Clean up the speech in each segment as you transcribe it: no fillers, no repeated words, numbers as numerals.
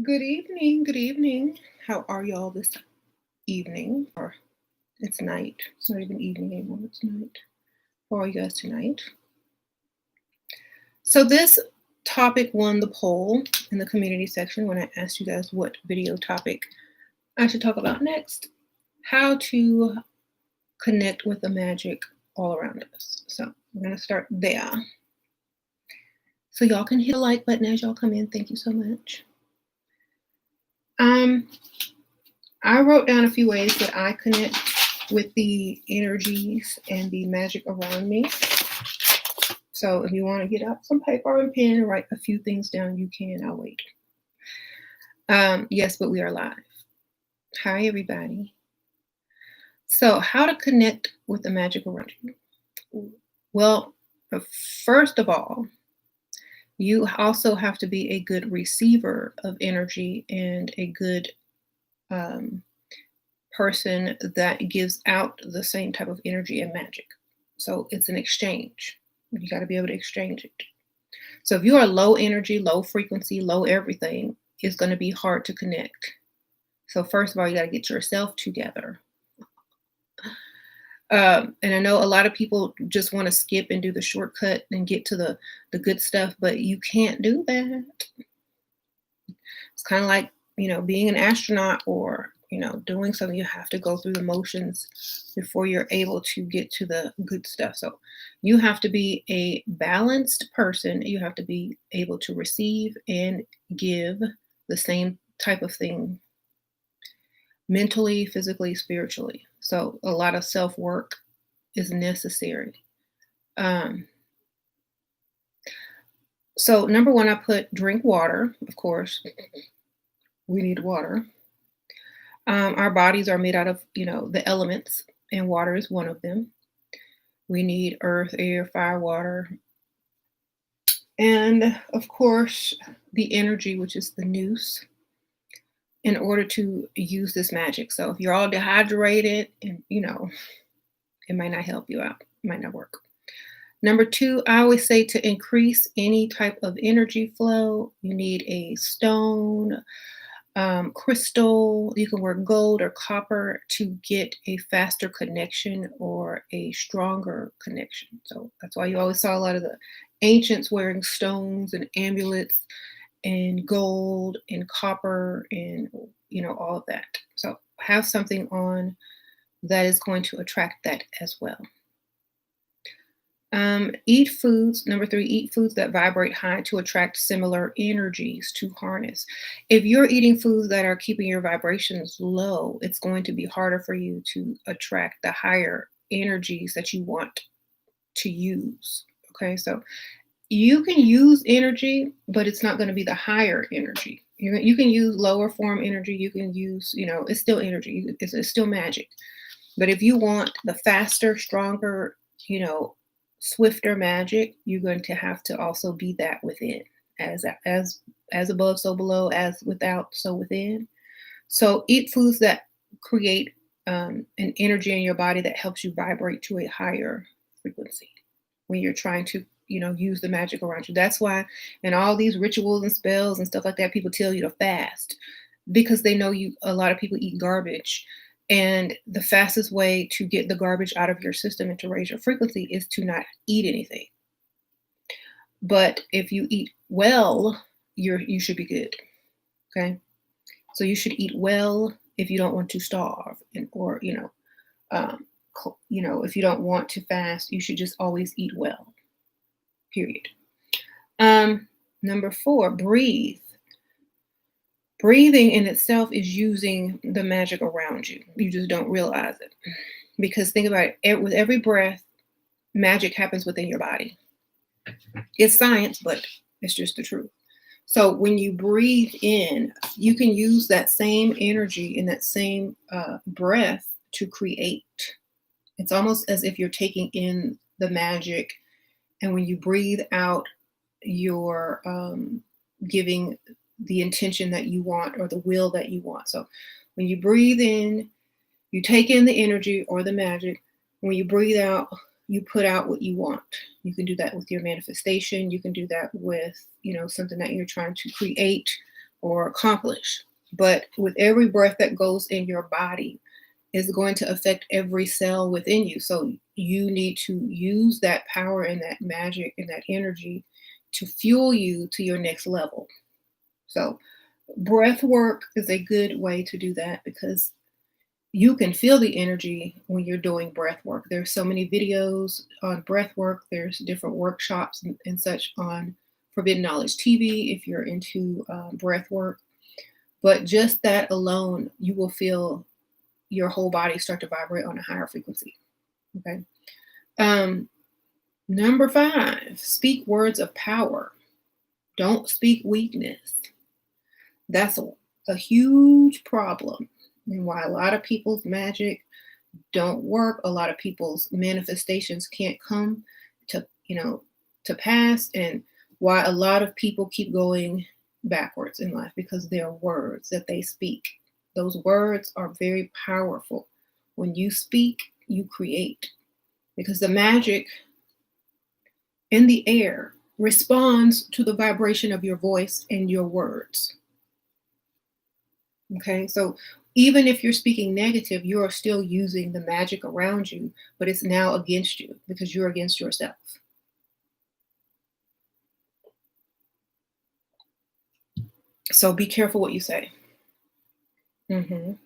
Good evening. Good evening. How are y'all this evening? Or it's night. It's not even evening anymore. It's night. How are you guys tonight? So this topic won the poll in the community section when I asked you guys what video topic I should talk about next. How to connect with the magic all around us. So we're going to start there. So y'all can hit the like button as y'all come in. Thank you so much. I wrote down a few ways that I connect with the energies and the magic around me. So if you want to get out some paper and pen and write a few things down, you can. I'll wait. Yes, but we are live. Hi, everybody. So how to connect with the magic around you? Well, first of all, you also have to be a good receiver of energy and a good person that gives out the same type of energy and magic. So it's an exchange. You got to be able to exchange it. So if you are low energy, low frequency, low everything, it's going to be hard to connect. So first of all, you got to get yourself together. And I know a lot of people just want to skip and do the shortcut and get to the good stuff, but you can't do that. It's kind of like, being an astronaut or, doing something. You have to go through the motions before you're able to get to the good stuff. So you have to be a balanced person. You have to be able to receive and give the same type of thing mentally, physically, spiritually. So a lot of self-work is necessary. So number one, I put drink water, of course. We need water. Our bodies are made out of, the elements, and water is one of them. We need earth, air, fire, water. And of course, the energy, which is the nous, in order to use this magic. So if you're all dehydrated and, it might not help you out. It might not work. Number two, I always say to increase any type of energy flow, you need a stone, crystal. You can work gold or copper to get a faster connection or a stronger connection. So that's why you always saw a lot of the ancients wearing stones and amulets and gold and copper and, all of that. So have something on that is going to attract that as well. Eat foods. Number three, eat foods that vibrate high to attract similar energies to harness. If you're eating foods that are keeping your vibrations low, it's going to be harder for you to attract the higher energies that you want to use. Okay, so you can use energy, but it's not going to be the higher energy. You can use lower form energy. You can use, it's still energy. It's still magic. But if you want the faster, stronger, swifter magic, you're going to have to also be that within, as above, so below, as without, so within. So eat foods that create an energy in your body that helps you vibrate to a higher frequency when you're trying to, use the magic around you. That's why in all these rituals and spells and stuff like that, people tell you to fast, because they know a lot of people eat garbage. And the fastest way to get the garbage out of your system and to raise your frequency is to not eat anything. But if you eat well, you should be good. Okay. So you should eat well if you don't want to starve, or if you don't want to fast, you should just always eat well. Period. Number four, breathe. Breathing in itself is using the magic around you. You just don't realize it. Because think about it, with every breath, magic happens within your body. It's science, but it's just the truth. So when you breathe in, you can use that same energy and that same breath to create. It's almost as if you're taking in the magic, and when you breathe out, you're giving the intention that you want or the will that you want. So when you breathe in, you take in the energy or the magic. When you breathe out, you put out what you want. You can do that with your manifestation. You can do that with, something that you're trying to create or accomplish. But with every breath that goes in your body is going to affect every cell within you. So you need to use that power and that magic and that energy to fuel you to your next level. So breath work is a good way to do that because you can feel the energy when you're doing breath work. There's so many videos on breath work. There's different workshops and such on Forbidden Knowledge TV if you're into breath work. But just that alone, you will feel your whole body start to vibrate on a higher frequency. Okay. Number 5, speak words of power. Don't speak weakness. That's a huge problem, and why a lot of people's magic don't work. A lot of people's manifestations can't come to, to pass, and why a lot of people keep going backwards in life because their words that they speak. Those words are very powerful. When you speak, you create, because the magic in the air responds to the vibration of your voice and your words. Okay, so even if you're speaking negative, you are still using the magic around you, but it's now against you because you're against yourself. So be careful what you say. Thank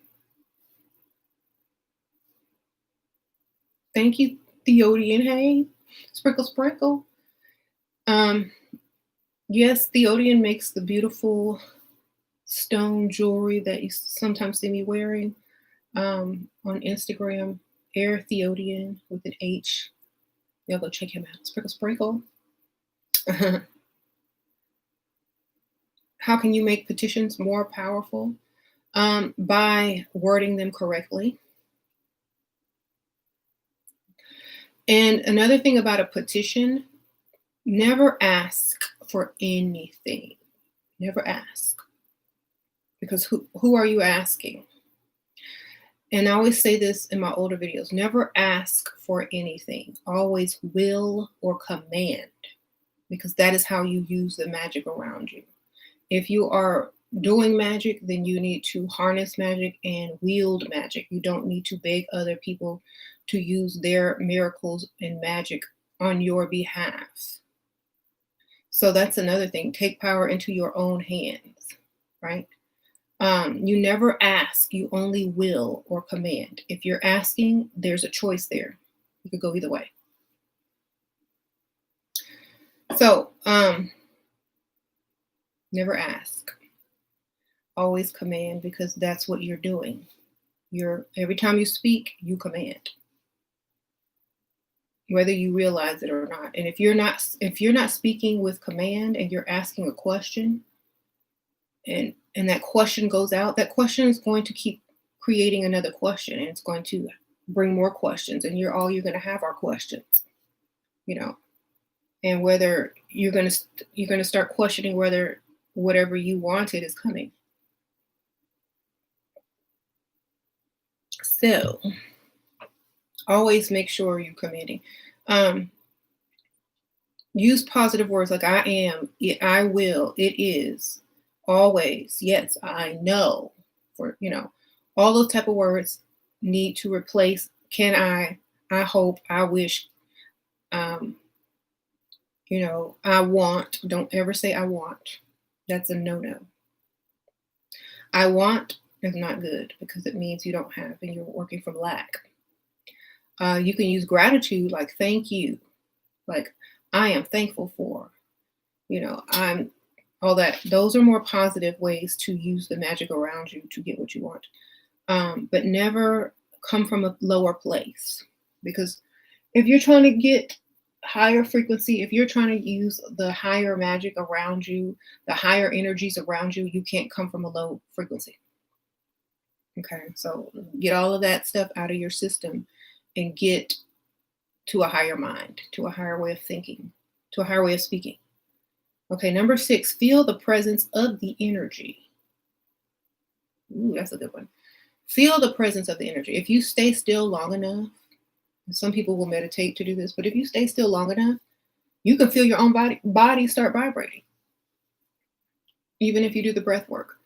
you, Theodian. Hey, sprinkle, sprinkle. Yes, Theodian makes the beautiful stone jewelry that you sometimes see me wearing on Instagram. Air Theodian with an H. Y'all go check him out. Sprinkle, sprinkle. How can you make petitions more powerful? By wording them correctly. And another thing about a petition, never ask for anything. Never ask. Because who are you asking? And I always say this in my older videos, never ask for anything. Always will or command, because that is how you use the magic around you. If you are doing magic, then you need to harness magic and wield magic. You don't need to beg other people to use their miracles and magic on your behalf. So that's another thing. Take power into your own hands, right? You never ask, you only will or command. If you're asking, there's a choice there. You could go either way. So, never ask. Always command, because that's what you're doing. Every time you speak, you command, whether you realize it or not. And if you're not speaking with command and you're asking a question, and that question goes out, that question is going to keep creating another question, and it's going to bring more questions, and you're going to have are questions, and whether you're going to start questioning whether whatever you wanted is coming. So always make sure you're commanding. Use positive words like I am, I will, it is, always, yes, I know, all those type of words need to replace can I hope, I wish, I want. Don't ever say I want. That's a no-no. I want is not good because it means you don't have and you're working from lack. You can use gratitude like thank you, like I am thankful for, I'm all that. Those are more positive ways to use the magic around you to get what you want. But never come from a lower place, because if you're trying to get higher frequency, if you're trying to use the higher magic around you, the higher energies around you, you can't come from a low frequency. Okay, so get all of that stuff out of your system and get to a higher mind, to a higher way of thinking, to a higher way of speaking. Okay, number 6, feel the presence of the energy. Ooh, that's a good one. Feel the presence of the energy. If you stay still long enough, some people will meditate to do this, but if you stay still long enough, you can feel your own body start vibrating. even if you do the breath work.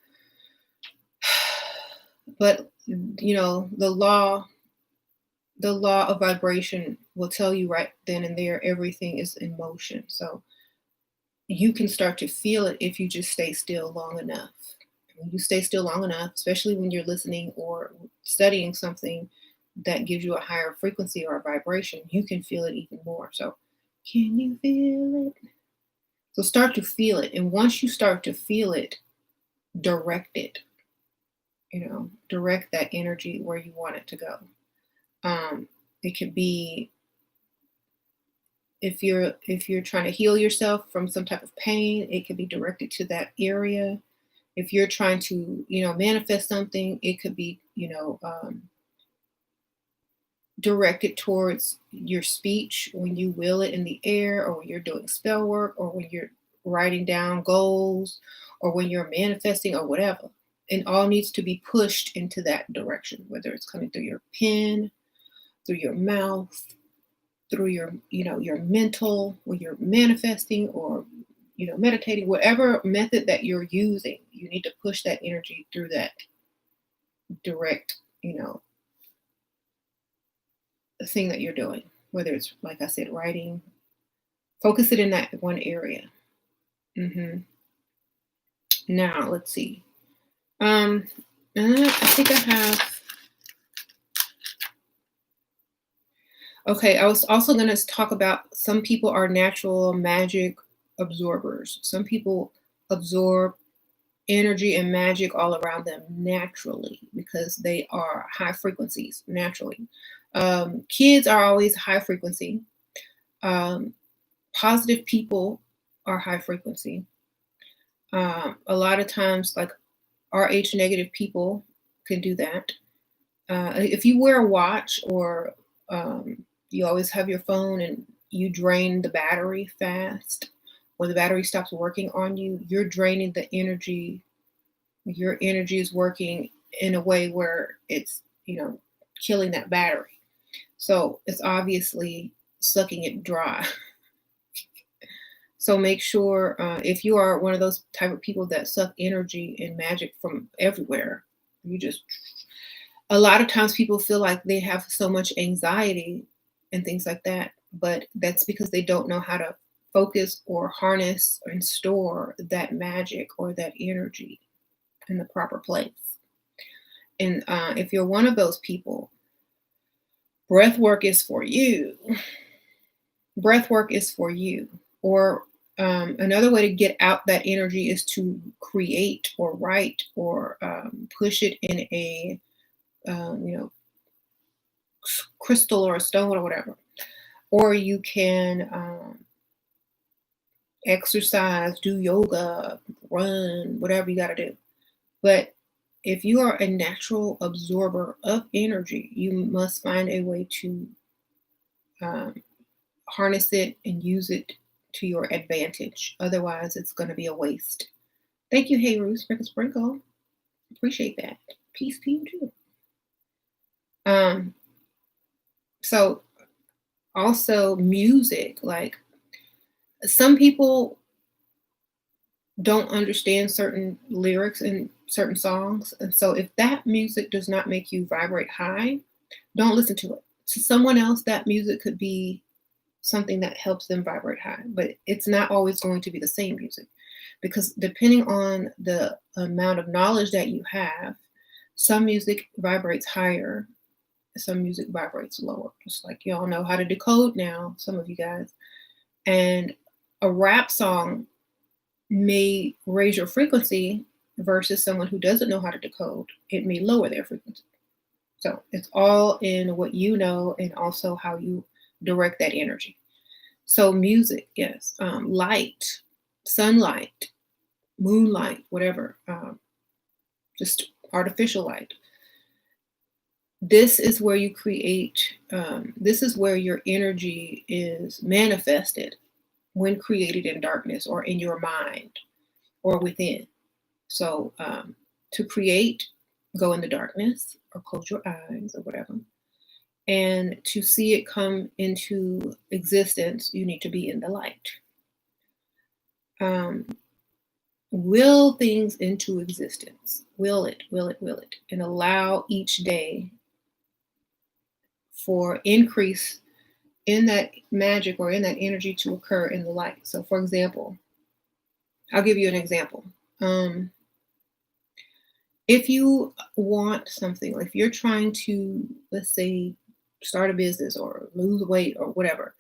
But the law of vibration will tell you right then and there everything is in motion. So you can start to feel it if you just stay still long enough. When you stay still long enough, especially when you're listening or studying something that gives you a higher frequency or a vibration, you can feel it even more. So, can you feel it? So start to feel it. And once you start to feel it, direct it. Direct that energy where you want it to go. It could be if you're trying to heal yourself from some type of pain, it could be directed to that area. If you're trying to manifest something, it could be directed towards your speech when you will it in the air, or when you're doing spell work, or when you're writing down goals, or when you're manifesting, or whatever. It all needs to be pushed into that direction, whether it's coming through your pen, through your mouth, through your mental, when you're manifesting or meditating, whatever method that you're using, you need to push that energy through that direct thing that you're doing, whether it's, like I said, writing. Focus it in that one area. Now let's see. I think I have. Okay, I was also going to talk about some people are natural magic absorbers. Some people absorb energy and magic all around them naturally because they are high frequencies naturally. Kids are always high frequency. Positive people are high frequency. A lot of times, like RH negative people can do that. If you wear a watch, or you always have your phone and you drain the battery fast, or the battery stops working on you, you're draining the energy. Your energy is working in a way where it's, killing that battery. So it's obviously sucking it dry. So make sure, if you are one of those type of people that suck energy and magic from everywhere, a lot of times people feel like they have so much anxiety and things like that, but that's because they don't know how to focus or harness and store that magic or that energy in the proper place. And if you're one of those people, breath work is for you. Breath work is for you. Or another way to get out that energy is to create or write or push it in a crystal or a stone or whatever. Or you can exercise, do yoga, run, whatever you got to do. But if you are a natural absorber of energy, you must find a way to harness it and use it to your advantage. Otherwise, it's going to be a waste. Thank you, Hey Ruth, Sprinkle Sprinkle. Appreciate that. Peace to you too. So also music, like some people don't understand certain lyrics in certain songs. And so if that music does not make you vibrate high, don't listen to it. To someone else, that music could be something that helps them vibrate high, but it's not always going to be the same music, because depending on the amount of knowledge that you have, some music vibrates higher, some music vibrates lower. Just like y'all know how to decode now, some of you guys. And a rap song may raise your frequency versus someone who doesn't know how to decode. It may lower their frequency. So it's all in what you know and also how you direct that energy. So music, yes, light, sunlight, moonlight, whatever, just artificial light. This is where you create, this is where your energy is manifested when created in darkness or in your mind or within. So to create, go in the darkness or close your eyes or whatever. And to see it come into existence, you need to be in the light. will things into existence. Will it, will it, will it. And allow each day for increase in that magic or in that energy to occur in the light. So for example, I'll give you an example. If you want something, like if you're trying to, let's say, start a business or lose weight or whatever,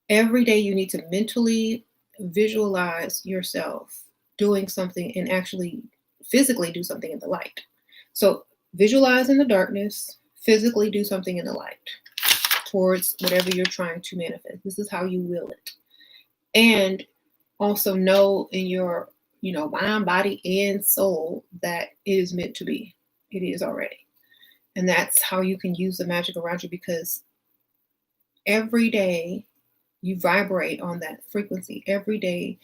every day you need to mentally visualize yourself doing something and actually physically do something in the light. So visualize in the darkness, physically do something in the light towards whatever you're trying to manifest. This is how you will it. And also know in your, mind, body, and soul that it is meant to be. It is already. And that's how you can use the magic around you, because every day you vibrate on that frequency. Every day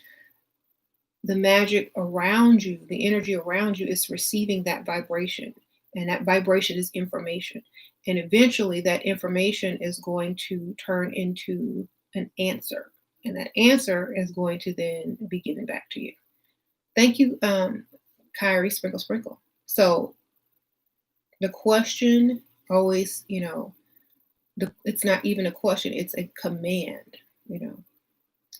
the magic around you, the energy around you is receiving that vibration. And that vibration is information. And eventually that information is going to turn into an answer. And that answer is going to then be given back to you. Thank you, Kyrie Sprinkle Sprinkle. So the question always, it's not even a question, it's a command,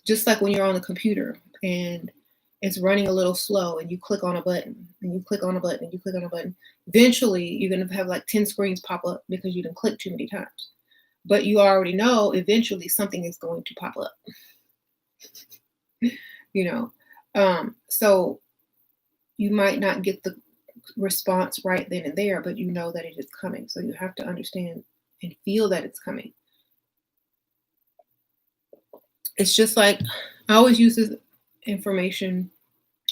just like when you're on the computer and it's running a little slow and you click on a button and you click on a button and you click on a button. Eventually you're going to have like 10 screens pop up because you didn't click too many times. But you already know eventually something is going to pop up. So you might not get the response right then and there, but you know that it is coming. So you have to understand and feel that it's coming. It's just like, I always use this information,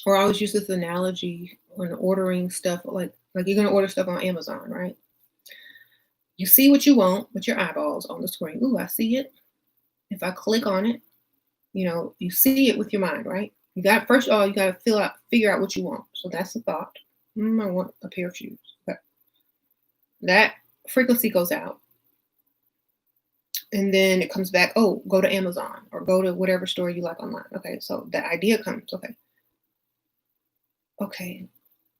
or I always use this analogy when ordering stuff, like you're going to order stuff on Amazon, right? You see what you want with your eyeballs on the screen. Ooh, I see it. If I click on it, you see it with your mind, right? You got, first of all, you got to figure out what you want. So that's the thought. I want a pair of shoes. Okay. That frequency goes out. And then it comes back, oh, go to Amazon or go to whatever store you like online. Okay, so the idea comes, okay,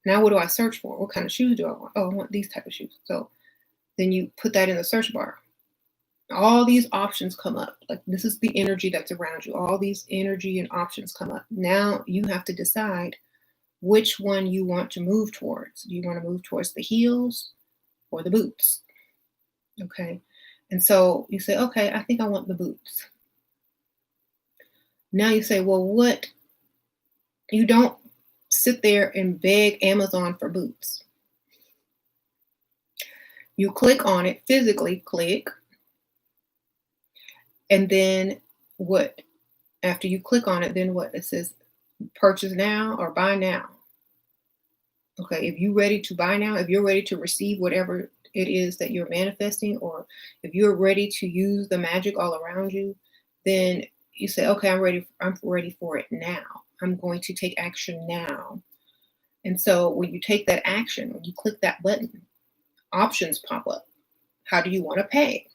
now what do I search for? What kind of shoes do I want? Oh, I want these type of shoes. So then you put that in the search bar. All these options come up. Like, this is the energy that's around you. All these energy and options come up. Now you have to decide which one you want to move towards. Do you want to move towards the heels or the boots? Okay. And so you say, okay, I think I want the boots. Now you say, well, what? You don't sit there and beg Amazon for boots. You click on it, physically click. And then what? After you click on it, then what? It says purchase now or buy now. Okay, if you're ready to buy now, if you're ready to receive whatever it is that you're manifesting, or if you're ready to use the magic all around you, then you say, okay, I'm ready for it now. I'm going to take action now. And so when you take that action, when you click that button, options pop up. How do you want to pay?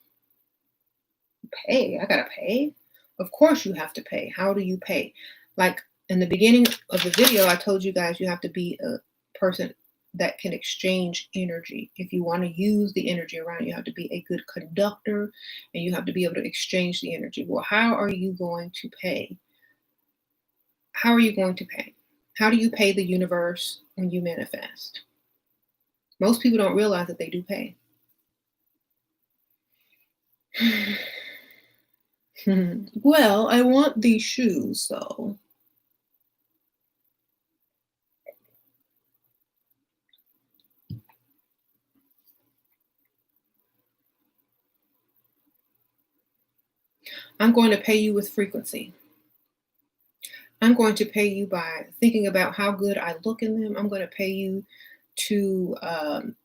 Pay? I gotta pay? Of course you have to pay. How do you pay? Like in the beginning of the video, I told you guys you have to be a person that can exchange energy. If you want to use the energy around, you have to be a good conductor and you have to be able to exchange the energy. Well, how are you going to pay? How are you going to pay? How do you pay the universe when you manifest? Most people don't realize that they do pay. Well, I want these shoes, so. I'm going to pay you with frequency. I'm going to pay you by thinking about how good I look in them. I'm going to pay you to, I'm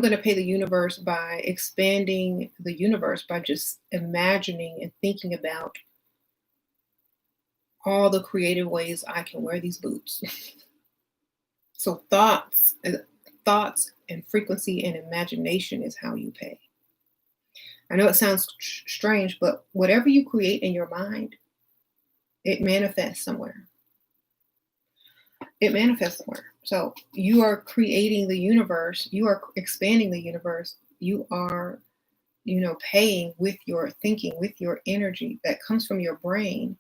going to pay the universe by expanding the universe, by just imagining and thinking about all the creative ways I can wear these boots. So thoughts and frequency and imagination is how you pay. I know it sounds strange, but whatever you create in your mind, it manifests somewhere. it manifests somewhere. So you are creating the universe, you are expanding the universe, you are, paying with your thinking, with your energy that comes from your brain,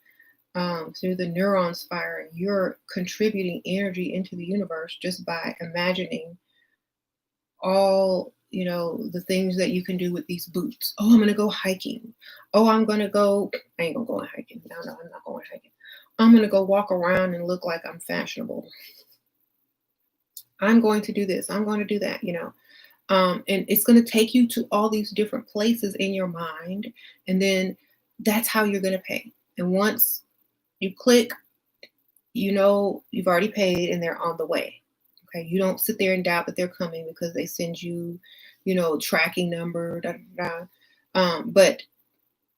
through the neurons firing. You're contributing energy into the universe just by imagining all, the things that you can do with these boots. Oh, I'm going to go hiking. Oh, I'm going to go, I ain't going to go hiking. No, I'm not going hiking. I'm going to go walk around and look like I'm fashionable. I'm going to do this. I'm going to do that, and it's going to take you to all these different places in your mind. And then that's how you're going to pay. And once you click, you've already paid and they're on the way. Okay. You don't sit there and doubt that they're coming because they send you, tracking number, da, da, da. But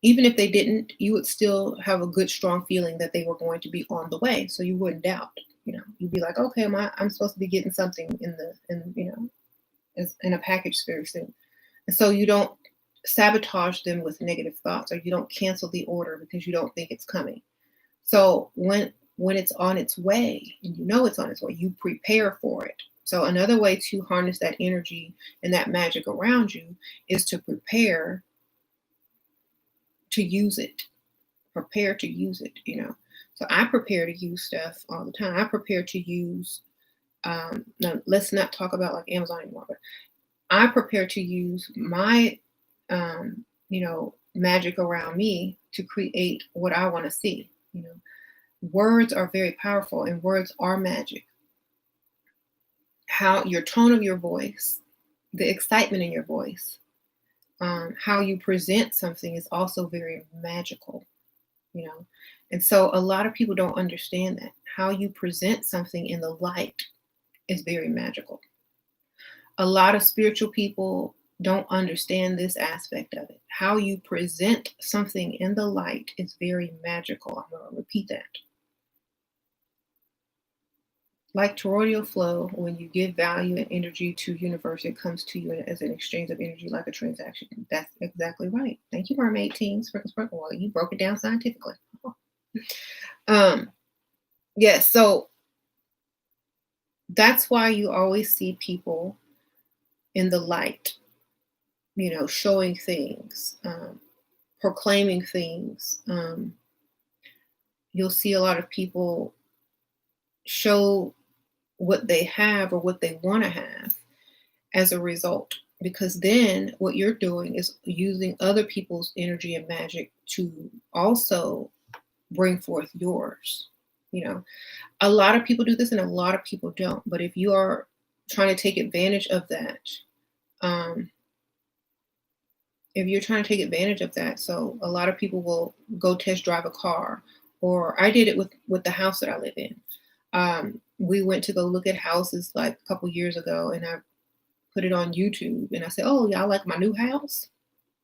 even if they didn't, you would still have a good, strong feeling that they were going to be on the way. So you wouldn't doubt, you'd be like, okay, I'm supposed to be getting something in a package very soon. And so you don't sabotage them with negative thoughts, or you don't cancel the order because you don't think it's coming. So when it's on its way, and it's on its way, you prepare for it. So another way to harness that energy and that magic around you is to prepare to use it. Prepare to use it, So I prepare to use stuff all the time. I prepare to use, now let's not talk about like Amazon anymore, but I prepare to use my, magic around me to create what I want to see. Words are very powerful and words are magic. How your tone of your voice, the excitement in your voice, how you present something is also very magical, And so a lot of people don't understand that. How you present something in the light is very magical. A lot of spiritual people don't understand this aspect of it. How you present something in the light is very magical. I'm going to repeat that. Like toroidal flow, when you give value and energy to universe, it comes to you as an exchange of energy, like a transaction. That's exactly right. Thank you, mermaid team. Sprinkle, sprinkle. Well, you broke it down scientifically. Yes, so that's why you always see people in the light, showing things, proclaiming things. You'll see a lot of people show what they have or what they want to have as a result, because then what you're doing is using other people's energy and magic to also bring forth yours. A lot of people do this and a lot of people don't, but if you are trying to take advantage of that, so a lot of people will go test drive a car, or I did it with the house that I live in. We went to go look at houses like a couple years ago, and I put it on YouTube, and I said, "Oh, y'all like my new house?"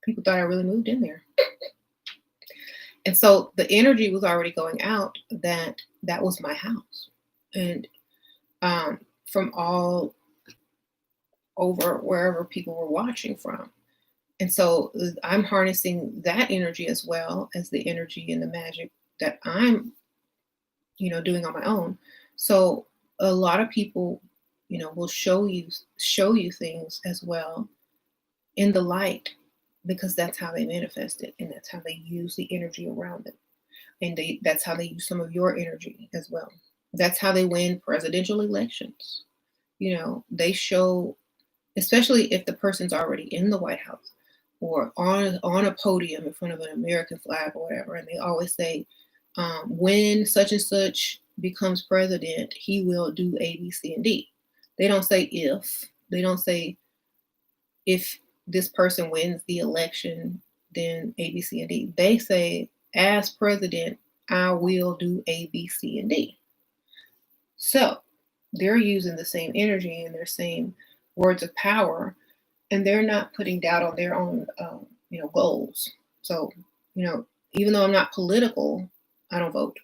People thought I really moved in there. And so the energy was already going out that was my house. And from all over wherever people were watching from. And so I'm harnessing that energy as well as the energy and the magic that I'm, doing on my own. So a lot of people, will show you things as well in the light, because that's how they manifest it, and that's how they use the energy around them. And that's how they use some of your energy as well. That's how they win presidential elections. They show, especially if the person's already in the White House or on a podium in front of an American flag or whatever, and they always say, when such and such becomes president, he will do A, B, C, and D. They don't say if. They don't say if this person wins the election, then A, B, C, and D. They say, as president, I will do A, B, C, and D. So they're using the same energy and their same words of power, and they're not putting doubt on their own, goals. So, even though I'm not political, I don't vote.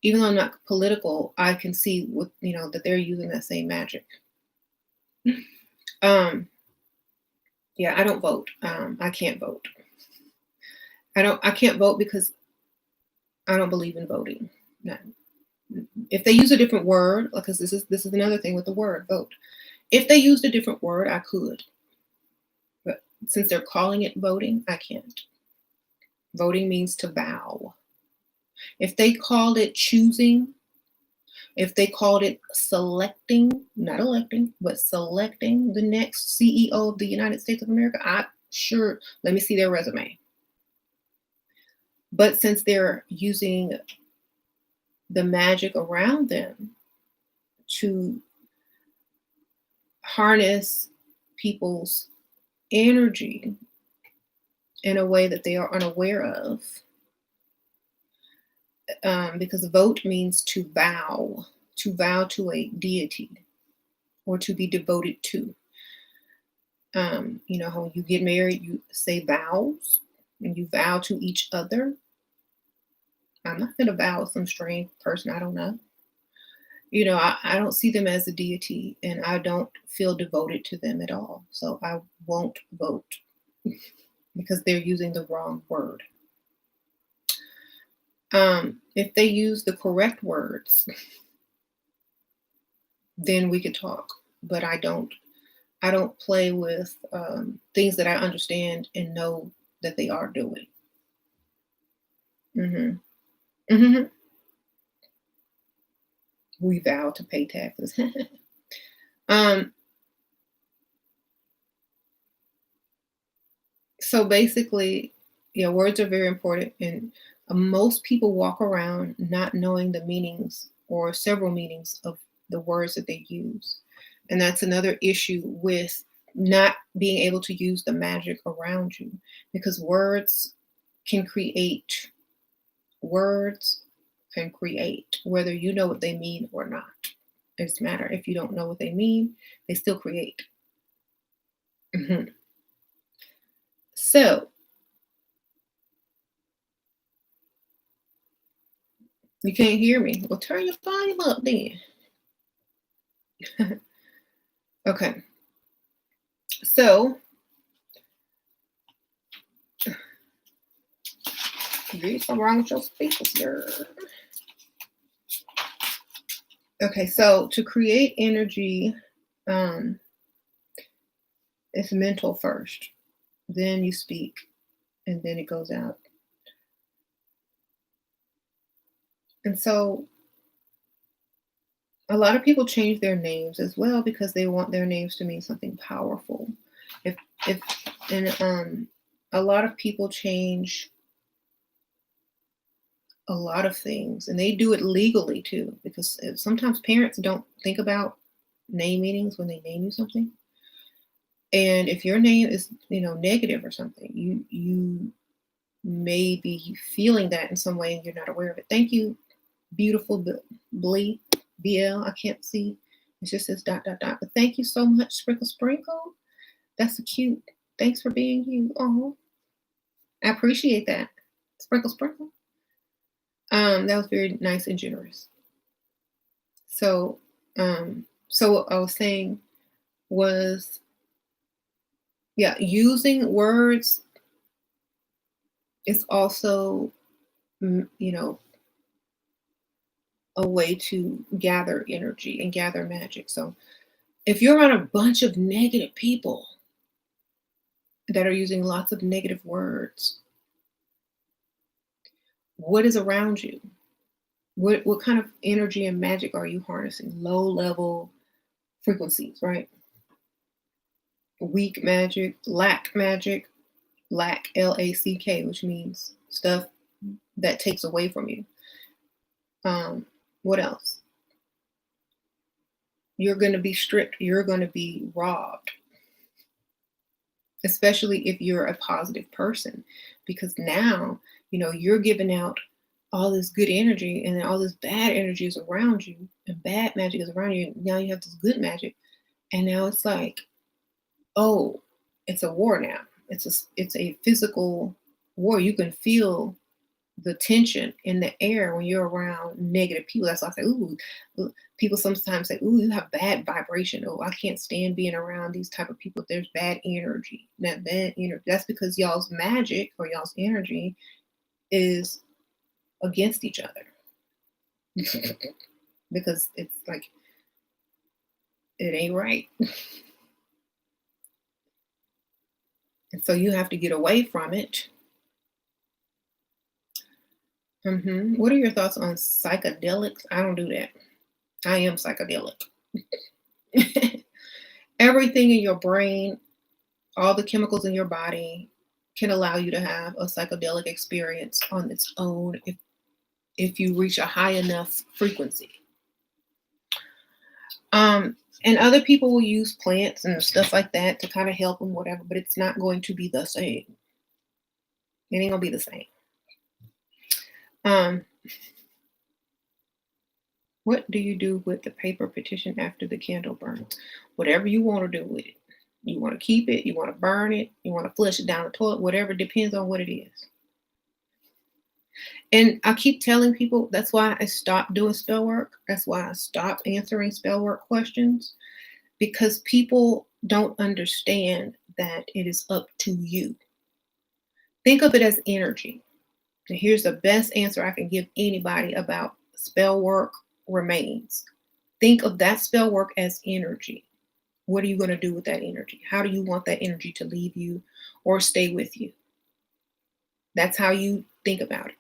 Even though I'm not political, I can see what, that they're using that same magic. Yeah, I don't vote. I can't vote. I can't vote because I don't believe in voting. No. If they use a different word, because this is another thing with the word vote. If they used a different word, I could. But since they're calling it voting, I can't. Voting means to vow. If they called it choosing, if they called it selecting, not electing, but selecting the next CEO of the United States of America, let me see their resume. But since they're using the magic around them to harness people's energy in a way that they are unaware of, because vote means to vow to a deity or to be devoted to. You know how when you get married, you say vows and you vow to each other. I'm not going to vow with some strange person I don't know. You know, I don't see them as a deity, and I don't feel devoted to them at all. So I won't vote because they're using the wrong word. If they use the correct words, then we could talk. But I don't play with things that I understand and know that they are doing. We vow to pay taxes. So basically, yeah, words are very important, and most people walk around not knowing the meanings or several meanings of the words that they use. And that's another issue with not being able to use the magic around you, because words can create, whether you know what they mean or not. It doesn't matter. If you don't know what they mean, they still create. So you can't hear me. Well, turn your volume up then. Okay. So there's something wrong with your speakers, girl. Okay, so to create energy, it's mental first. Then you speak, and then it goes out. And so a lot of people change their names as well because they want their names to mean something powerful. A lot of people change a lot of things, and they do it legally too, because sometimes parents don't think about name meanings when they name you something. And if your name is, negative or something, you may be feeling that in some way and you're not aware of it. Thank you, beautiful Blee, BL. I can't see. It just says ... But thank you so much, Sprinkle. That's cute. Thanks for being you. Oh, I appreciate that. Sprinkle. That was very nice and generous. So what I was saying was, yeah, using words is also, a way to gather energy and gather magic. So if you're around a bunch of negative people that are using lots of negative words, what is around you? What kind of energy and magic are you harnessing? Low level frequencies, right? Weak magic, lack, LACK, which means stuff that takes away from you. What else? You're going to be stripped. You're going to be robbed, especially if you're a positive person, because now, you're giving out all this good energy and then all this bad energy is around you and bad magic is around you. Now you have this good magic. And now it's like, oh, it's a war now. It's a physical war. You can feel the tension in the air when you're around negative people. That's why I say, ooh, people sometimes say, ooh, you have bad vibration. Oh, I can't stand being around these type of people. There's bad energy. That bad energy. That's because y'all's magic or y'all's energy is against each other. because it's like it ain't right. And so you have to get away from it. What are your thoughts on psychedelics? I don't do that. I am psychedelic. Everything in your brain, all the chemicals in your body can allow you to have a psychedelic experience on its own if you reach a high enough frequency. And other people will use plants and stuff like that to kind of help them, whatever, but it's not going to be the same. It ain't gonna be the same. What do you do with the paper petition after the candle burns? Whatever you want to do with it. You want to keep it, you want to burn it, you want to flush it down the toilet, whatever, depends on what it is. And I keep telling people that's why I stopped doing spell work. That's why I stopped answering spell work questions, because people don't understand that it is up to you. Think of it as energy. And here's the best answer I can give anybody about spell work remains. Think of that spell work as energy. What are you going to do with that energy? How do you want that energy to leave you or stay with you? That's how you think about it.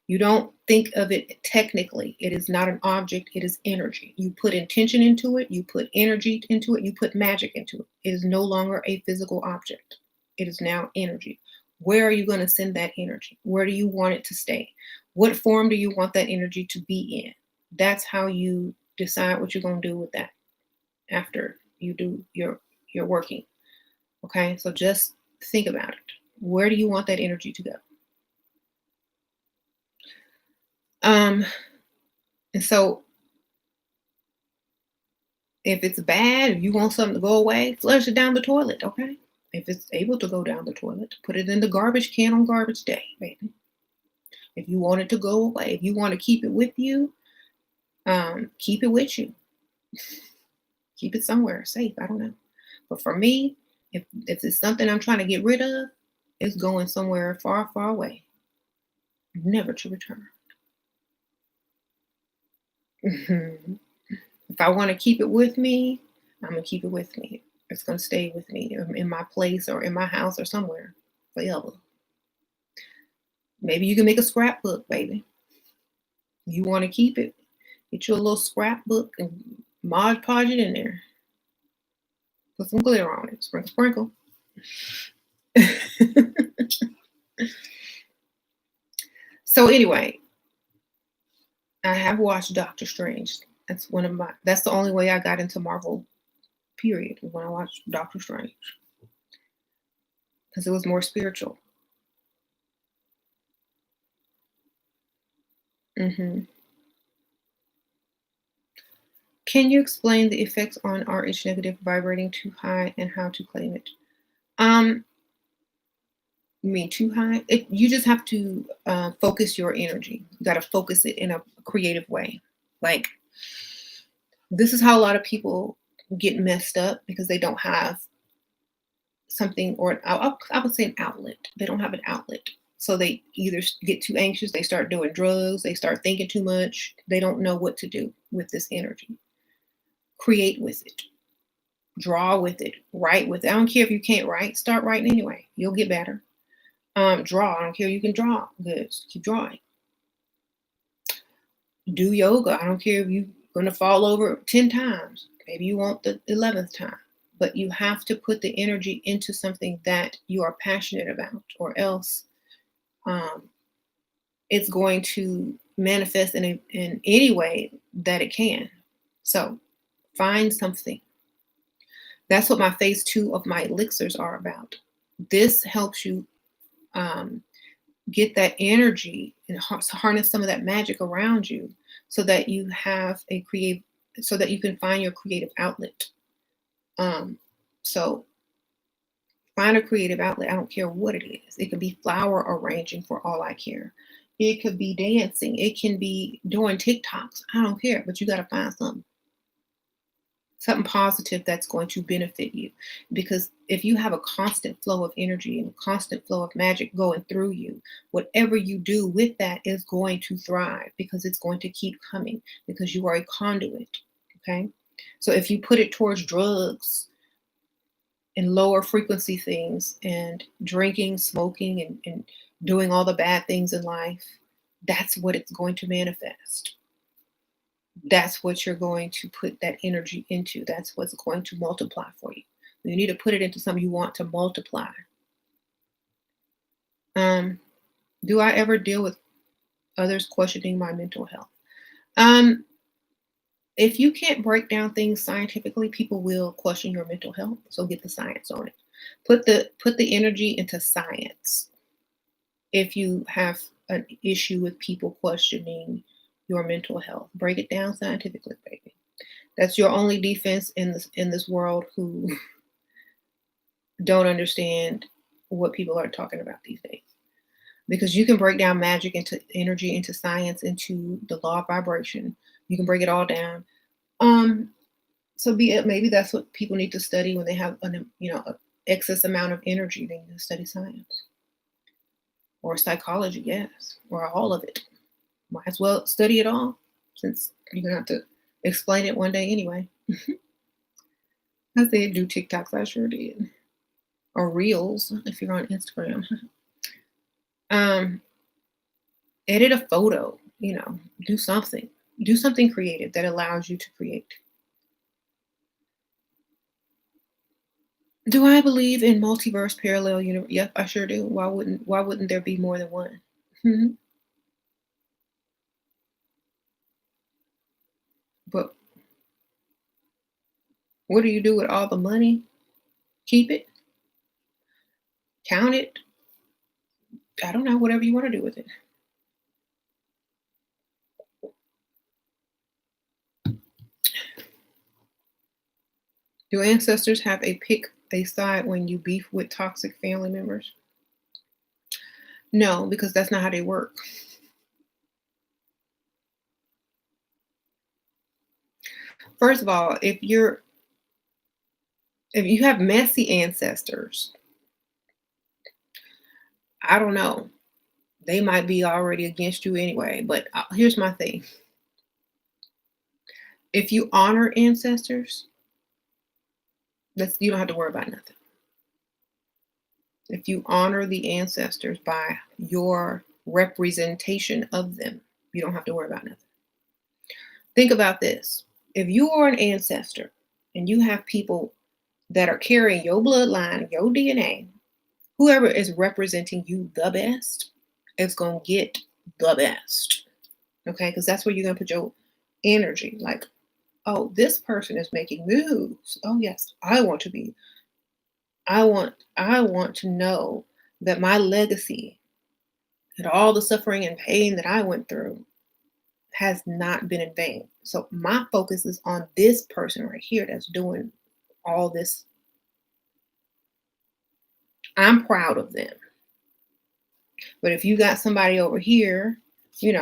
You don't think of it technically. It is not an object. It is energy. You put intention into it. You put energy into it. You put magic into it. It is no longer a physical object. It is now energy. Where are you going to send that energy? Where do you want it to stay? What form do you want that energy to be in? That's how you decide what you're going to do with that after you do your working. Okay, so just think about it. Where do you want that energy to go? And so if it's bad, if you want something to go away, flush it down the toilet, okay? If it's able to go down the toilet, put it in the garbage can on garbage day, baby. If you want it to go away, if you want to keep it with you, keep it with you. Keep it somewhere safe. I don't know. But for me, if it's something I'm trying to get rid of, it's going somewhere far, far away, never to return. If I want to keep it with me, I'm going to keep it with me. It's going to stay with me in my place or in my house or somewhere forever. Maybe you can make a scrapbook, baby. You want to keep it, get you a little scrapbook and Mod Podge it in there. Put some glitter on it. Sprinkle, sprinkle. So anyway, I have watched Doctor Strange. That's the only way I got into Marvel, period, when I watched Doctor Strange. Because it was more spiritual. Can you explain the effects on RH negative vibrating too high and how to claim it? You mean too high? You just have to focus your energy. You got to focus it in a creative way. Like, this is how a lot of people get messed up, because they don't have something, or I would say an outlet. They don't have an outlet. So they either get too anxious, they start doing drugs, they start thinking too much. They don't know what to do with this energy. Create with it. Draw with it. Write with it. I don't care if you can't write. Start writing anyway. You'll get better. Draw. I don't care. You can draw. Good. Keep drawing. Do yoga. I don't care if you're going to fall over 10 times. Maybe you want the 11th time. But you have to put the energy into something that you are passionate about, or else it's going to manifest in any way that it can. So find something. That's what my phase 2 of my elixirs are about. This helps you get that energy and harness some of that magic around you, so that you have so that you can find your creative outlet. So find a creative outlet. I don't care what it is. It could be flower arranging, for all I care. It could be dancing. It can be doing TikToks. I don't care, but you got to find something. something positive that's going to benefit you. Because if you have a constant flow of energy and a constant flow of magic going through you, whatever you do with that is going to thrive because it's going to keep coming because you are a conduit. Okay. So if you put it towards drugs and lower frequency things and drinking, smoking, and doing all the bad things in life, that's what it's going to manifest. That's what you're going to put that energy into. That's what's going to multiply for you. You need to put it into something you want to multiply. Do I ever deal with others questioning my mental health? Um, if you can't break down things scientifically, people will question your mental health. So get the science on it. Put the energy into science. If you have an issue with people questioning your mental health, break it down scientifically, baby. That's your only defense in this world who don't understand what people are talking about these days. Because you can break down magic into energy, into science, into the law of vibration. You can break it all down. So maybe that's what people need to study when they have an excess amount of energy. They need to study science or psychology, yes, or all of it. Might as well study it all since you're gonna have to explain it one day anyway. I said do TikToks, I sure did. Or reels if you're on Instagram. Edit a photo, do something. Do something creative that allows you to create. Do I believe in multiverse parallel universe? Yep, I sure do. Why wouldn't there be more than one? But what do you do with all the money? Keep it? Count it? I don't know, whatever you want to do with it. Do ancestors have a pick a side when you beef with toxic family members? No, because that's not how they work. First of all, if you have messy ancestors, I don't know. They might be already against you anyway. But here's my thing. If you honor ancestors, you don't have to worry about nothing. If you honor the ancestors by your representation of them, you don't have to worry about nothing. Think about this. If you are an ancestor and you have people that are carrying your bloodline, your DNA, whoever is representing you the best is going to get the best. Okay? Because that's where you're going to put your energy. Like, oh, this person is making moves. Oh, yes, I want to know that my legacy and all the suffering and pain that I went through has not been in vain. So my focus is on this person right here that's doing all this. I'm proud of them. But if you got somebody over here, doing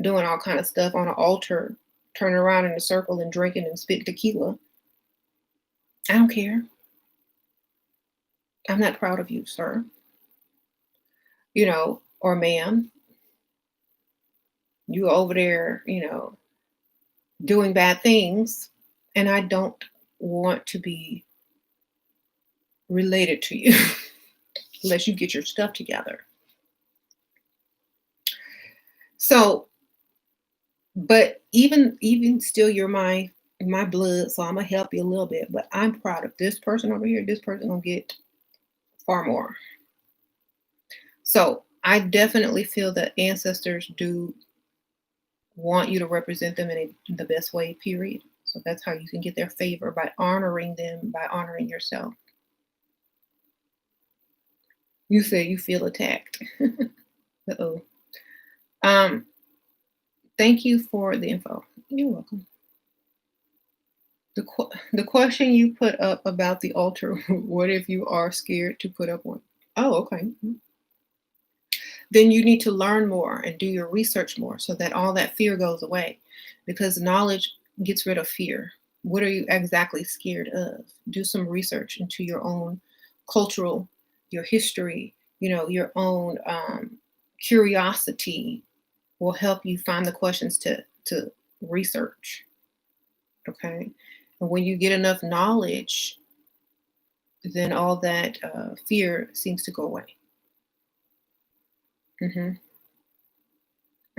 all kind of stuff on an altar, turning around in a circle and drinking and spitting tequila, I don't care. I'm not proud of you, sir. Or ma'am. You over there, doing bad things, and I don't want to be related to you unless you get your stuff together. So, but even still, you're my blood, so I'm gonna help you a little bit. But I'm proud of this person over here. This person gonna get far more. So I definitely feel that ancestors do want you to represent them in the best way, period. So that's how you can get their favor, by honoring them, by honoring yourself. You say you feel attacked. Uh-oh. Thank you for the info. You're welcome. The question you put up about the altar, what if you are scared to put up one? Oh, okay. Then you need to learn more and do your research more so that all that fear goes away, because knowledge gets rid of fear. What are you exactly scared of? Do some research into your own cultural, your history, your own curiosity will help you find the questions to research. Okay. And when you get enough knowledge, then all that fear seems to go away. hmm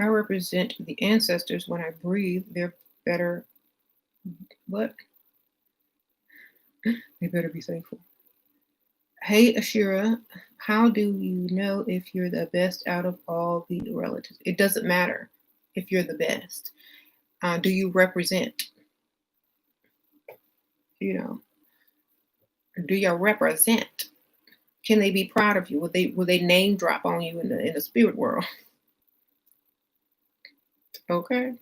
I represent the ancestors when I breathe. They're better. What? They better be thankful. Hey, Ashira, how do you know if you're the best out of all the relatives? It doesn't matter if you're the best. Do you represent? You know, do you represent? Can they be proud of you? Will they name drop on you in the spirit world? Okay.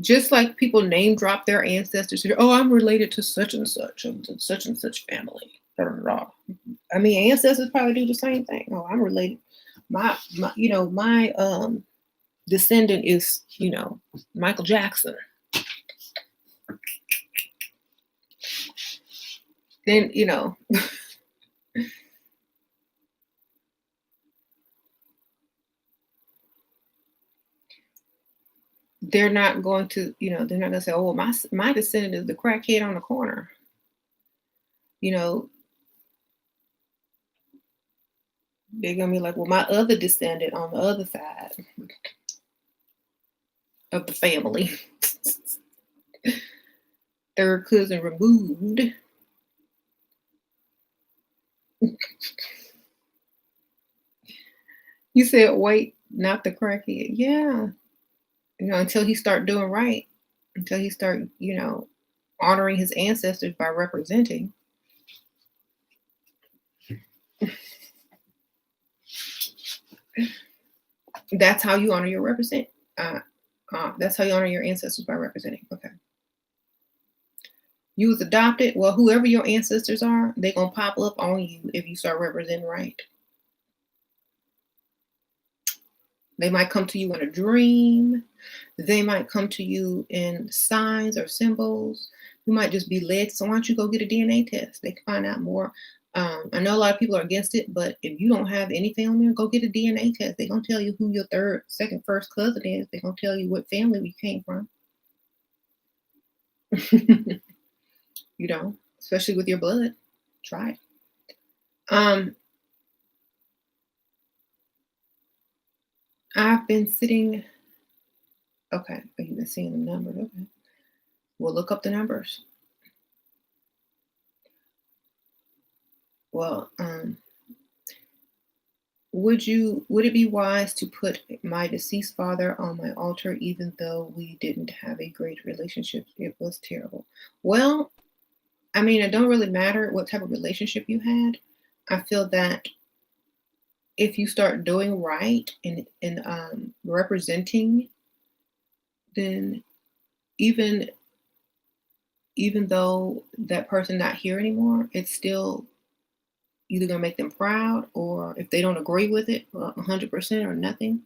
Just like people name drop their ancestors, oh, I'm related to such and such family. Blah, blah, blah. I mean, ancestors probably do the same thing. Oh, I'm related. My descendant is, Michael Jackson. Then, they're not going to, they're not going to say, oh, well, my descendant is the crackhead on the corner. You know, they're going to be like, well, my other descendant on the other side of the family, third cousin removed. You said, wait, not the crackhead. Yeah. Until he start doing right, until he start, honoring his ancestors by representing. That's how you honor your represent. That's how you honor your ancestors, by representing. Okay. You was adopted. Well, whoever your ancestors are, they're gonna pop up on you if you start representing right. They might come to you in a dream. They might come to you in signs or symbols. You might just be led. So why don't you go get a DNA test? They can find out more. I know a lot of people are against it, but if you don't have any family, go get a DNA test. They're gonna tell you who your third, second, first cousin is. They're gonna tell you what family we came from. Especially with your blood. Try it. I've been sitting. Okay, you've been seeing the numbers. Okay, we'll look up the numbers. Well, would it be wise to put my deceased father on my altar, even though we didn't have a great relationship? It was terrible. Well, I mean, it don't really matter what type of relationship you had. I feel that if you start doing right and representing, then even though that person not here anymore, it's still either gonna make them proud, or if they don't agree with it 100% or nothing,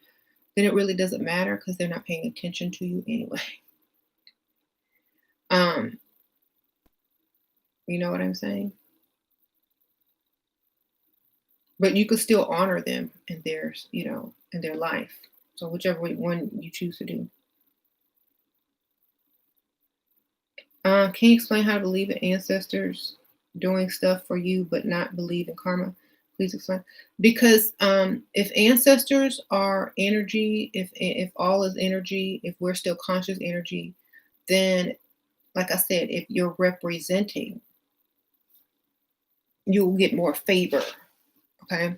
then it really doesn't matter because they're not paying attention to you anyway. Um, you know what I'm saying? But you could still honor them in in their life. So whichever one you choose to do. Can you explain how to believe in ancestors doing stuff for you but not believe in karma? Please explain. Because if ancestors are energy, if all is energy, if we're still conscious energy, then, like I said, if you're representing, you'll get more favor. Okay,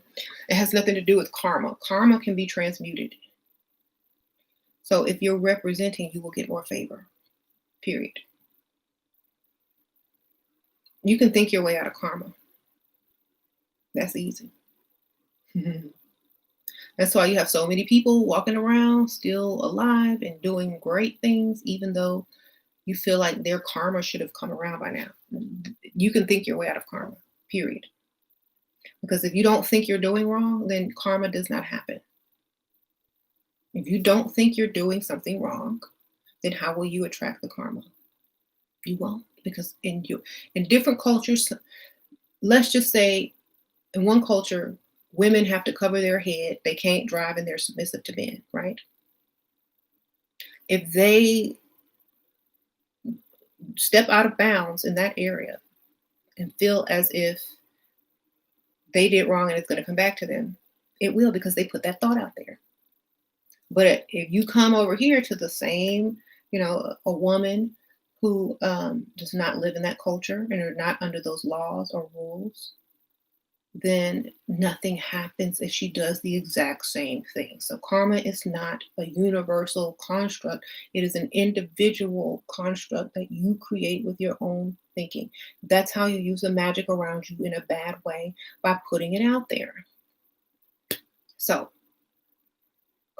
it has nothing to do with karma. Karma can be transmuted. So if you're representing, you will get more favor. Period. You can think your way out of karma. That's easy. That's why you have so many people walking around still alive and doing great things, even though you feel like their karma should have come around by now. You can think your way out of karma, period. Because if you don't think you're doing wrong, then karma does not happen. If you don't think you're doing something wrong, then how will you attract the karma? You won't, because in different cultures, let's just say in one culture, women have to cover their head, they can't drive, and they're submissive to men, right? If they step out of bounds in that area and feel as if they did wrong and it's going to come back to them, it will, because they put that thought out there. But if you come over here to the same, a woman who does not live in that culture and are not under those laws or rules, then nothing happens if she does the exact same thing. So karma is not a universal construct. It is an individual construct that you create with your own thinking. That's how you use the magic around you in a bad way, by putting it out there. So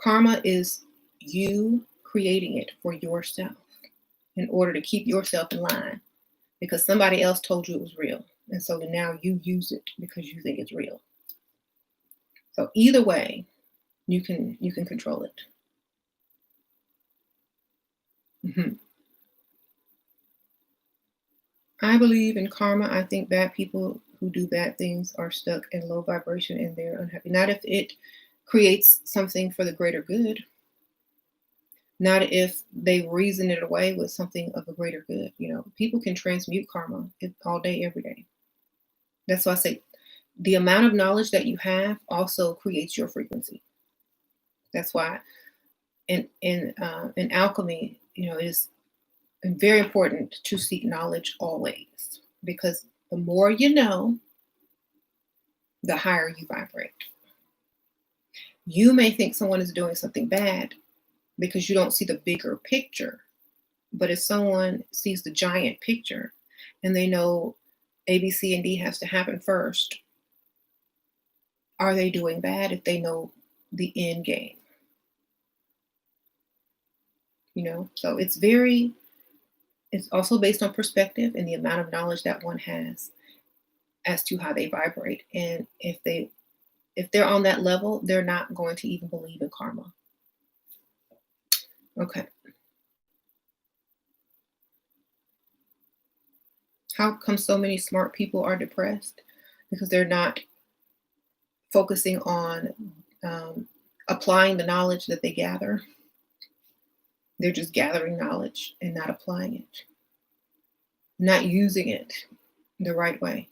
karma is you creating it for yourself in order to keep yourself in line, because somebody else told you it was real. And so now you use it because you think it's real. So either way, you can control it. I believe in karma. I think bad people who do bad things are stuck in low vibration and they're unhappy. Not if it creates something for the greater good. Not if they reason it away with something of a greater good. People can transmute karma all day, every day. That's why I say the amount of knowledge that you have also creates your frequency. That's why in alchemy, it is very important to seek knowledge always, because the more you know, the higher you vibrate. You may think someone is doing something bad because you don't see the bigger picture. But if someone sees the giant picture and they know A, B, C, and D has to happen first, are they doing bad if they know the end game? So it's also based on perspective and the amount of knowledge that one has as to how they vibrate. And if they're on that level, they're not going to even believe in karma. Okay. How come so many smart people are depressed? Because they're not focusing on applying the knowledge that they gather. They're just gathering knowledge and not applying it, not using it the right way.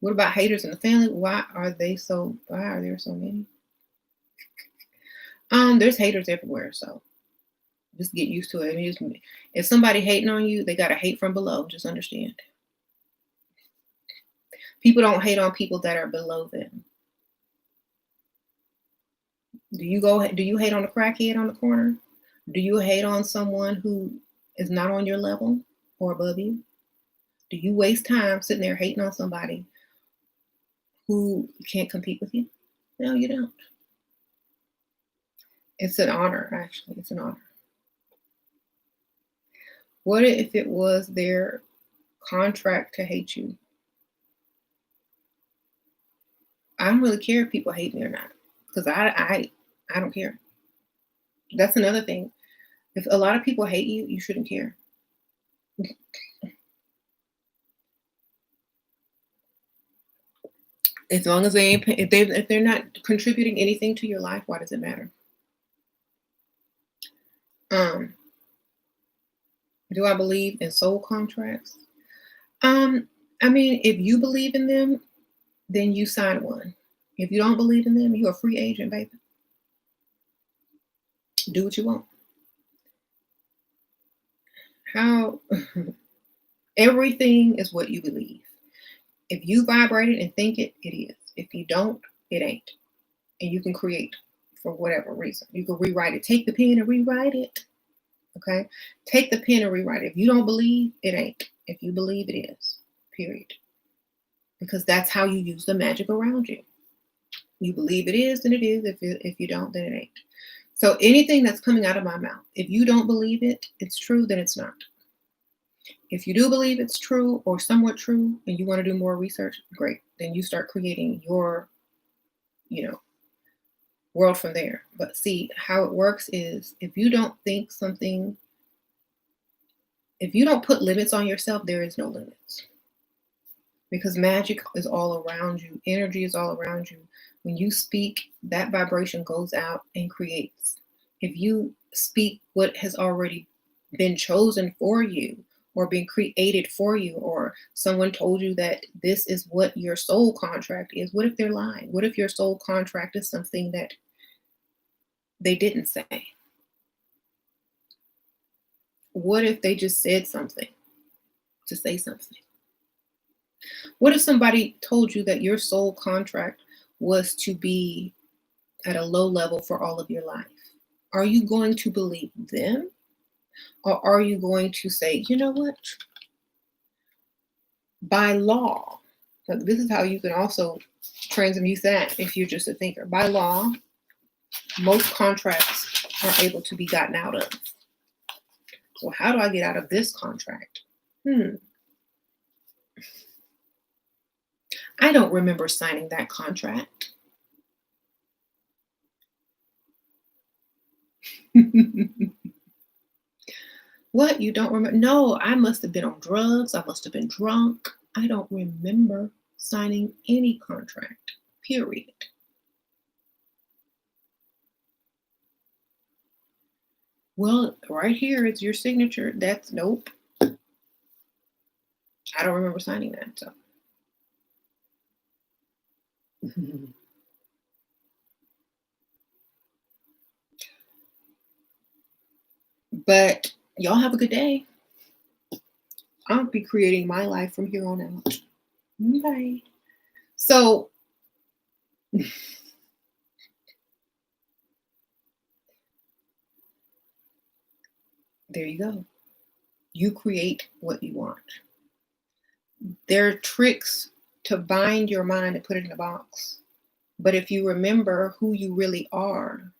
What about haters in the family? Why are there so many? There's haters everywhere, so just get used to it. If somebody hating on you, they gotta hate from below. Just understand. People don't hate on people that are below them. Do you hate on a crackhead on the corner? Do you hate on someone who is not on your level or above you? Do you waste time sitting there hating on somebody who can't compete with you? No, you don't. It's an honor, actually. It's an honor. What if it was their contract to hate you? I don't really care if people hate me or not, because I don't care. That's another thing. If a lot of people hate you, you shouldn't care. As long as if they're not contributing anything to your life, why does it matter? Do I believe in soul contracts? If you believe in them, then you sign one. If you don't believe in them, you're a free agent, baby. Do what you want. Everything is what you believe. If you vibrate it and think it, it is. If you don't, it ain't. And you can create for whatever reason. You can rewrite it. Take the pen and rewrite it. Okay? Take the pen and rewrite it. If you don't believe, it ain't. If you believe, it is. Period. Because that's how you use the magic around you. You believe it is, then it is. If you don't, then it ain't. So anything that's coming out of my mouth, if you don't believe it's true, then it's not. If you do believe it's true or somewhat true and you want to do more research, great. Then you start creating your, world from there. But see, how it works is if you don't think something, if you don't put limits on yourself, there is no limits. Because magic is all around you, energy is all around you. When you speak, that vibration goes out and creates. If you speak what has already been chosen for you or been created for you, or someone told you that this is what your soul contract is, what if they're lying? What if your soul contract is something that they didn't say? What if they just said something to say something? What if somebody told you that your soul contract was to be at a low level for all of your life? Are you going to believe them? Or are you going to say, you know what? By law, this is how you can also transmute that if you're just a thinker. By law, most contracts are able to be gotten out of. So how do I get out of this contract? I don't remember signing that contract. What? You don't remember? No, I must have been on drugs. I must have been drunk. I don't remember signing any contract, period. Well, right here, it's your signature. That's nope. I don't remember signing that. So. But y'all have a good day. I'll be creating my life from here on out. Bye. So, there you go. You create what you want. There are tricks to bind your mind and put it in a box. But if you remember who you really are,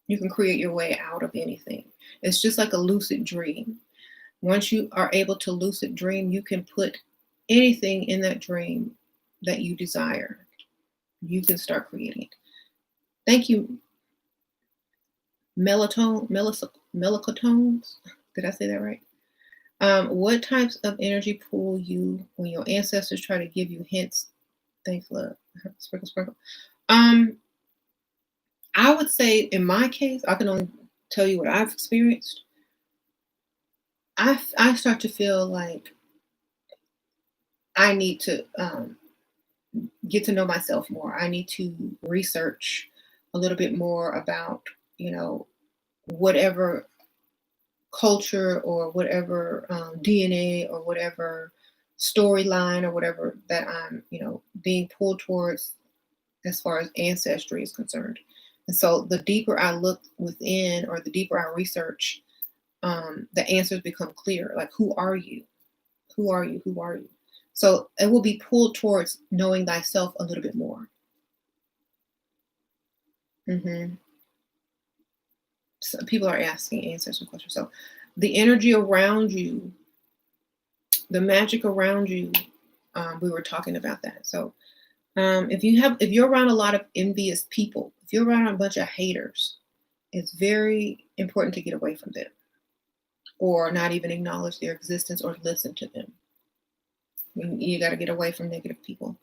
you can create your way out of anything. It's just like a lucid dream. Once you are able to lucid dream, you can put anything in that dream that you desire. You can start creating it. Thank you, melatones. Did I say that right? What types of energy pull you when your ancestors try to give you hints? Thanks, love. Sprinkle, sprinkle. I would say in my case, I can only tell you what I've experienced. I start to feel like I need to get to know myself more. I need to research a little bit more about, whatever culture or whatever DNA or whatever storyline or whatever that I'm, being pulled towards as far as ancestry is concerned. And so the deeper I look within or the deeper I research, the answers become clear. Like, who are you? Who are you? Who are you? So it will be pulled towards knowing thyself a little bit more. So people are asking ancestral questions. So the energy around you, the magic around you, we were talking about that. So if you're around a lot of envious people, if you're around a bunch of haters, it's very important to get away from them or not even acknowledge their existence or listen to them. You got to get away from negative people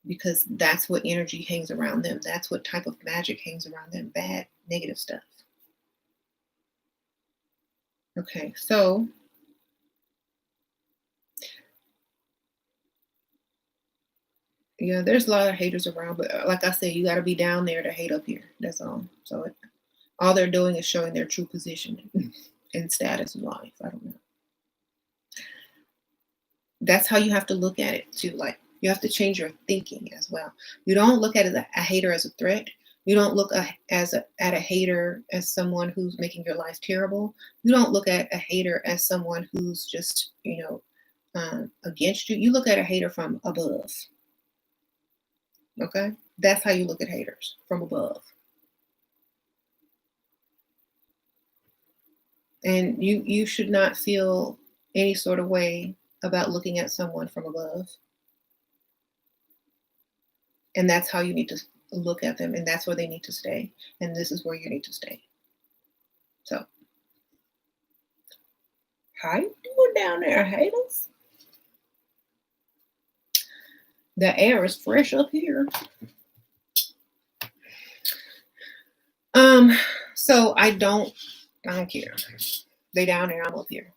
because that's what energy hangs around them. That's what type of magic hangs around them. Bad, negative stuff. Okay, so yeah, there's a lot of haters around, but like I said, you got to be down there to hate up here. That's all. So all they're doing is showing their true position and status in life. I don't know. That's how you have to look at it too. Like, you have to change your thinking as well. You don't look at a hater as a threat. You don't look at a hater as someone who's making your life terrible. You don't look at a hater as someone who's just, against you. You look at a hater from above. Okay? That's how you look at haters, from above. And you should not feel any sort of way about looking at someone from above. And that's how you need to look at them, and that's where they need to stay. And this is where you need to stay. So, how you doing down there, haters? The air is fresh up here. So I don't care. They down there, I'm up here.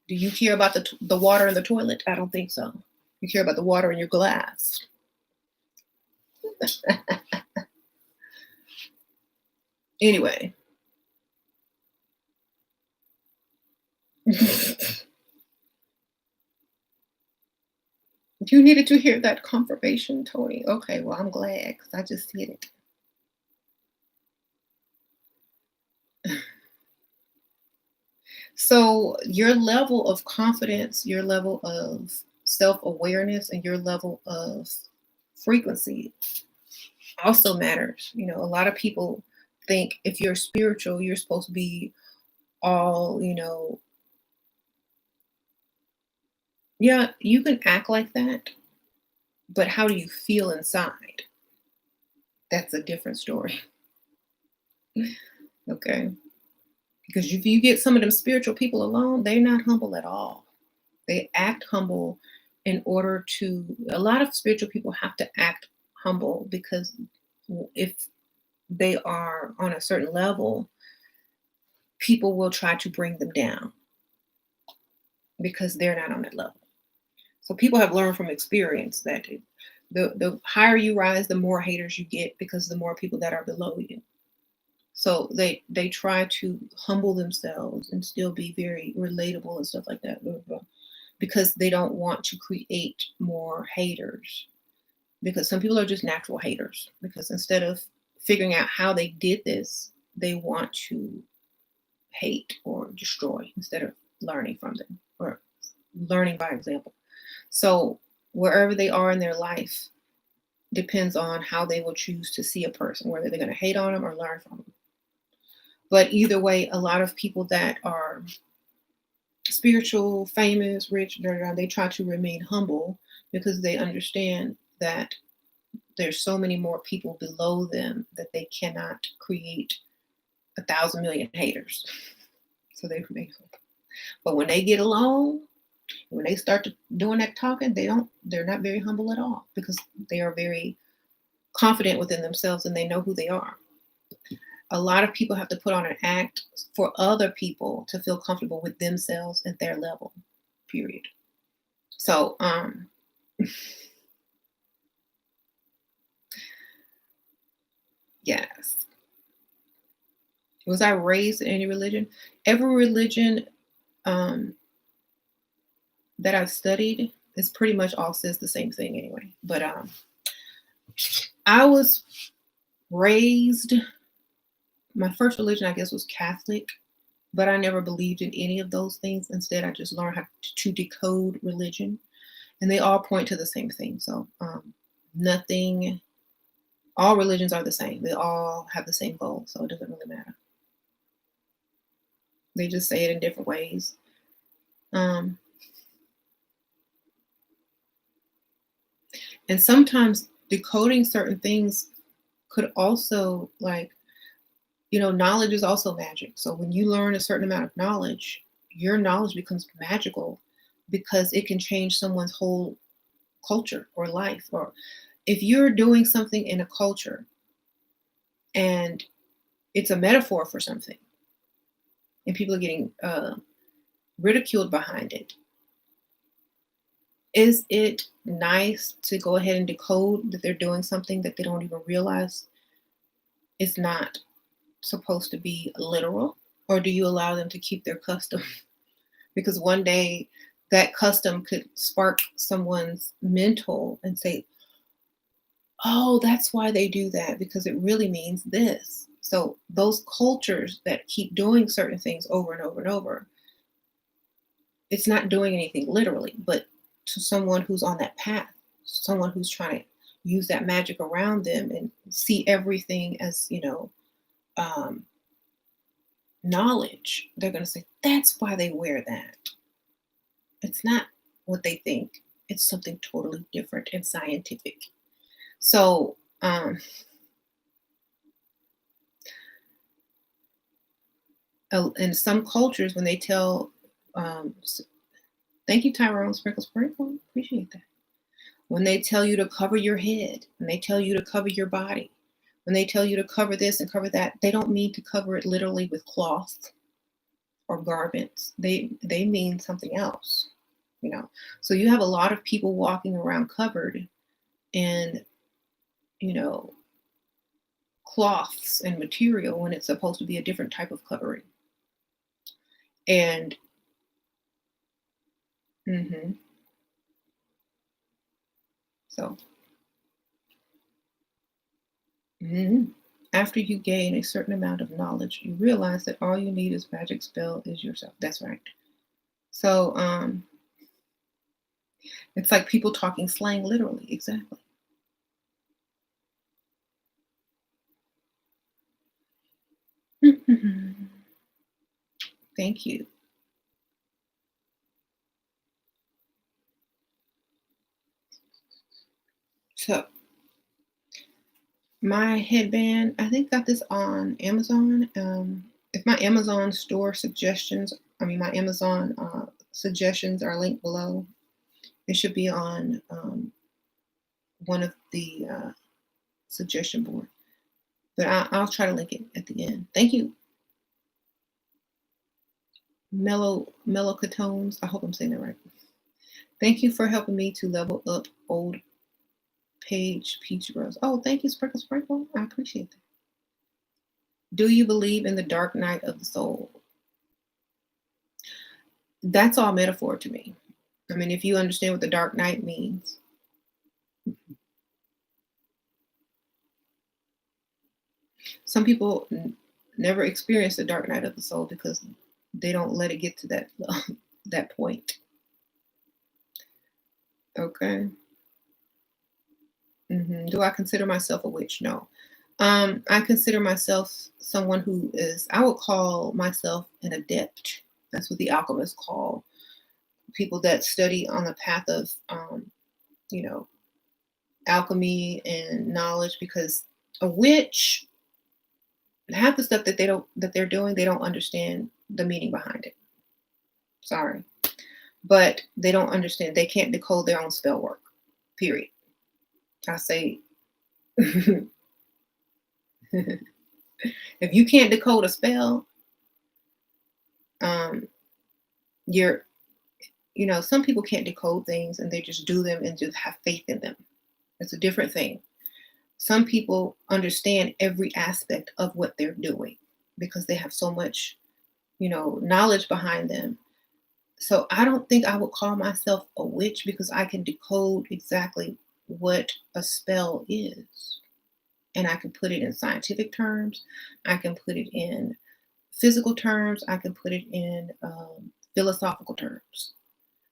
Do you care about the water in the toilet? I don't think so. You care about the water in your glass. Anyway. You needed to hear that confirmation, Tony. Okay, well, I'm glad because I just said it. So your level of confidence, your level of self-awareness, and your level of frequency also matters. You know, a lot of people think if you're spiritual, you're supposed to be all, yeah, you can act like that, but how do you feel inside? That's a different story. Okay. Because if you get some of them spiritual people alone, they're not humble at all. They act humble in order to, a lot of spiritual people have to act humble because if they are on a certain level, people will try to bring them down because they're not on that level. So people have learned from experience that the higher you rise, the more haters you get because the more people that are below you. So they try to humble themselves and still be very relatable and stuff like that, because they don't want to create more haters. Because some people are just natural haters. Because instead of figuring out how they did this, they want to hate or destroy instead of learning from them or learning by example. So wherever they are in their life depends on how they will choose to see a person, whether they're going to hate on them or learn from them. But either way, a lot of people that are spiritual, famous, rich, they try to remain humble because they understand that there's so many more people below them that they cannot create 1,000 million haters. So they remain humble. But when they get alone, when they start doing that talking, they're not very humble at all because they are very confident within themselves and they know who they are. A lot of people have to put on an act for other people to feel comfortable with themselves at their level, period. So, yes. Was I raised in any religion? Every religion that I've studied is pretty much all says the same thing anyway. But I was raised, my first religion, I guess, was Catholic, but I never believed in any of those things. Instead, I just learned how to decode religion, and they all point to the same thing. So nothing, all religions are the same. They all have the same goal, so it doesn't really matter. They just say it in different ways. And sometimes decoding certain things could also, like, knowledge is also magic. So when you learn a certain amount of knowledge, your knowledge becomes magical because it can change someone's whole culture or life. Or if you're doing something in a culture and it's a metaphor for something and people are getting ridiculed behind it, is it nice to go ahead and decode that they're doing something that they don't even realize is not supposed to be literal? Or do you allow them to keep their custom? Because one day that custom could spark someone's mental and say, oh, that's why they do that, because it really means this. So those cultures that keep doing certain things over and over and over, it's not doing anything literally, but to someone who's on that path, someone who's trying to use that magic around them and see everything as, knowledge, they're going to say, that's why they wear that. It's not what they think. It's something totally different and scientific. So In some cultures, when they tell, thank you, Tyrone Sprinkle Sprinkle, appreciate that. When they tell you to cover your head, when they tell you to cover your body, when they tell you to cover this and cover that, they don't mean to cover it literally with cloth or garments. They mean something else, you know. So you have a lot of people walking around covered in, you know, cloths and material when it's supposed to be a different type of covering. And so after you gain a certain amount of knowledge, you realize that all you need is magic spell is yourself. That's right. So it's like people talking slang literally. Exactly. Thank you. So my headband, I think got this on Amazon. If my Amazon store suggestions, my Amazon suggestions are linked below. It should be on one of the suggestion board. But I'll try to link it at the end. Thank you. Mellowcatones. I hope I'm saying that right. Thank you for helping me to level up old page peach rose. Oh, thank you, Sprinkle Sprinkle. I appreciate that. Do you believe in the dark night of the soul? That's all metaphor to me. I mean, if you understand what the dark night means. Some people never experience the dark night of the soul because they don't let it get to that that point. Okay. Do I consider myself a witch? No. I consider myself someone who is, I would call myself an adept. That's what the alchemists call people that study on the path of, you know, alchemy and knowledge, because a witch, half the stuff that they're doing, they don't understand the meaning behind it. Sorry. But they don't understand. They can't decode their own spell work. Period. I say if you can't decode a spell, you're, some people can't decode things and they just do them and just have faith in them. It's a different thing. Some people understand every aspect of what they're doing because they have so much, knowledge behind them. So I don't think I would call myself a witch because I can decode exactly what a spell is. And I can put it in scientific terms. I can put it in physical terms. I can put it in philosophical terms.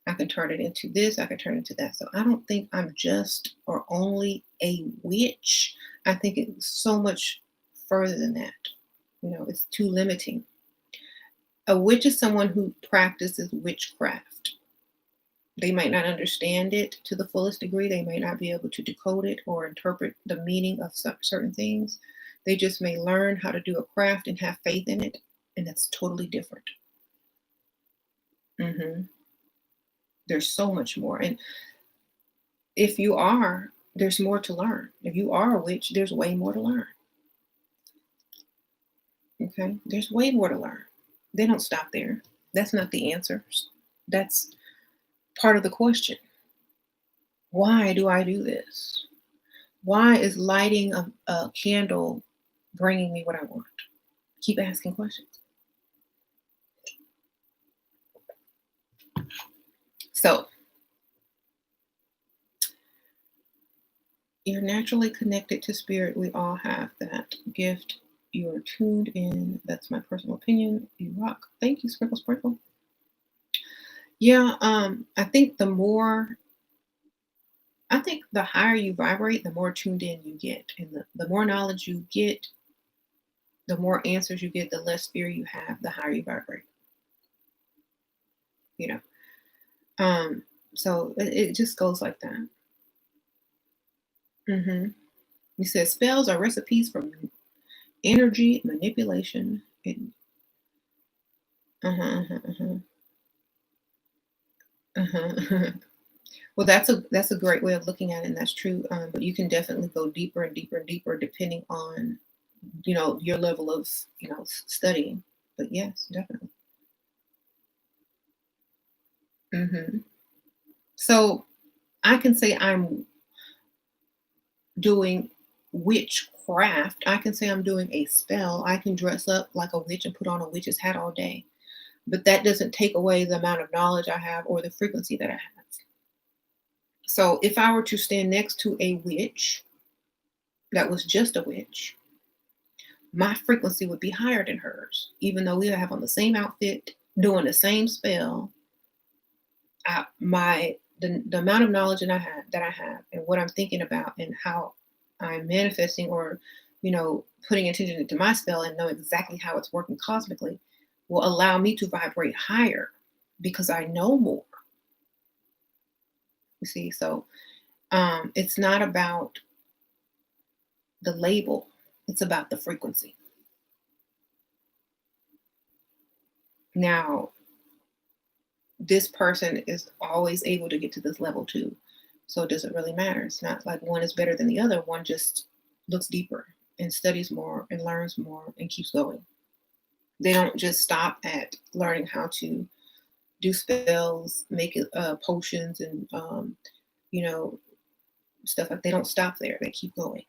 I can turn it into this. I can turn it into that. So I don't think I'm just or only a witch. I think it's so much further than that. It's too limiting. A witch is someone who practices witchcraft. They might not understand it to the fullest degree. They may not be able to decode it or interpret the meaning of certain things. They just may learn how to do a craft and have faith in it. And that's totally different. There's so much more. And if you are, there's more to learn. If you are a witch, there's way more to learn. Okay? There's way more to learn. They don't stop there. That's not the answer. That's part of the question. Why do I do this? Why is lighting a candle bringing me what I want? Keep asking questions. So, you're naturally connected to spirit. We all have that gift. You're tuned in. That's my personal opinion. You rock. Thank you, Sprinkle Sprinkle. Yeah, I think the higher you vibrate, the more tuned in you get. And the more knowledge you get, the more answers you get, the less fear you have, the higher you vibrate. So it just goes like that. You said spells are recipes for energy manipulation. Uh-huh, uh-huh, uh-huh, uh-huh. Well, that's a great way of looking at it, and that's true. But you can definitely go deeper and deeper and deeper depending on, your level of, studying. But yes, definitely. Hmm. So I can say I'm doing witchcraft. I can say I'm doing a spell. I can dress up like a witch and put on a witch's hat all day. But that doesn't take away the amount of knowledge I have or the frequency that I have. So if I were to stand next to a witch that was just a witch, my frequency would be higher than hers. Even though we have on the same outfit, doing the same spell, the amount of knowledge that I have and what I'm thinking about and how I'm manifesting or putting attention into my spell and know exactly how it's working cosmically will allow me to vibrate higher because I know more. You see, so it's not about the label; it's about the frequency. Now, this person is always able to get to this level too. So it doesn't really matter. It's not like one is better than the other. One just looks deeper and studies more and learns more and keeps going. They don't just stop at learning how to do spells, make it potions, and you know stuff like. They don't stop there. They keep going.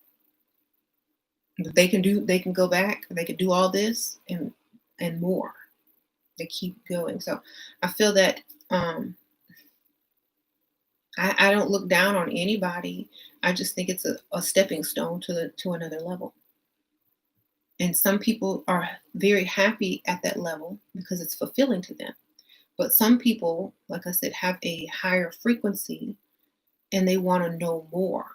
They can do. They can go back. They can do all this and more. They keep going. So I feel that I don't look down on anybody. I just think it's a stepping stone to another level. And some people are very happy at that level because it's fulfilling to them. But some people, like I said, have a higher frequency and they want to know more.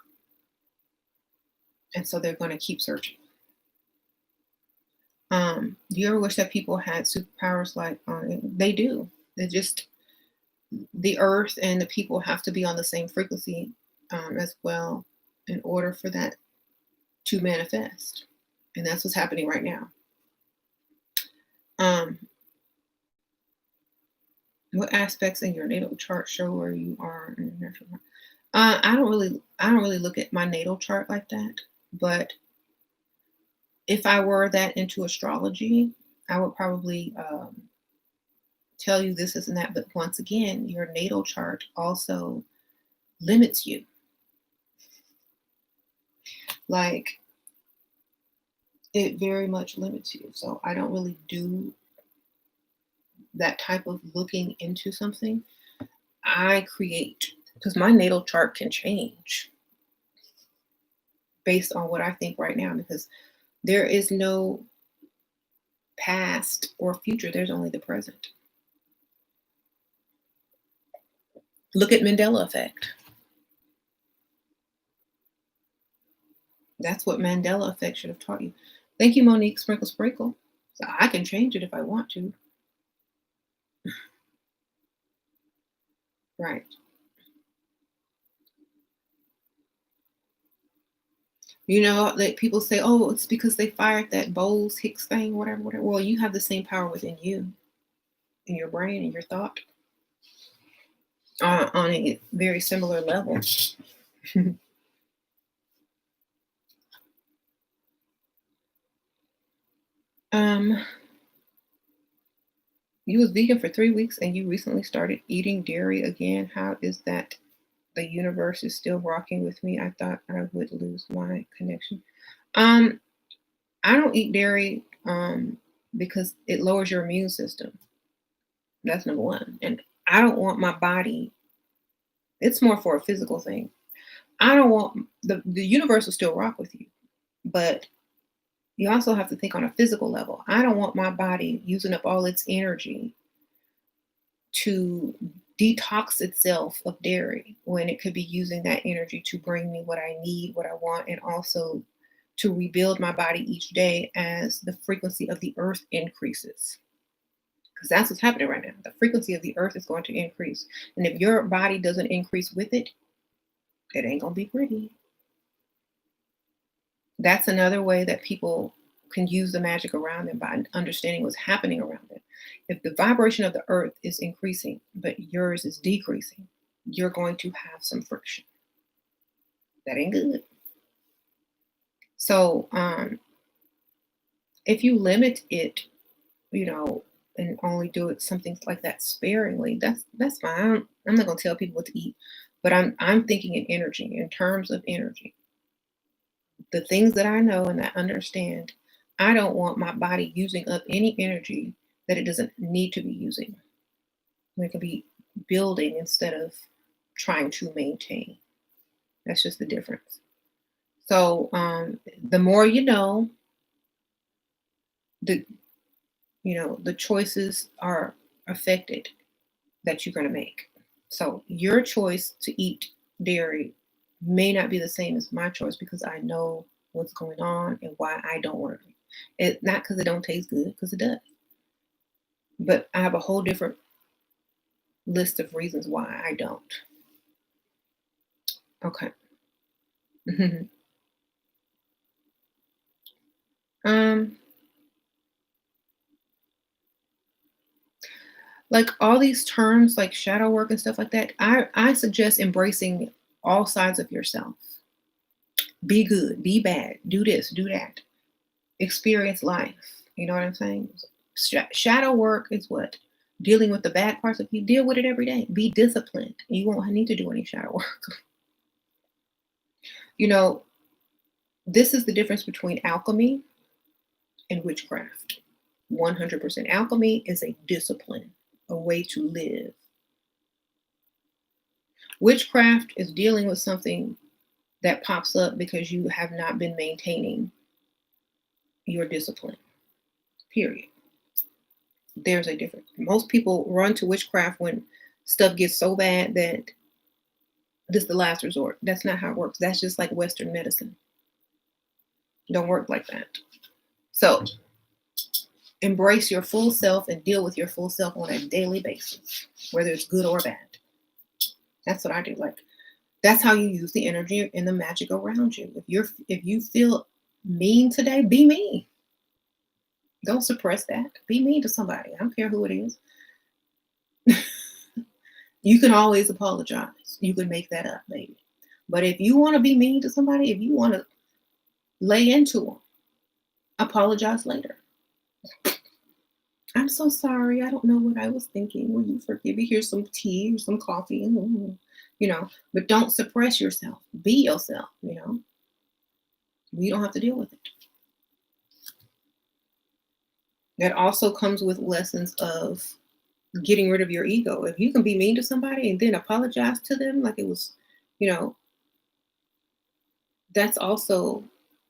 And so they're going to keep searching. Do you ever wish that people had superpowers like they do? They just the earth and the people have to be on the same frequency as well in order for that to manifest. And that's what's happening right now. Um, what aspects in your natal chart show where you are in your natural life? I don't really look at my natal chart like that. But if I were that into astrology, I would probably tell you this, and that. But once again, your natal chart also limits you. Like it very much limits you. So I don't really do that type of looking into something. I create because my natal chart can change based on what I think right now because there is no past or future, there's only the present. Look at Mandela effect. That's what Mandela effect should have taught you. Thank you, Monique Sprinkle Sprinkle. So I can change it if I want to. Right. Like people say, oh, it's because they fired that Bowles Hicks thing, whatever, whatever. Well, you have the same power within you, in your brain and your thought, on a very similar level. um, you was vegan for 3 weeks and you recently started eating dairy again. How is that? The universe is still rocking with me. I thought I would lose my connection. Um, I don't eat dairy because it lowers your immune system. That's number one. And I don't want my body, it's more for a physical thing. I don't want the universe will still rock with you, but you also have to think on a physical level. I don't want my body using up all its energy to detox itself of dairy when it could be using that energy to bring me what I need, what I want, and also to rebuild my body each day as the frequency of the earth increases. Because that's what's happening right now. The frequency of the earth is going to increase. And if your body doesn't increase with it, it ain't going to be pretty. That's another way that people can use the magic around them by understanding what's happening around them. If the vibration of the earth is increasing, but yours is decreasing, you're going to have some friction. That ain't good. So if you limit it, you know, and only do it something like that sparingly, that's fine. I'm not gonna tell people what to eat, but I'm thinking in energy, in terms of energy. The things that I know and that I understand, I don't want my body using up any energy that it doesn't need to be using. It could be building instead of trying to maintain. That's just the difference. So the more you know, the the choices are affected that you're going to make. So your choice to eat dairy may not be the same as my choice because I know what's going on and why I don't want it. Not because it don't taste good, because it does. But I have a whole different list of reasons why I don't. Okay. um, like all these terms like shadow work and stuff like that, I suggest embracing all sides of yourself. Be good, be bad, do this, do that. Experience life. You know what I'm saying? Shadow work is what? Dealing with the bad parts of you. Deal with it every day. Be disciplined. You won't need to do any shadow work. You know, this is the difference between alchemy and witchcraft. 100%. Alchemy is a discipline, a way to live. Witchcraft is dealing with something that pops up because you have not been maintaining your discipline. Period. There's a difference. Most people run to witchcraft when stuff gets so bad that this is the last resort. That's not how it works. That's just like Western medicine. Don't work like that. So embrace your full self and deal with your full self on a daily basis, whether it's good or bad. That's what I do. Like that's how you use the energy and the magic around you. If you feel mean today, be mean. Don't suppress that. Be mean to somebody. I don't care who it is. You can always apologize. You can make that up, maybe. But if you want to be mean to somebody, if you want to lay into them, apologize later. I'm so sorry. I don't know what I was thinking. Will you forgive me? Here's some tea or some coffee. But don't suppress yourself. Be yourself, You don't have to deal with it. That also comes with lessons of getting rid of your ego. If you can be mean to somebody and then apologize to them like it was, that's also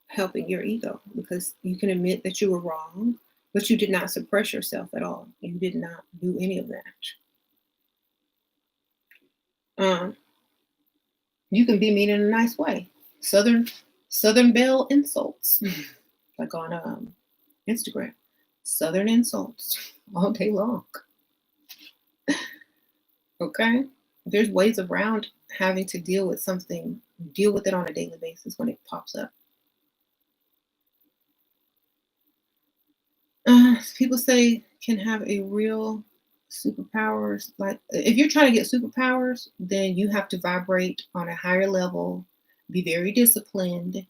helping your ego because you can admit that you were wrong, but you did not suppress yourself at all. You did not do any of that. You can be mean in a nice way. Southern Belle insults, like on Instagram. Southern insults all day long. Okay? There's ways around having to deal with something, deal with it on a daily basis when it pops up. People say can have a real superpowers. Like if you're trying to get superpowers, then you have to vibrate on a higher level, be very disciplined,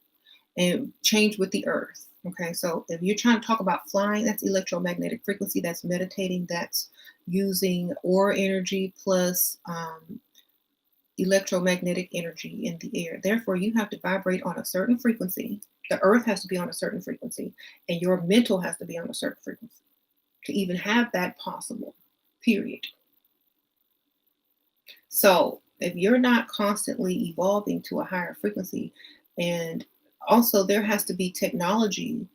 and change with the earth. Okay, so if you're trying to talk about flying, that's electromagnetic frequency, that's meditating, that's using aura energy plus electromagnetic energy in the air. Therefore, you have to vibrate on a certain frequency. The earth has to be on a certain frequency, and your mental has to be on a certain frequency to even have that possible, period. So if you're not constantly evolving to a higher frequency, and also there has to be technology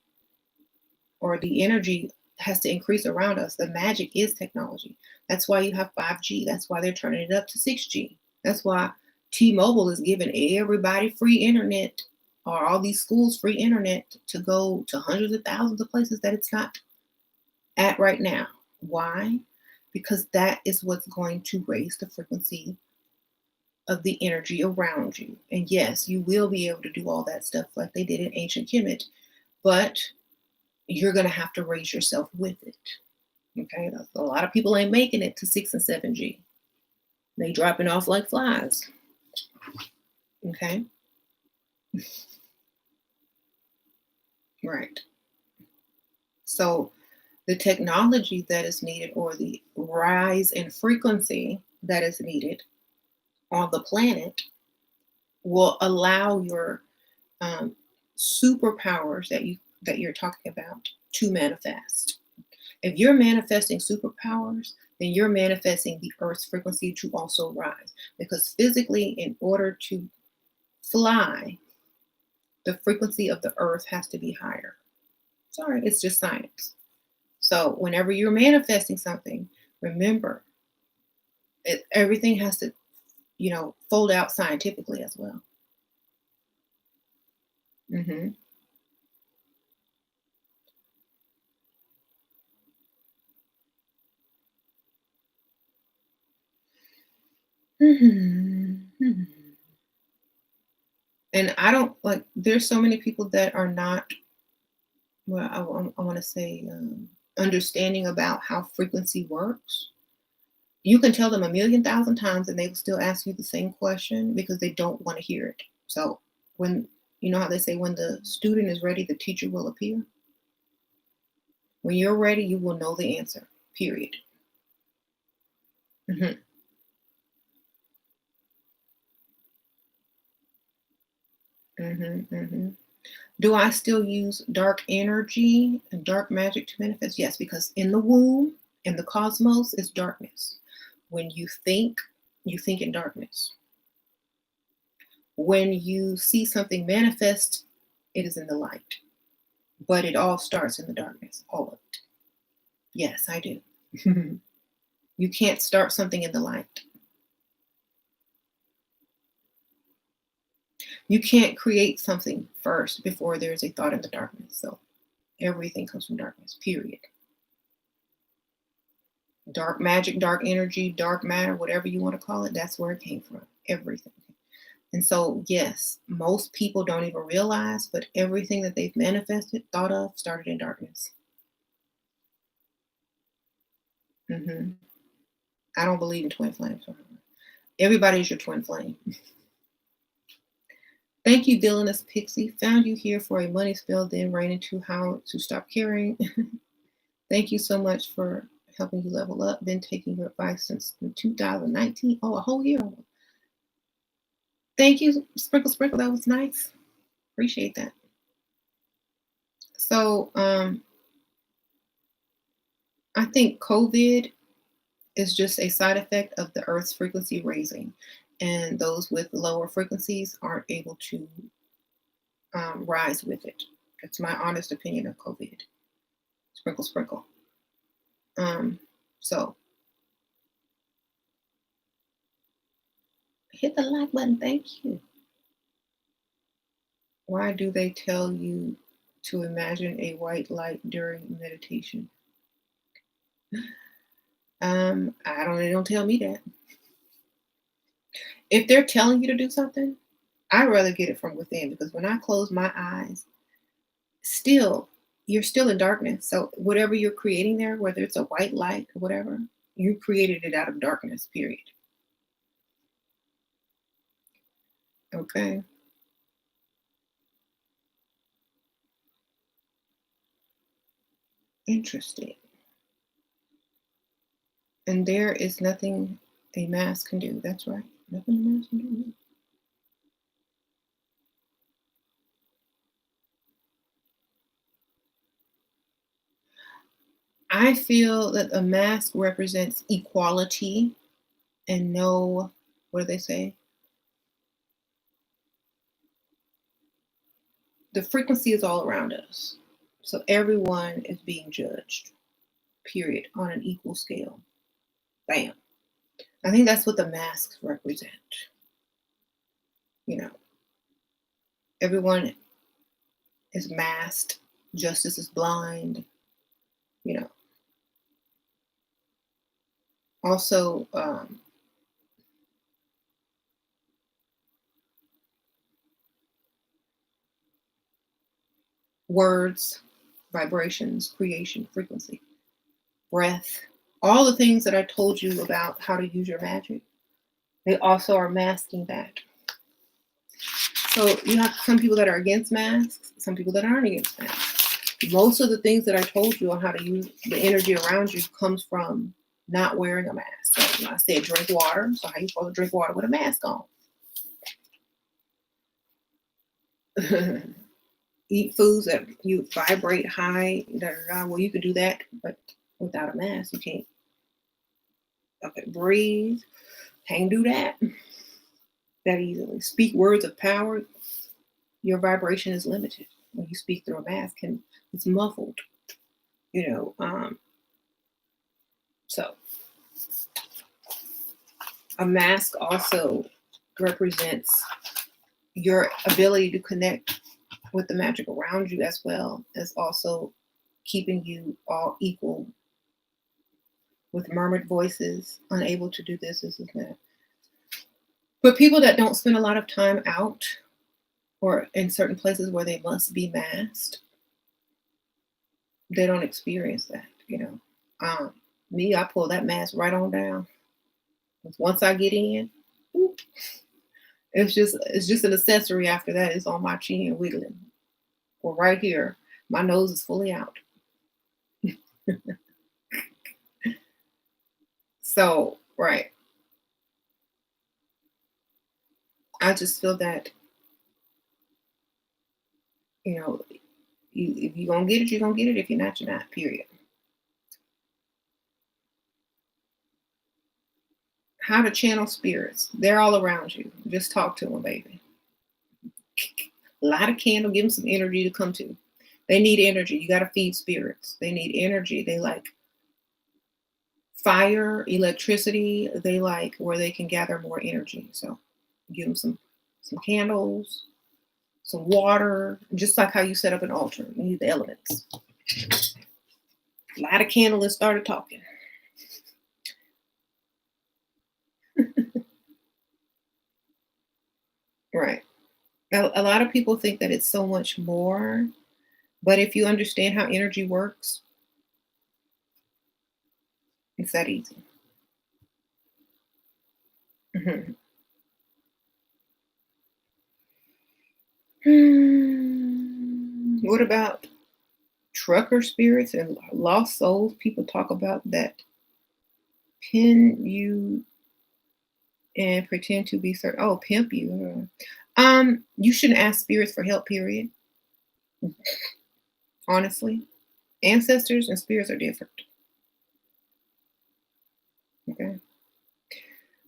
or the energy has to increase around us. The magic is technology. That's why you have 5G. That's why they're turning it up to 6G. That's why T-Mobile is giving everybody free internet or all these schools free internet to go to hundreds of thousands of places that it's not at right now. Why? Because that is what's going to raise the frequency of the energy around you. And yes, you will be able to do all that stuff like they did in ancient Kemet, but you're going to have to raise yourself with it. Okay. A lot of people ain't making it to 6 and 7G. They dropping off like flies. Okay. Right. So the technology that is needed, or the rise in frequency that is needed on the planet, will allow your um, superpowers that you're talking about to manifest. If you're manifesting superpowers, then you're manifesting the Earth's frequency to also rise. Because physically, in order to fly, the frequency of the Earth has to be higher. Sorry, it's just science. So whenever you're manifesting something, remember, everything has to, fold out scientifically as well. Hmm. Hmm. And I don't like, there's so many people that are not, well, I want to say, understanding about how frequency works. You can tell them a million thousand times and they will still ask you the same question because they don't want to hear it. So when, you know how they say, when the student is ready, the teacher will appear? When you're ready, you will know the answer, period. Hmm. Hmm. Hmm. Do I still use dark energy and dark magic to manifest? Yes, because in the womb, in the cosmos, is darkness. When you think in darkness. When you see something manifest, it is in the light. But it all starts in the darkness, all of it. Yes, I do. You can't start something in the light. You can't create something first before there's a thought in the darkness. So everything comes from darkness, period. Dark magic, dark energy, dark matter, whatever you want to call it, that's where it came from. Everything. And so, yes, most people don't even realize, but everything that they've manifested, thought of, started in darkness. Hmm. I don't believe in twin flames. Everybody's your twin flame. Thank you, Dylanus Pixie. Found you here for a money spell, then ran into how to stop caring. Thank you so much for helping you level up. Been taking your advice since 2019. Oh, a whole year. Thank you, Sprinkle Sprinkle. That was nice. Appreciate that. So I think COVID is just a side effect of the Earth's frequency raising. And those with lower frequencies aren't able to rise with it. That's my honest opinion of COVID. Sprinkle, sprinkle. So hit the like button. Thank you. Why do they tell you to imagine a white light during meditation? I don't. They don't tell me that. If they're telling you to do something, I'd rather get it from within, because when I close my eyes, still, you're still in darkness. So whatever you're creating there, whether it's a white light or whatever, you created it out of darkness, period. Okay. Interesting. And there is nothing a mask can do. That's right. Nothing a mask can do. I feel that a mask represents equality and no, what do they say? The frequency is all around us. So everyone is being judged, period, on an equal scale. Bam. I think that's what the masks represent. You know, everyone is masked, justice is blind, you know. Also, words. vibrations, creation, frequency, breath, all the things that I told you about how to use your magic, they also are masking that. So you have some people that are against masks, some people that aren't against masks. Most of the things that I told you on how to use the energy around you comes from not wearing a mask. So I said drink water. So how are you supposed to drink water with a mask on? Eat foods that you vibrate high. Well, you could do that, but without a mask, you can't. Okay, breathe. Can't do that easily. Speak words of power. Your vibration is limited when you speak through a mask, and it's muffled. So a mask also represents your ability to connect with the magic around you, as well as also keeping you all equal with murmured voices, unable to do this and that. But people that don't spend a lot of time out or in certain places where they must be masked, they don't experience that. Me, I pull that mask right on down. Once I get in, it's just an accessory after that. It's on my chin wiggling. Or right here, my nose is fully out. So, right. I just feel that, if you're going to get it, you're going to get it. If you're not, you're not, period. How to channel spirits. They're all around you. Just talk to them, baby. Light a candle, give them some energy to come to. They need energy. You got to feed spirits. They need energy. They like fire, electricity. They like where they can gather more energy. So give them some candles, some water, just like how you set up an altar. You need the elements. Light a candle and started talking. Right. A lot of people think that it's so much more, but if you understand how energy works, it's that easy. Mhm. What about trucker spirits and lost souls? People talk about that pin you and pretend to be certain. Oh, pimp you. You shouldn't ask spirits for help, period. Honestly. Ancestors and spirits are different. Okay.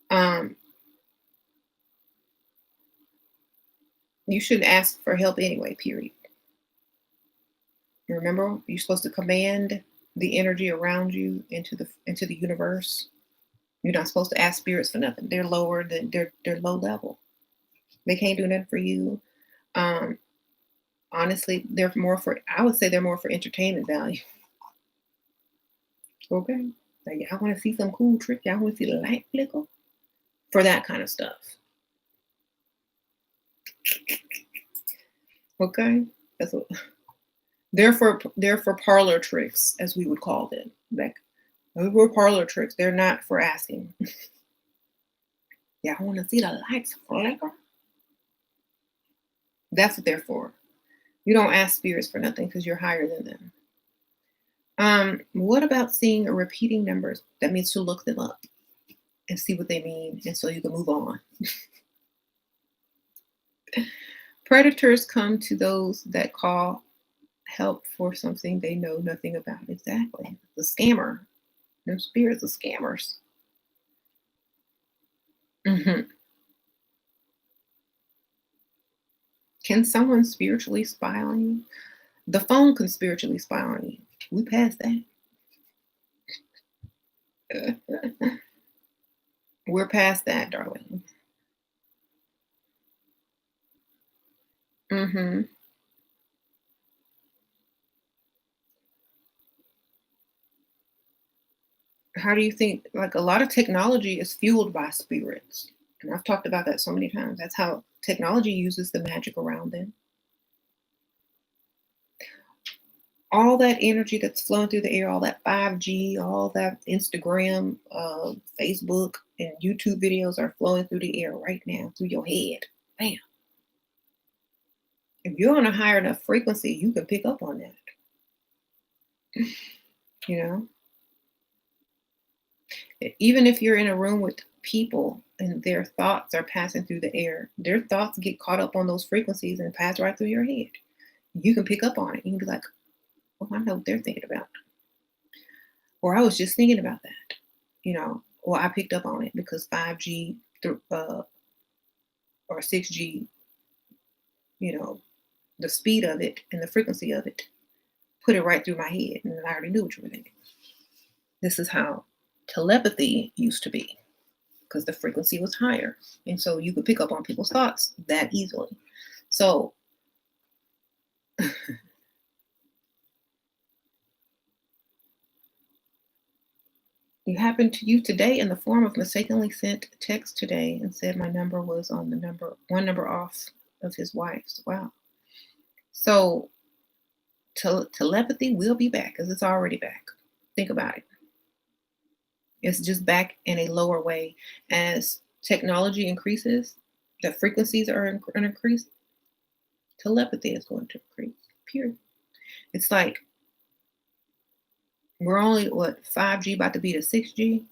Um, you shouldn't ask for help anyway, period. Remember, you're supposed to command the energy around you into the universe. You're not supposed to ask spirits for nothing. They're lower than they're low level. They can't do nothing for you. Um, honestly, I would say they're more for entertainment value. Okay. Like, y'all want to see some cool trick? Y'all want to see the light flicker? For that kind of stuff. Okay. That's what they're for parlor tricks, as we would call them. Like, those were parlor tricks. They're not for asking. Y'all want to see the lights flicker? That's what they're for. You don't ask spirits for nothing because you're higher than them. What about seeing or repeating numbers? That means to look them up and see what they mean, and so you can move on. Predators come to those that call help for something they know nothing about. Exactly. The scammer. No spirits are scammers. Hmm. Can someone spiritually spy on you? The phone can spiritually spy on you. We passed that. We're past that, darling. Hmm. How do you think, like, a lot of technology is fueled by spirits? And I've talked about that so many times. That's how technology uses the magic around them. all that energy that's flowing through the air, all that 5G, all that Instagram, Facebook, and YouTube videos are flowing through the air right now, through your head. Bam. If you're on a higher enough frequency, you can pick up on that. You know, even if you're in a room with people and their thoughts are passing through the air, their thoughts get caught up on those frequencies and pass right through your head. You can pick up on it. You can be like, oh, I know what they're thinking about. Or I was just thinking about that, or I picked up on it because 5G or 6G, you know, the speed of it and the frequency of it put it right through my head. And I already knew what you were thinking. This is how telepathy used to be because the frequency was higher. And so you could pick up on people's thoughts that easily. So you happened to you today in the form of mistakenly sent text today and said my number was on the one number off of his wife's. Wow. So telepathy will be back because it's already back. Think about it. It's just back in a lower way. As technology increases, the frequencies are going to increase. Telepathy is going to increase. Period. It's like we're only 5G about to be to 6G.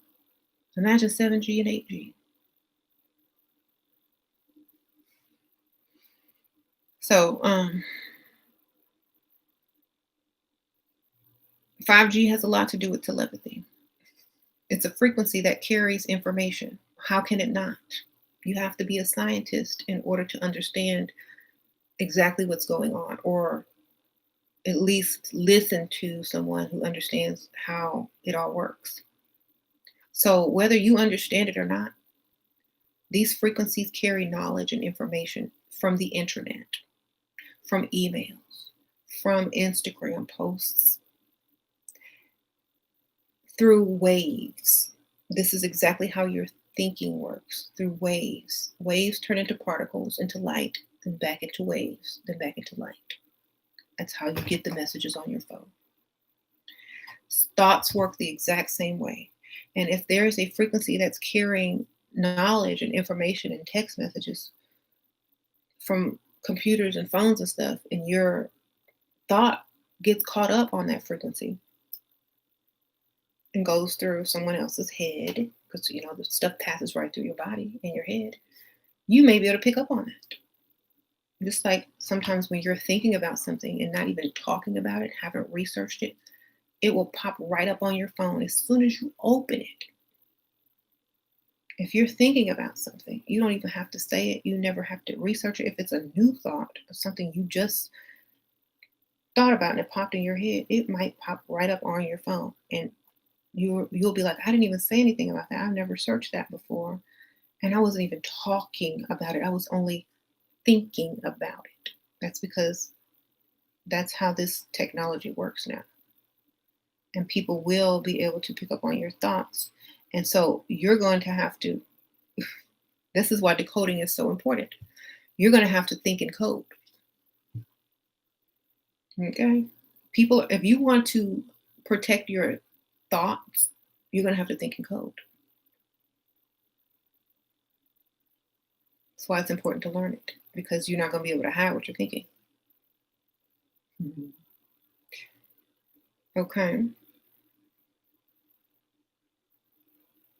Imagine 7G and 8G. So 5G has a lot to do with telepathy. It's a frequency that carries information. How can it not? You have to be a scientist in order to understand exactly what's going on, or at least listen to someone who understands how it all works. So whether you understand it or not, these frequencies carry knowledge and information from the internet, from emails, from Instagram posts, through waves. This is exactly how your thinking works, through waves. Waves turn into particles, into light, then back into waves, then back into light. That's how you get the messages on your phone. Thoughts work the exact same way. And if there is a frequency that's carrying knowledge and information and text messages from computers and phones and stuff, and your thought gets caught up on that frequency and goes through someone else's head, because the stuff passes right through your body and your head, you may be able to pick up on that. Just like sometimes when you're thinking about something and not even talking about it, haven't researched it, it will pop right up on your phone as soon as you open it. If you're thinking about something, you don't even have to say it. You never have to research it. If it's a new thought or something you just thought about and it popped in your head, it might pop right up on your phone. And you'll be like, I didn't even say anything about that. I've never searched that before. And I wasn't even talking about it. I was only thinking about it. That's because that's how this technology works now. And people will be able to pick up on your thoughts. And so you're going to have to, this is why decoding is so important. You're going to have to think in code. Okay? People, if you want to protect your thoughts, you're going to have to think in code. That's why it's important to learn it, because you're not going to be able to hide what you're thinking. Mm-hmm. Okay.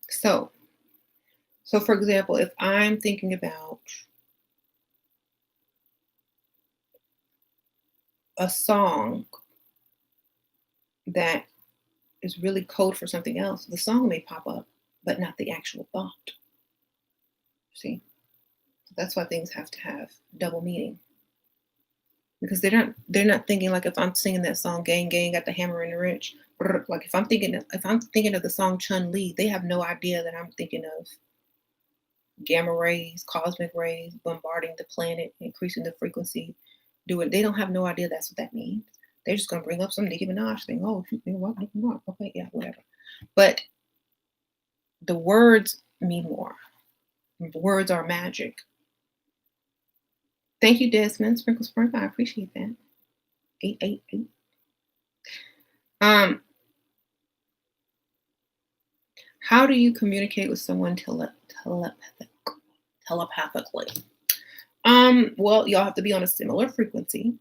So for example, if I'm thinking about a song that is really code for something else, the song may pop up, but not the actual thought. See? That's why things have to have double meaning. Because they're not thinking like if I'm singing that song, Gang Gang got the hammer and the wrench. Like if I'm thinking of the song Chun Li, they have no idea that I'm thinking of gamma rays, cosmic rays, bombarding the planet, increasing the frequency. They don't have no idea that's what that means. They're just gonna bring up some Nicki Minaj thing. Oh, you think what Nicki Minaj? Okay, yeah, whatever. But the words mean more. Words are magic. Thank you, Desmond. Sprinkle Sprinkle. I appreciate that. 888. Um, how do you communicate with someone telepathically? Well, y'all have to be on a similar frequency.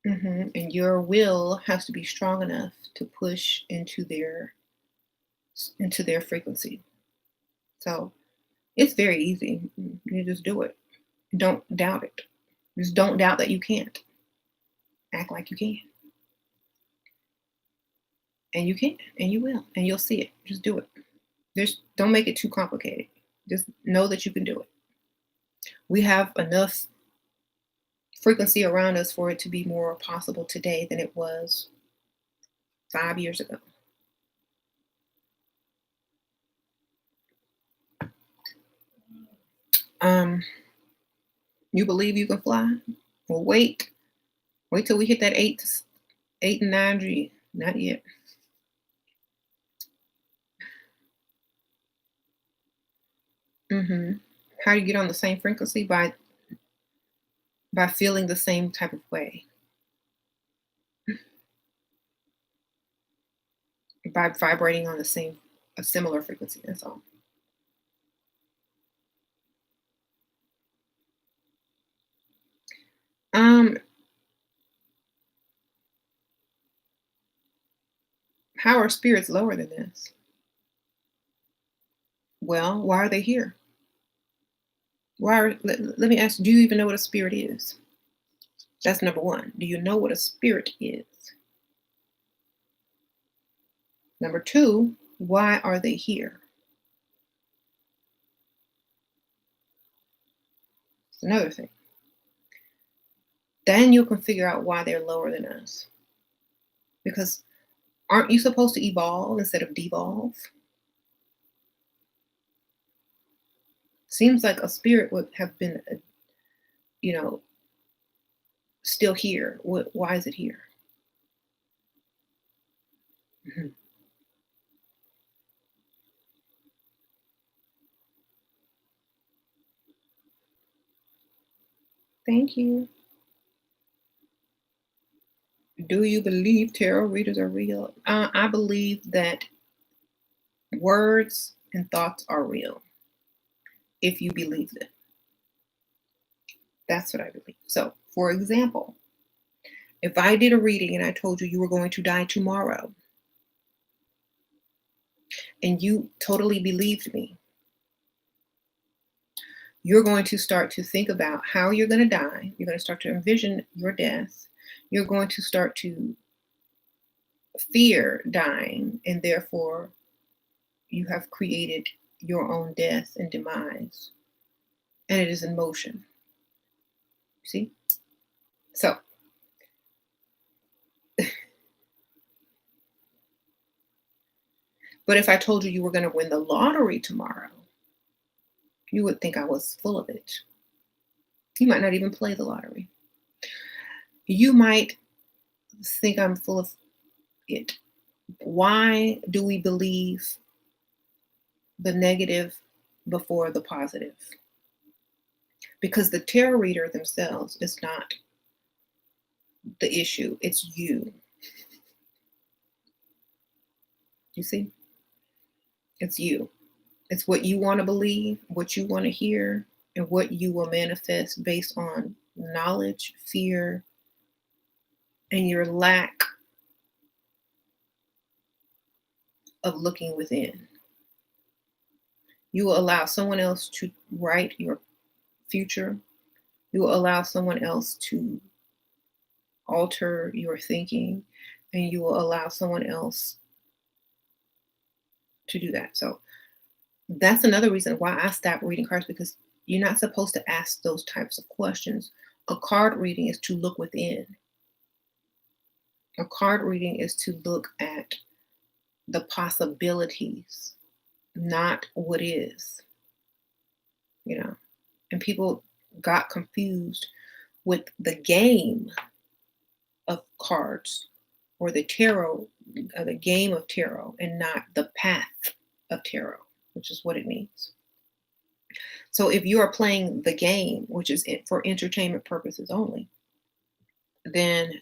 And your will has to be strong enough to push into their frequency. So it's very easy. You just do it. Don't doubt it. Just don't doubt that you can't. Act like you can. And you can. And you will. And you'll see it. Just do it. Just don't make it too complicated. Just know that you can do it. We have enough frequency around us for it to be more possible today than it was 5 years ago. You believe you can fly? Well, wait till we hit that 8 and 9G. Not yet. How do you get on the same frequency? By feeling the same type of way, by vibrating on a similar frequency. That's all. Um, how are spirits lower than this? Well, why are they here? Let me ask, do you even know what a spirit is? That's number one. Do you know what a spirit is? Number two, why are they here? It's another thing. Then you can figure out why they're lower than us. Because aren't you supposed to evolve instead of devolve? Seems like a spirit would have been, you know, still here. Why is it here? Mhm. Thank you. Do you believe tarot readers are real? I believe that words and thoughts are real if you believe them. That's what I believe. So, for example, if I did a reading and I told you you were going to die tomorrow and you totally believed me, you're going to start to think about how you're going to die. You're going to start to envision your death. You're going to start to fear dying, and therefore you have created your own death and demise, and it is in motion. See? So, but if I told you you were going to win the lottery tomorrow, you would think I was full of it. You might not even play the lottery. You might think I'm full of it. Why do we believe the negative before the positive? Because the tarot reader themselves is not the issue, it's you. You see? It's you. It's what you want to believe, what you want to hear, and what you will manifest based on knowledge, fear, and your lack of looking within. You will allow someone else to write your future. You will allow someone else to alter your thinking, and you will allow someone else to do that. So that's another reason why I stopped reading cards, because you're not supposed to ask those types of questions. A card reading is to look within. A card reading is to look at the possibilities, not what is, you know. And people got confused with the game of cards or the tarot, the game of tarot, and not the path of tarot, which is what it means. So if you are playing the game, which is for entertainment purposes only, then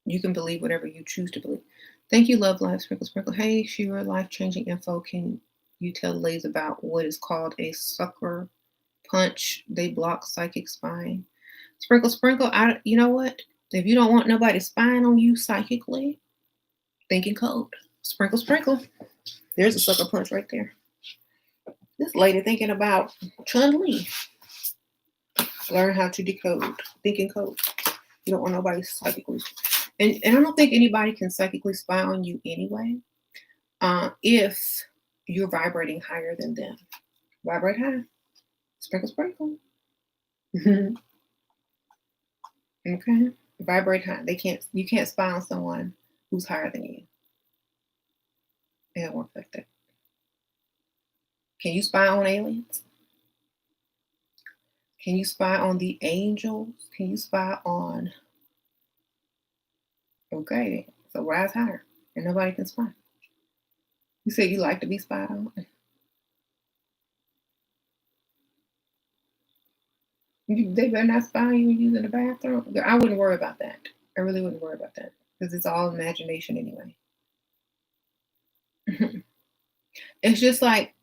You can believe whatever you choose to believe. Thank you, Love Life Sprinkle Sprinkle. Hey, Shira, life-changing info. Can you tell the ladies about what is called a sucker punch? They block psychic spying. Sprinkle Sprinkle, you know what? If you don't want nobody spying on you psychically, thinking code. Sprinkle Sprinkle. There's a sucker punch right there. This lady thinking about Chun-Li. Learn how to decode. Thinking code. You don't want nobody psychically. And I don't think anybody can psychically spy on you anyway. If you're vibrating higher than them. Vibrate high. Sprinkle, sprinkle. Okay. Vibrate high. You can't spy on someone who's higher than you. It won't work like that. Can you spy on aliens? Can you spy on the angels? Can you spy on... Okay, so rise higher and nobody can spy. You say you like to be spied on? They better not spy on you using the bathroom. I wouldn't worry about that. I really wouldn't worry about that because it's all imagination anyway. It's just like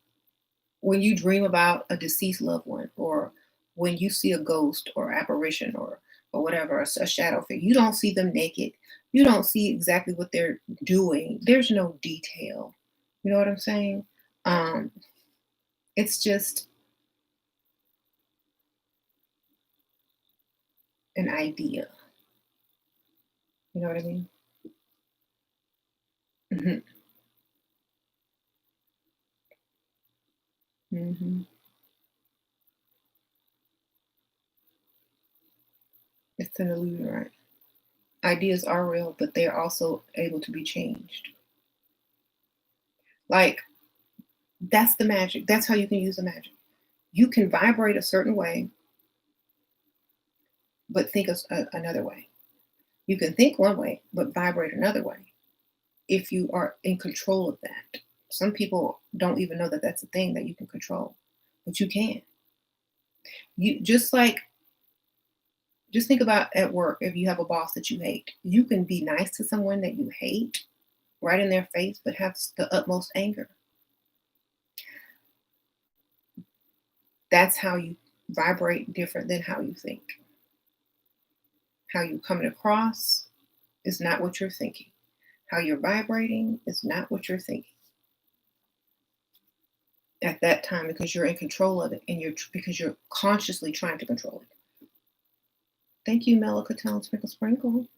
when you dream about a deceased loved one, or when you see a ghost or apparition or whatever, a shadow figure. You don't see them naked. You don't see exactly what they're doing. There's no detail. You know what I'm saying? It's just an idea. You know what I mean? Hmm. Hmm. It's an illusion, right? Ideas are real, but they're also able to be changed. Like, that's the magic. That's how you can use the magic. You can vibrate a certain way, but think another way. You can think one way, but vibrate another way if you are in control of that. Some people don't even know that that's a thing that you can control, but you can. You just think about at work. If you have a boss that you hate, you can be nice to someone that you hate right in their face, but have the utmost anger. That's how you vibrate different than how you think. How you're coming across is not what you're thinking. How you're vibrating is not what you're thinking at that time, because you're in control of it, and because you're consciously trying to control it. Thank you, Melicaton Sprinkle Sprinkle.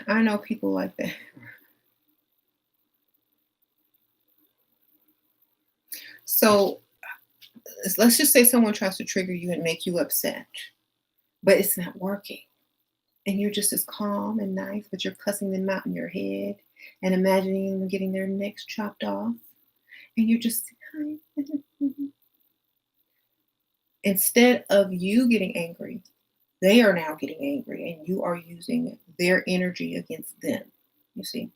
I know people like that. So let's just say someone tries to trigger you and make you upset, but it's not working. And you're just as calm and nice, but you're cussing them out in your head and imagining them getting their necks chopped off. And you're just, hi. Instead of you getting angry, they are now getting angry, and you are using their energy against them, you see?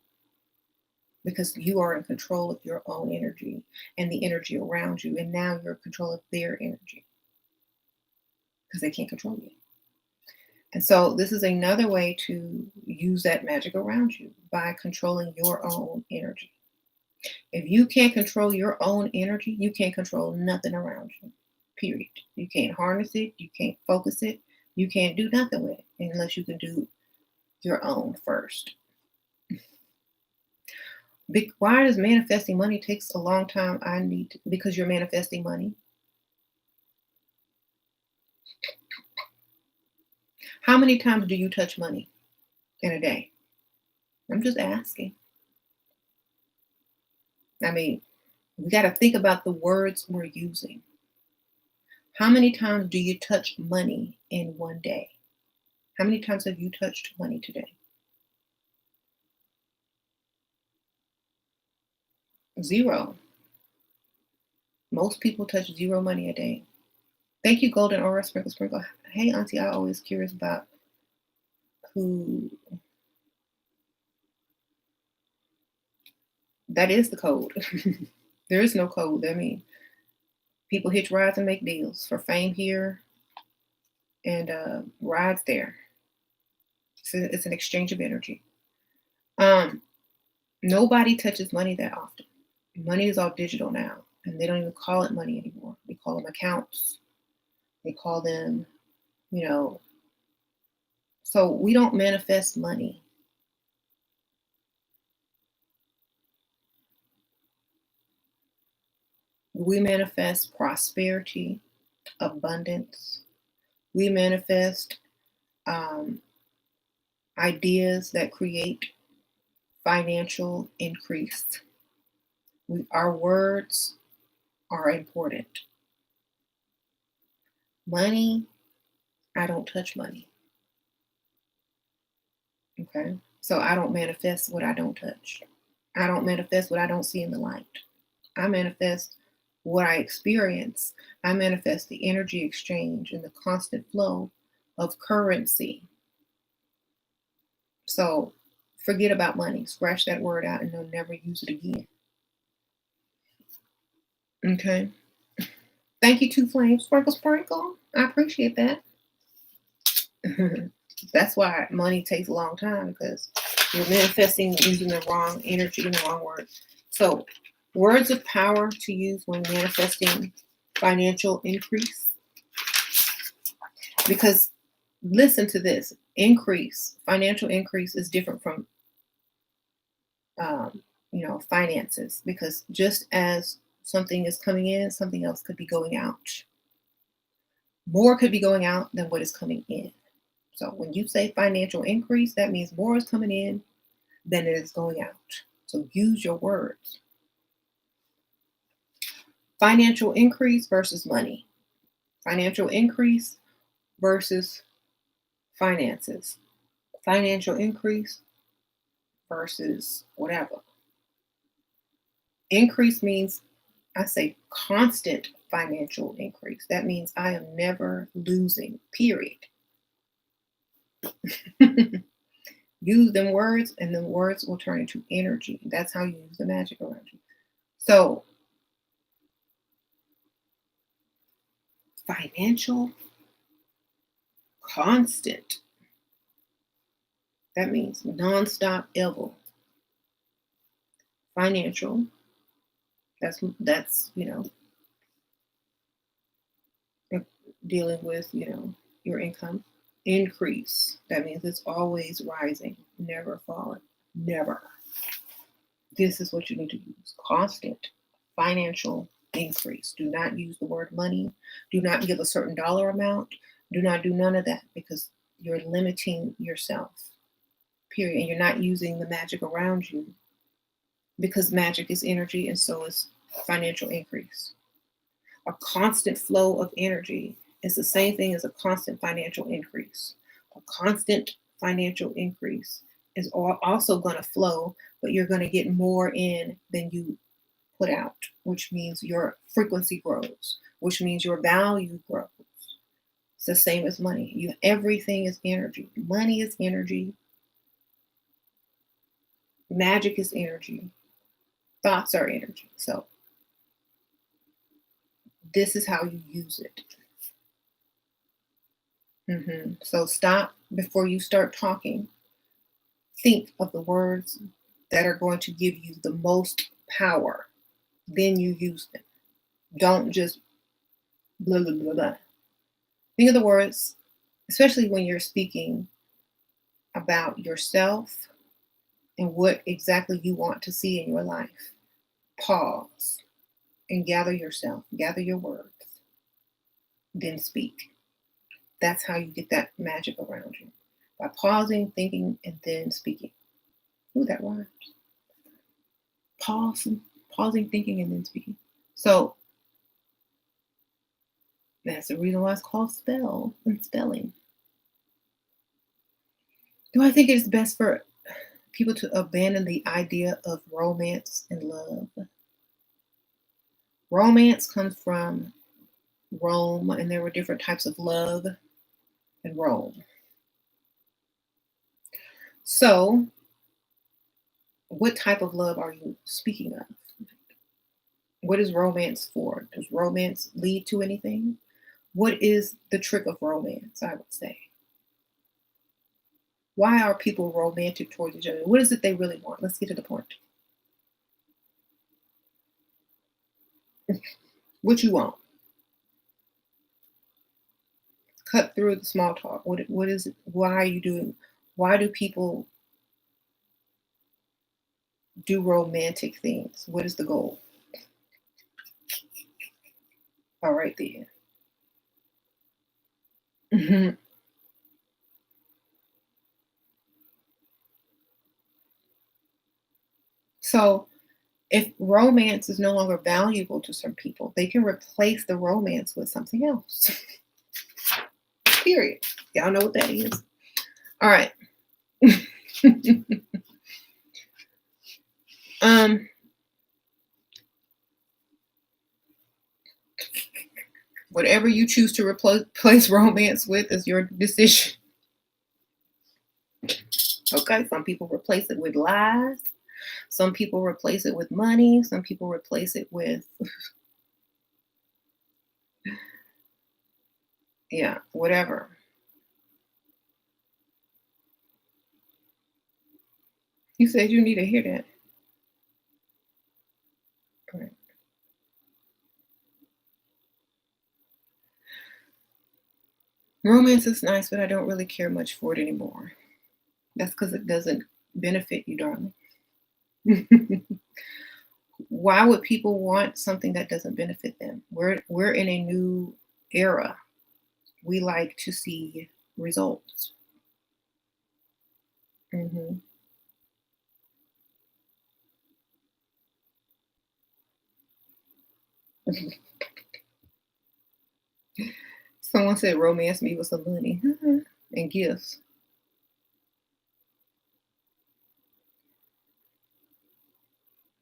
Because you are in control of your own energy and the energy around you, and now you're in control of their energy because they can't control you. And so this is another way to use that magic around you, by controlling your own energy. If you can't control your own energy, you can't control nothing around you, period. You can't harness it. You can't focus it. You can't do nothing with it unless you can do your own first. Why does manifesting money takes a long time? Because you're manifesting money. How many times do you touch money in a day? I'm just asking. I mean, we got to think about the words we're using. How many times do you touch money in one day? How many times have you touched money today? 0. Most people touch 0 money a day. Thank you, Golden Aura Sprinkle Sprinkle. Hey, Auntie, I'm always curious about who. That is the code. There is no code. I mean, People hitch rides and make deals for fame here and rides there. It's an exchange of energy. Nobody touches money that often. Money is all digital now, and they don't even call it money anymore. They call them accounts. They call them, you know, so we don't manifest money. We manifest prosperity, abundance. We manifest ideas that create financial increase. Our words are important. Money, I don't touch money. Okay? So I don't manifest what I don't touch. I don't manifest what I don't see in the light. I manifest what I experience. I manifest the energy exchange and the constant flow of currency. So forget about money. Scratch that word out and they'll never use it again. Okay. Thank you, Two Flames. Sprinkle, sprinkle. I appreciate that. That's why money takes a long time, because you're manifesting using the wrong energy and the wrong word. So, words of power to use when manifesting financial increase. Because listen to this: financial increase is different from, finances. Because just as something is coming in, something else could be going out. More could be going out than what is coming in. So when you say financial increase, that means more is coming in than it is going out. So use your words. Financial increase versus money. Financial increase versus finances. Financial increase versus whatever. Increase means, I say, constant financial increase. That means I am never losing, period. Use them words, and then words will turn into energy. That's how you use the magic around you. So, financial, constant. That means nonstop, ever. Financial. That's dealing with your income. Increase. That means it's always rising, never falling, never. This is what you need to use. Constant financial increase. Do not use the word money. Do not give a certain dollar amount. Do not do none of that, because you're limiting yourself, period. And you're not using the magic around you, because magic is energy and so is financial increase. A constant flow of energy is the same thing as a constant financial increase. A constant financial increase is also going to flow, but you're going to get more in than you put out, which means your frequency grows, which means your value grows. It's the same as money. Everything is energy. Money is energy. Magic is energy. Thoughts are energy. So this is how you use it. So stop before you start talking. Think of the words that are going to give you the most power. Then you use them. Don't just blah, blah, blah, blah. Think of the words, especially when you're speaking about yourself and what exactly you want to see in your life. Pause and gather yourself, gather your words, then speak. That's how you get that magic around you. By pausing, thinking, and then speaking. Ooh, that rhymes. Pausing, thinking, and then speaking. So that's the reason why it's called spell and spelling. Do I think it's best for people to abandon the idea of romance and love? Romance comes from Rome, and there were different types of love in Rome. So, what type of love are you speaking of? What is romance for? Does romance lead to anything? What is the trick of romance, I would say? Why are people romantic towards each other? What is it they really want? Let's get to the point. What you want? Cut through the small talk. What is it? Why are you doing? Why do people do romantic things? What is the goal? All right then. Mhm. So if romance is no longer valuable to some people, they can replace the romance with something else. Period. Y'all know what that is. All right. um, Whatever you choose to replace romance with is your decision. Okay. Some people replace it with lies. Some people replace it with money. Some people replace it with, yeah, whatever. You said you need to hear that. Right. Romance is nice, but I don't really care much for it anymore. That's because it doesn't benefit you, darling. Why would people want something that doesn't benefit them? We're in a new era. We like to see results. Hmm. Someone said romance me with some money and gifts.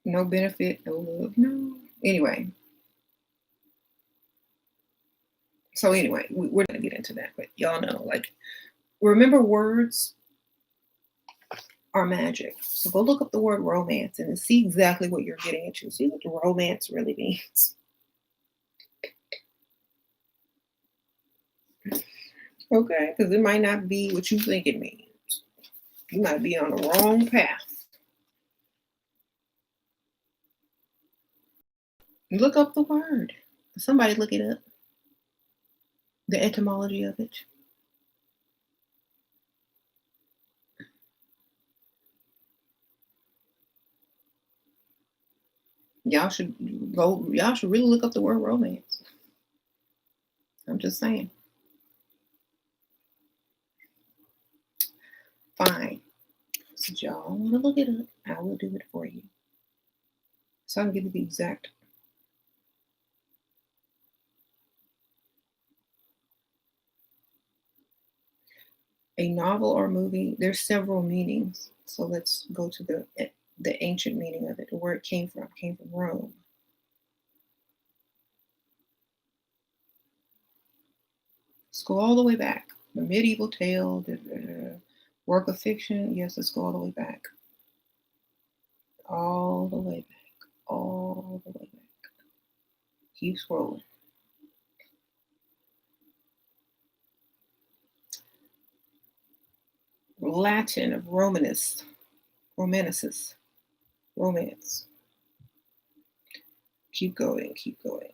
No benefit, no love, no. Anyway, we're gonna get into that, but y'all know, like, remember words are magic. So go look up the word romance and see exactly what you're getting into. See what the romance really means. Okay, because it might not be what you think it means. You might be on the wrong path. Look up the word. Somebody look it up. The etymology of it. Y'all should really look up the word romance. I'm just saying. Fine. Since y'all want to look it up, I will do it for you. So I can give you the exact. A novel or movie, there's several meanings. So let's go to the ancient meaning of it, where it came from. It came from Rome. Let's go all the way back. The medieval tale, the work of fiction. Yes, let's go all the way back. All the way back. All the way back. Keep scrolling. Latin of Romanus. Romanus. Romance. Keep going. Keep going.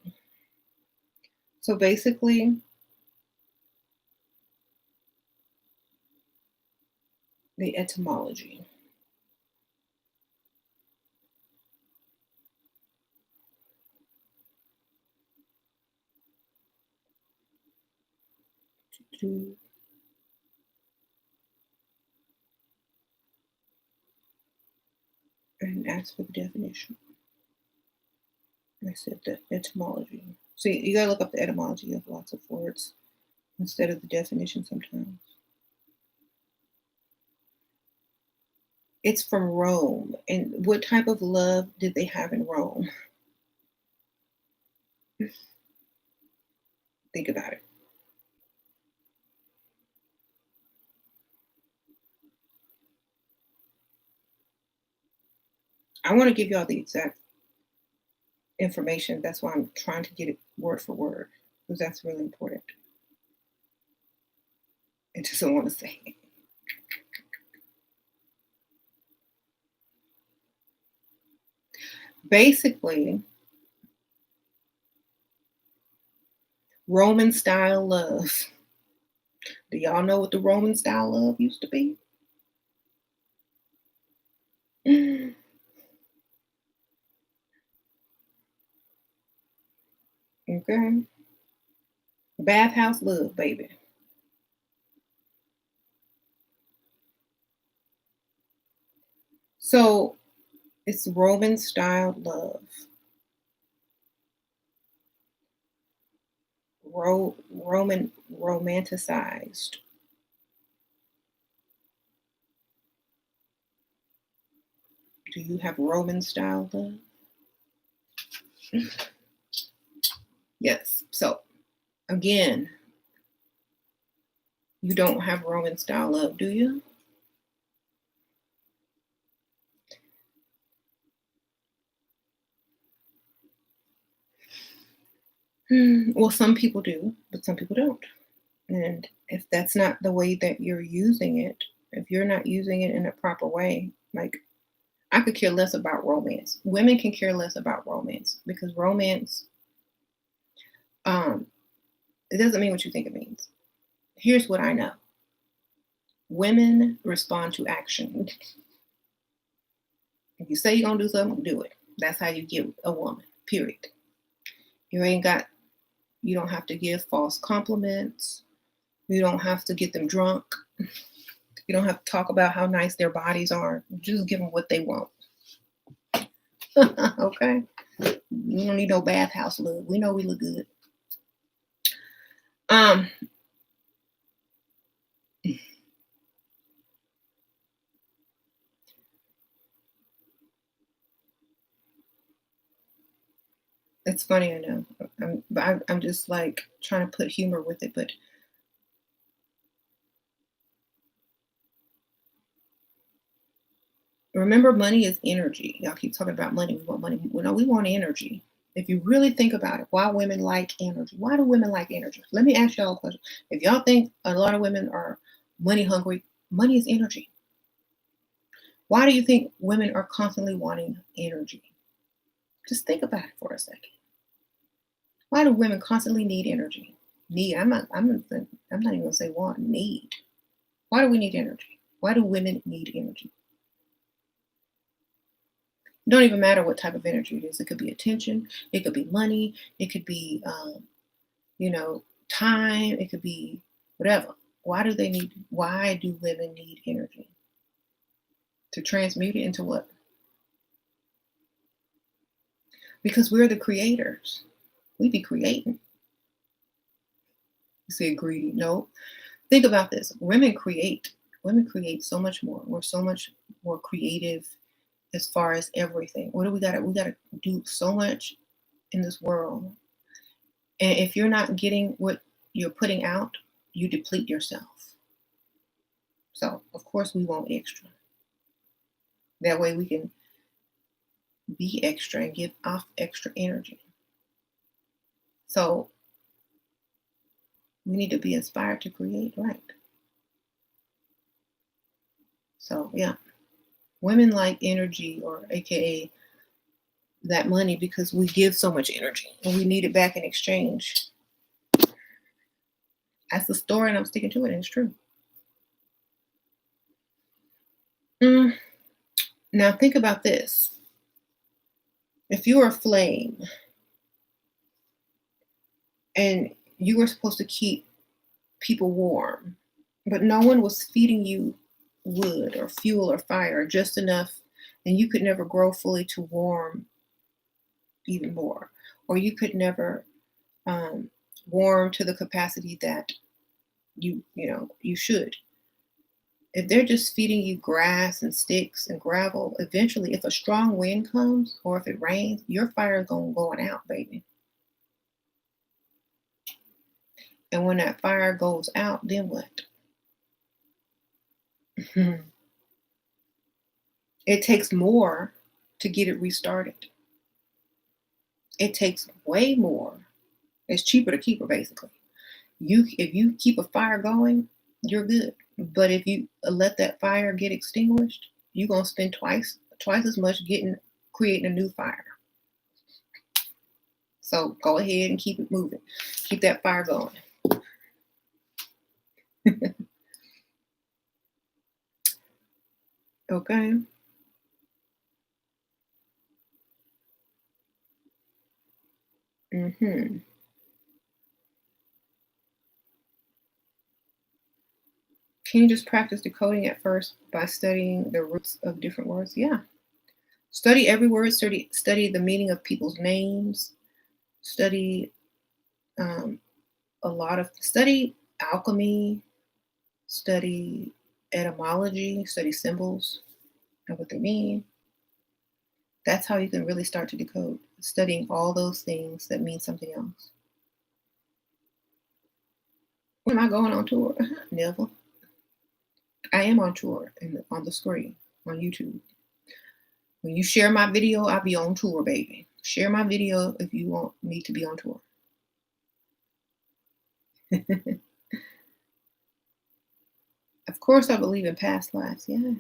So basically, the etymology. And ask for the definition. I said the etymology. So you gotta look up the etymology of lots of words instead of the definition sometimes. It's from Rome. And what type of love did they have in Rome? Think about it. I want to give y'all the exact information. That's why I'm trying to get it word for word, because that's really important. I just don't want to say it. Basically, Roman style love. Do y'all know what the Roman style love used to be? Okay. Bathhouse love, baby. So it's Roman style love. Roman romanticized. Do you have Roman style love? Yes. So again, you don't have Roman style love, do you? Well, some people do, but some people don't. And if that's not the way that you're using it, if you're not using it in a proper way, like I could care less about romance. Women can care less about romance because romance, um, it doesn't mean what you think it means. Here's what I know. Women respond to action. If you say you're gonna do something, do it. That's how you get a woman, period. You ain't got, you don't have to give false compliments. You don't have to get them drunk. You don't have to talk about how nice their bodies are. Just give them what they want. Okay? You don't need no bathhouse love. We know we look good. Um, it's funny, I know. I'm just like trying to put humor with it, but remember, money is energy. Y'all keep talking about money. We want money. Well, no, we want energy. If you really think about it, why women like energy? Why do women like energy? Let me ask y'all a question. If y'all think a lot of women are money hungry, money is energy. Why do you think women are constantly wanting energy? Just think about it for a second. Why do women constantly need energy? Need. I'm not even gonna say want. Need. Why do we need energy? Why do women need energy? It don't even matter what type of energy it is. It could be attention. It could be money. It could be, time. It could be whatever. Why do they need? Why do women need energy? To transmute it into what? Because we're the creators. We be creating. You say greedy. No. Think about this. Women create. Women create so much more. We're so much more creative as far as everything. What do we got? We got to do so much in this world. And if you're not getting what you're putting out, you deplete yourself. So, of course, we want extra. That way we can be extra and give off extra energy. So, we need to be inspired to create, right? So, yeah, women like energy, or AKA that money, because we give so much energy and we need it back in exchange. That's the story, and I'm sticking to it, and it's true. Mm. Now, think about this. If you're a flame and you were supposed to keep people warm, but no one was feeding you wood or fuel or fire just enough, and you could never grow fully to warm even more, or you could never um, warm to the capacity that you should. If they're just feeding you grass and sticks and gravel, eventually, if a strong wind comes or if it rains, your fire is going out, baby. And when that fire goes out, then what? It takes more to get it restarted. It takes way more. It's cheaper to keep her, basically. If you keep a fire going, you're good. But if you let that fire get extinguished, you're gonna spend twice as much creating a new fire. So go ahead and keep it moving. Keep that fire going. Okay. Mm-hmm. Can you just practice decoding at first by studying the roots of different words? Yeah. Study every word, study the meaning of people's names, study um, study alchemy, study etymology, study symbols and what they mean. That's how you can really start to decode, studying all those things that mean something else. When am I going on tour? Never. I am on tour on the screen on YouTube. When you share my video, I'll be on tour, baby. Share my video if you want me to be on tour. Of course, I believe in past lives. Yeah.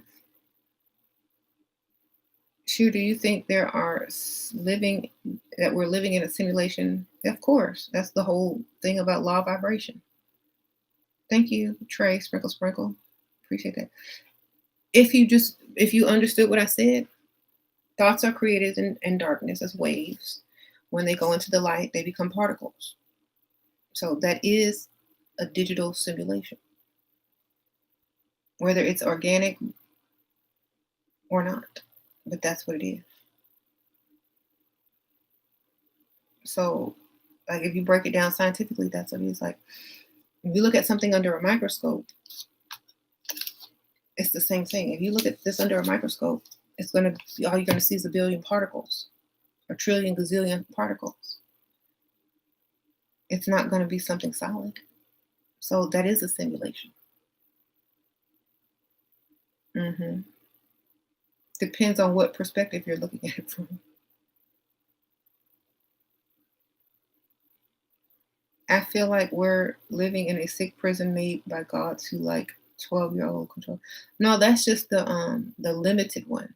Sure. Do you think we're living in a simulation? Of course. That's the whole thing about law of vibration. Thank you, Trey. Sprinkle, sprinkle. Appreciate that. If you understood what I said, thoughts are created in darkness as waves. When they go into the light, they become particles. So that is a digital simulation, whether it's organic or not. But that's what it is. So, like, if you break it down scientifically, that's what it is. Like, if you look at something under a microscope, it's the same thing. If you look at this under a microscope, all you're gonna see is a billion particles, a trillion gazillion particles. It's not gonna be something solid. So that is a simulation. Mm-hmm. Depends on what perspective you're looking at it from. I feel like we're living in a sick prison made by gods who like 12-year-old control. No, that's just the limited one.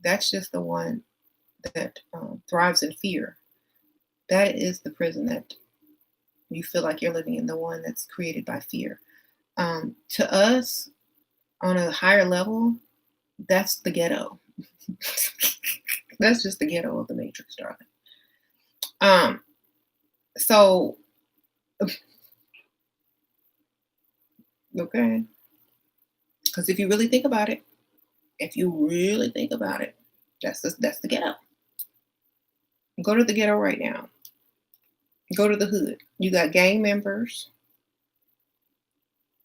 That's just the one that thrives in fear. That is the prison that you feel like you're living in, the one that's created by fear. To us, on a higher level, that's the ghetto. That's just the ghetto of the Matrix, darling. So okay, because if you really think about it, that's the ghetto. Go to the ghetto right now. Go to the hood. You got gang members.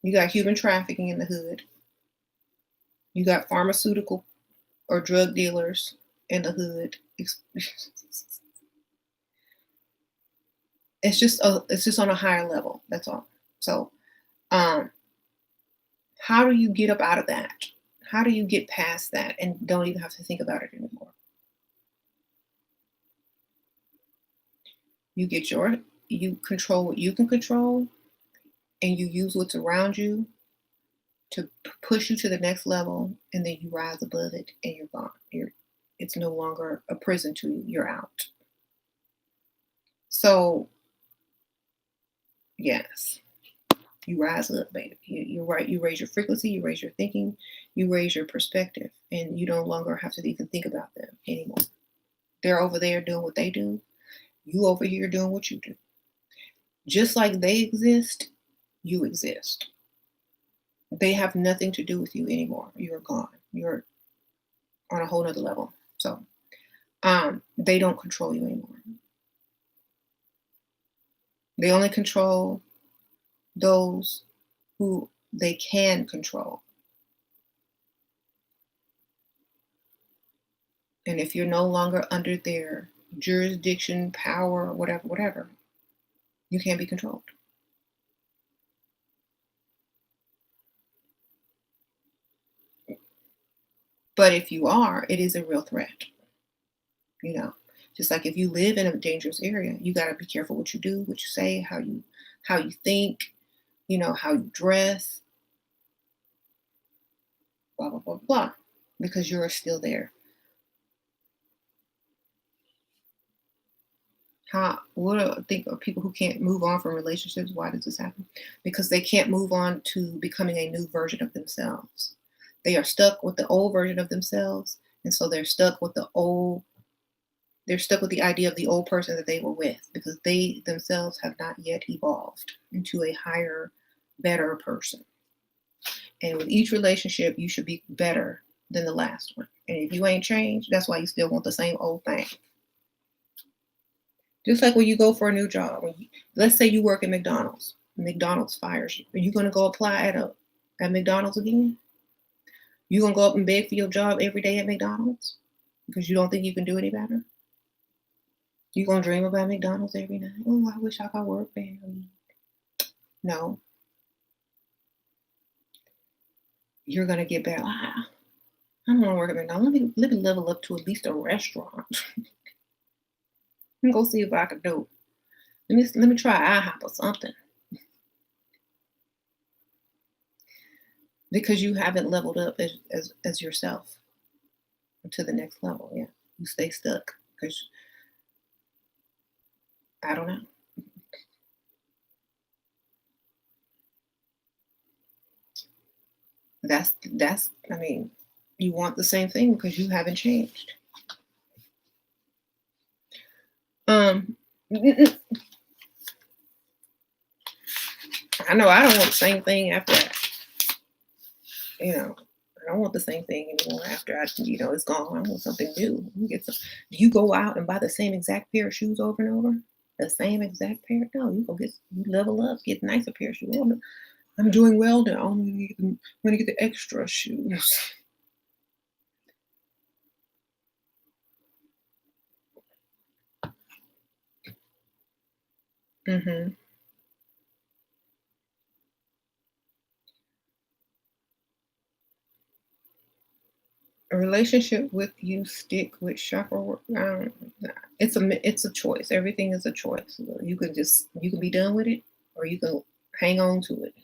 You got human trafficking in the hood. You got pharmaceutical or drug dealers in the hood. It's just on a higher level. That's all. So, how do you get up out of that? How do you get past that and don't even have to think about it anymore? You control what you can control, and you use what's around you to push you to the next level, and then you rise above it, and you're gone. It's no longer a prison to you. You're out. So yes, you rise up, baby. You're right. You raise your frequency. You raise your thinking. You raise your perspective, and you no longer have to even think about them anymore. They're over there doing what they do. You over here doing what you do. Just like they exist, you exist. They have nothing to do with you anymore. You're gone. You're on a whole nother level. So they don't control you anymore. They only control those who they can control. And if you're no longer under their jurisdiction, power, whatever, you can't be controlled. But if you are, it is a real threat. You know, Just like if you live in a dangerous area, you got to be careful what you do, what you say, how you think, how you dress, blah blah blah blah, because you're still there. What do I think of people who can't move on from relationships? Why does this happen? Because they can't move on to becoming a new version of themselves. They are stuck with the old version of themselves, and so they're stuck with the idea of the old person that they were with, because they themselves have not yet evolved into a higher, better person. And with each relationship, you should be better than the last one. And if you ain't changed, that's why you still want the same old thing. Just like when you go for a new job, let's say you work at McDonald's, McDonald's fires you. Are you going to go apply at McDonald's again? You going to go up and beg for your job every day at McDonald's because you don't think you can do any better? You going to dream about McDonald's every night? Oh, I wish I could work there. No. You're going to get back. I don't want to work at McDonald's. Let me level up to at least a restaurant. Let me go see if I can do it. Let me try IHOP or something. Because you haven't leveled up as yourself to the next level. Yeah. You stay stuck because I don't know. That's I mean, you want the same thing because you haven't changed. I know I don't want the same thing after that. I don't want the same thing anymore after it's gone. I want something new. Do you go out and buy the same exact pair of shoes over and over? The same exact pair? No, you level up, get a nicer pair of shoes. I'm doing well now. I'm going to get the extra shoes. Mm-hmm. A relationship with you stick with chakra work. It's a choice. Everything is a choice. You can be done with it, or you can hang on to it.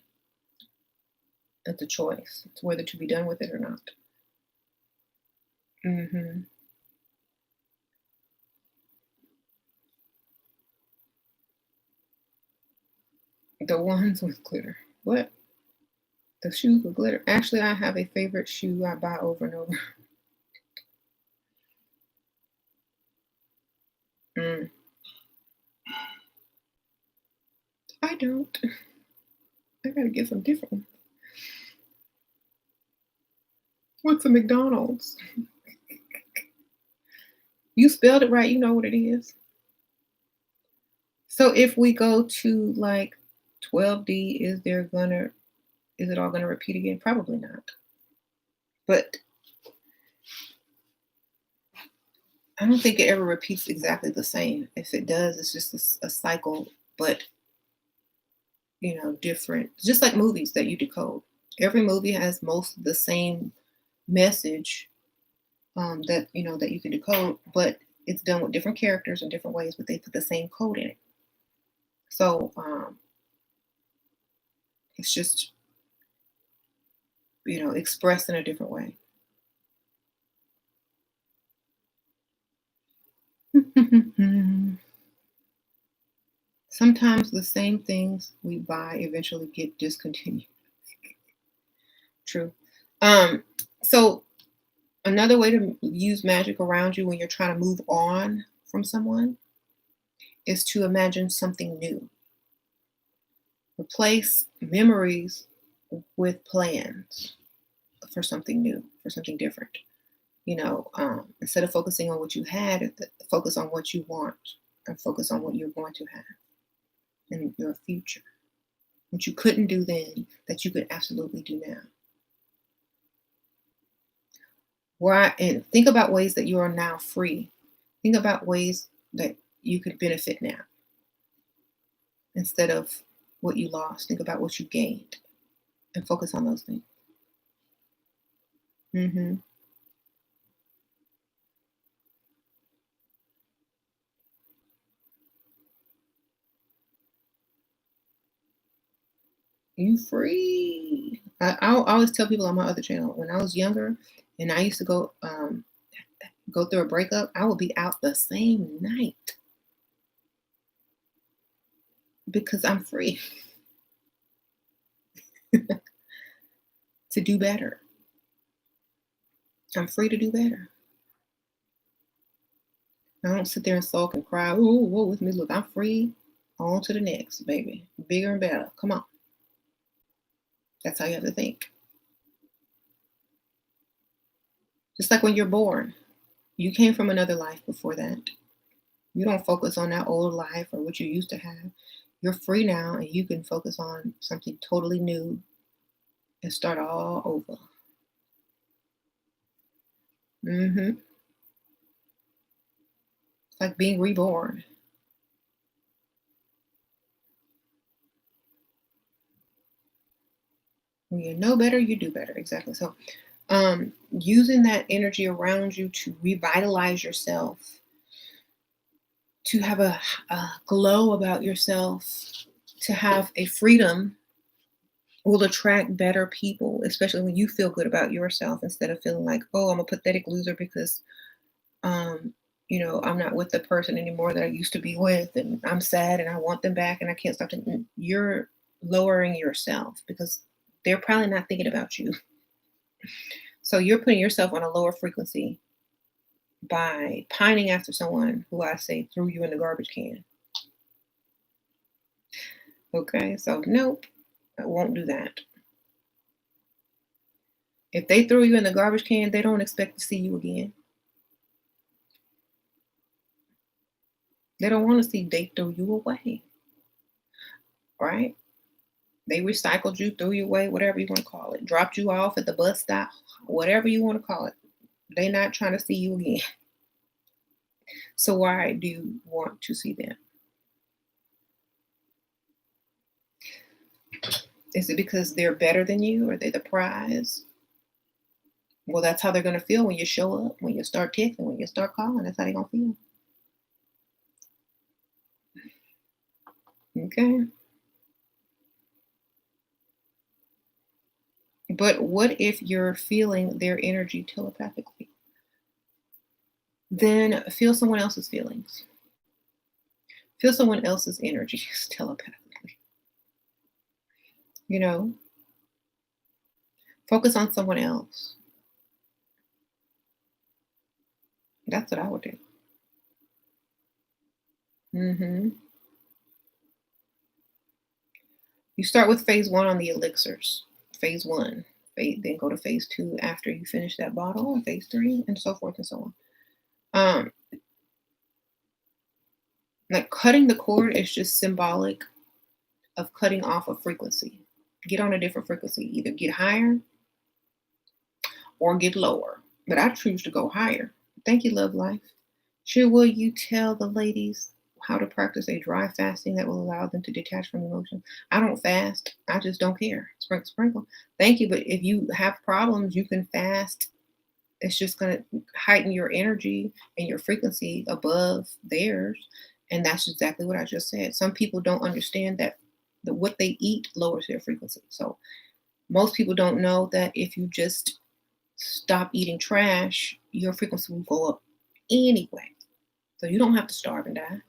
It's a choice. It's whether to be done with it or not. Hmm. The ones with glitter. What? The shoes with glitter. Actually, I have a favorite shoe I buy over and over. Mm. I don't. I gotta get some different ones. What's a McDonald's? You spelled it right. You know what it is. So if we go to like 12D, is it all gonna repeat again? Probably not. But I don't think it ever repeats exactly the same. If it does, it's just a cycle, but different. Just like movies that you decode. Every movie has most of the same message, that you can decode, but it's done with different characters in different ways, but they put the same code in it. So it's just expressed in a different way. Sometimes the same things we buy eventually get discontinued. True. So another way to use magic around you when you're trying to move on from someone is to imagine something new. Replace memories with plans for something new, for something different. Instead of focusing on what you had, focus on what you want, and focus on what you're going to have in your future. What you couldn't do then that you could absolutely do now. And think about ways that you are now free. Think about ways that you could benefit now instead of what you lost. Think about what you gained and focus on those things. Hmm. You free. I always tell people on my other channel, when I was younger and I used to go through a breakup, I would be out the same night because I'm free to do better. I'm free to do better. I don't sit there and sulk and cry. Oh, whoa, with me. Look, I'm free. On to the next, baby. Bigger and better. Come on. That's how you have to think. Just like when you're born, you came from another life before that. You don't focus on that old life or what you used to have. You're free now and you can focus on something totally new and start all over. It's like being reborn. When you know better, you do better. Exactly. So, using that energy around you to revitalize yourself, to have a glow about yourself, to have a freedom will attract better people, especially when you feel good about yourself instead of feeling like, oh, I'm a pathetic loser because um, I'm not with the person anymore that I used to be with, and I'm sad and I want them back and I can't stop thinking. You're lowering yourself because they're probably not thinking about you. So you're putting yourself on a lower frequency by pining after someone who I say threw you in the garbage can. Okay, so nope, I won't do that. If they threw you in the garbage can, they don't expect to see you again. They don't want to see they threw you away, right? They recycled you, threw you away, whatever you want to call it, dropped you off at the bus stop, whatever you want to call it. They're not trying to see you again. So why do you want to see them? Is it because they're better than you? Are they the prize? Well, that's how they're going to feel when you show up, when you start texting, when you start calling. That's how they're going to feel. Okay. But what if you're feeling their energy telepathically? Then feel someone else's feelings. Feel someone else's energy telepathically. You know, focus on someone else. That's what I would do. hmm You start with phase one on the elixirs. Phase one. Then go to phase two after you finish that bottle, and phase three, and so forth and so on. Like cutting the cord is just symbolic of cutting off a frequency. Get on a different frequency. Either get higher or get lower. But I choose to go higher. Thank you, love life. Sure, will you tell the ladies how to practice a dry fasting that will allow them to detach from emotion? I don't fast. I just don't care. Sprinkle, sprinkle. Thank you. But if you have problems, you can fast. It's just going to heighten your energy and your frequency above theirs. And that's exactly what I just said. Some people don't understand that what they eat lowers their frequency. So most people don't know that if you just stop eating trash, your frequency will go up anyway. So you don't have to starve and die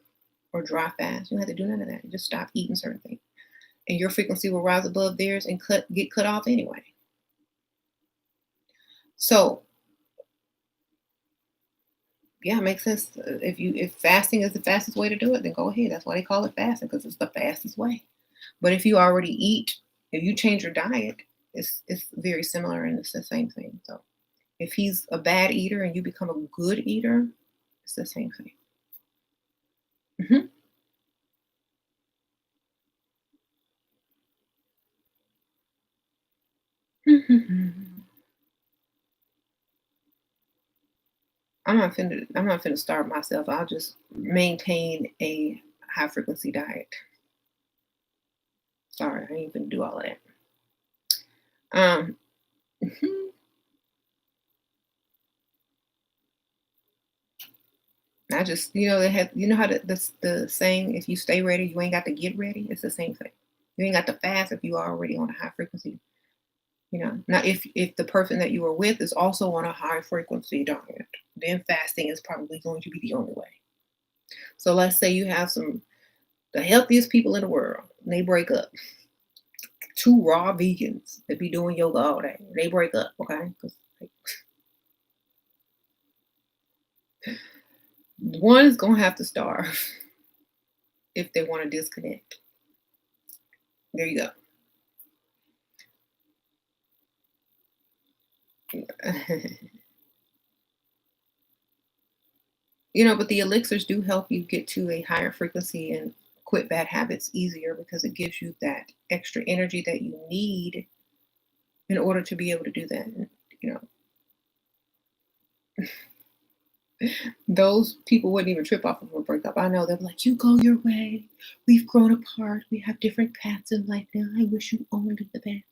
or dry fast. You don't have to do none of that. You just stop eating certain things. And your frequency will rise above theirs and get cut off anyway. So yeah, it makes sense. If fasting is the fastest way to do it, then go ahead. That's why they call it fasting, because it's the fastest way. But if you already eat, if you change your diet, it's very similar and it's the same thing. So if he's a bad eater and you become a good eater, it's the same thing. I'm not finna starve myself. I'll just maintain a high frequency diet. Sorry, I ain't gonna do all of that. Um, I just, they have, how the saying, if you stay ready, you ain't got to get ready. It's the same thing. You ain't got to fast if you are already on a high frequency. Now if the person that you are with is also on a high frequency diet, then fasting is probably going to be the only way. So let's say you have the healthiest people in the world, and they break up. Two raw vegans that be doing yoga all day, they break up, okay? 'Cause one is gonna have to starve if they want to disconnect. There you go. But the elixirs do help you get to a higher frequency and quit bad habits easier because it gives you that extra energy that you need in order to be able to do that. And, you know, those people wouldn't even trip off of a breakup. I know they're like, you go your way. We've grown apart. We have different paths in life now. I wish you owned the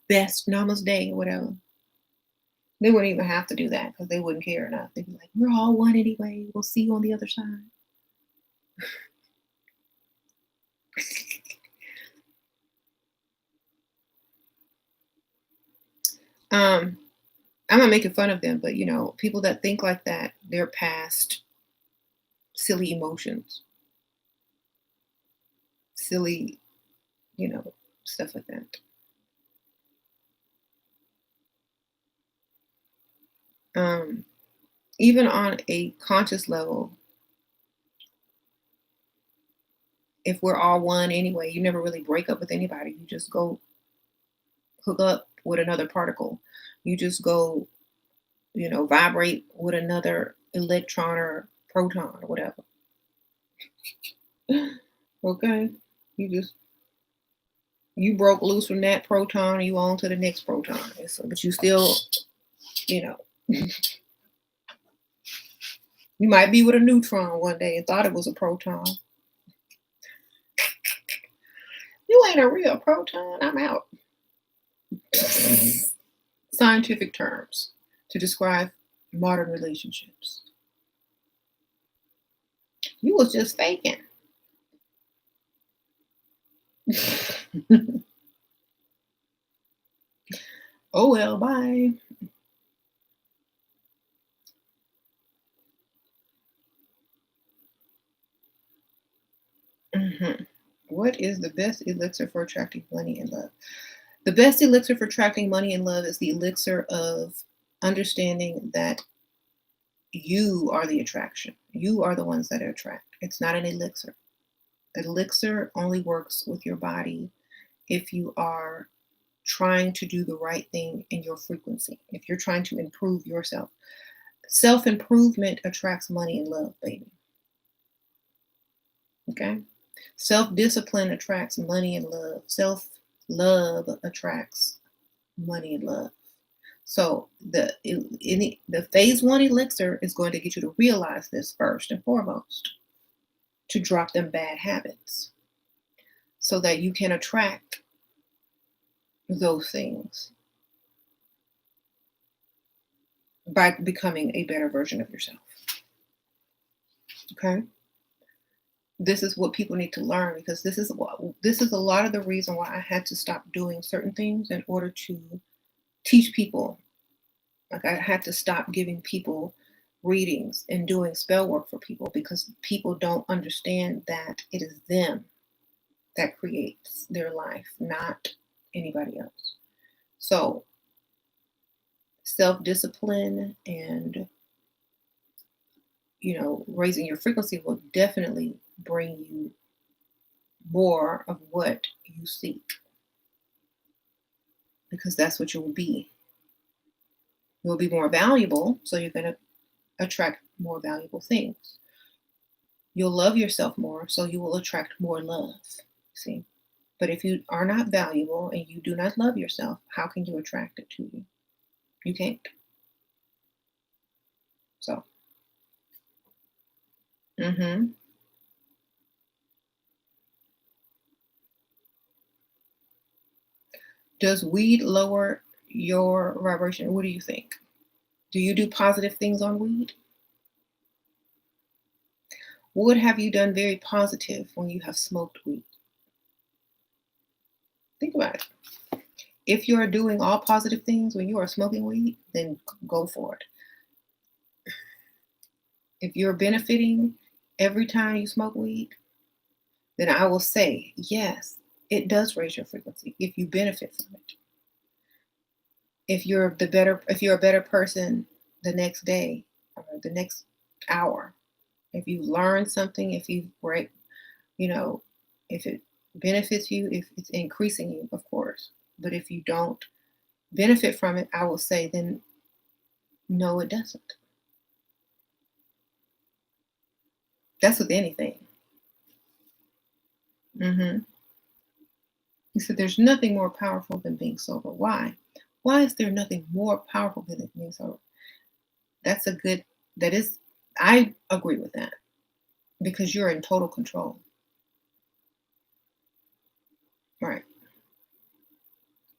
best namaste or whatever. They wouldn't even have to do that because they wouldn't care enough. They'd be like, we're all one anyway. We'll see you on the other side. I'm not making fun of them, but people that think like that, they're past silly emotions, silly, you know, stuff like that. Um, Even on a conscious level, if we're all one anyway, you never really break up with anybody. You just go hook up with another particle. You just go, vibrate with another electron or proton or whatever. Okay. You broke loose from that proton, you on to the next proton. But you still, you know, you might be with a neutron one day and thought it was a proton. You ain't a real proton. I'm out. Scientific terms to describe modern relationships. You was just faking. Oh well, bye. Mhm. What is the best elixir for attracting money and love? The best elixir for attracting money and love is the elixir of understanding that you are the attraction. You are the ones that attract. It's not an elixir. Elixir only works with your body if you are trying to do the right thing in your frequency, if you're trying to improve yourself. Self improvement attracts money and love, baby. Okay? Self discipline attracts money and love. Self love attracts money and love. So the phase one elixir is going to get you to realize this first and foremost, to drop them bad habits so that you can attract those things by becoming a better version of yourself. Okay? This is what people need to learn, because this is a lot of the reason why I had to stop doing certain things in order to teach people. Like, I had to stop giving people readings and doing spell work for people because people don't understand that it is them that creates their life, not anybody else. So self-discipline and raising your frequency will definitely bring you more of what you seek, because that's what you'll be. You'll be more valuable, so you're going to attract more valuable things. You'll love yourself more, so you will attract more love. See? But if you are not valuable and you do not love yourself, how can you attract it to you? You can't. So, mhm. Does weed lower your vibration? What do you think? Do you do positive things on weed? What have you done very positive when you have smoked weed? Think about it. If you're doing all positive things when you are smoking weed, then go for it. If you're benefiting every time you smoke weed, then I will say, yes, it does raise your frequency if you benefit from it. If you're a better person the next day or the next hour, if you learn something, if you break, if it benefits you, if it's increasing you, of course. But if you don't benefit from it, I will say then no, it doesn't. That's with anything. Hmm. He said, there's nothing more powerful than being sober. Why? Why is there nothing more powerful than being sober? That's I agree with that because you're in total control. Right.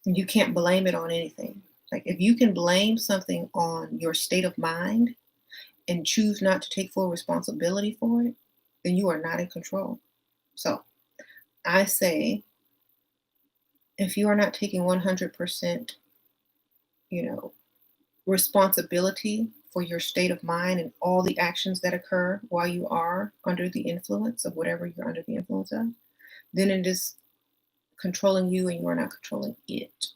And you can't blame it on anything. Like if you can blame something on your state of mind and choose not to take full responsibility for it, then you are not in control. So I say, if you are not taking 100%, you know, responsibility for your state of mind and all the actions that occur while you are under the influence of whatever you're under the influence of, then it is controlling you and you are not controlling it.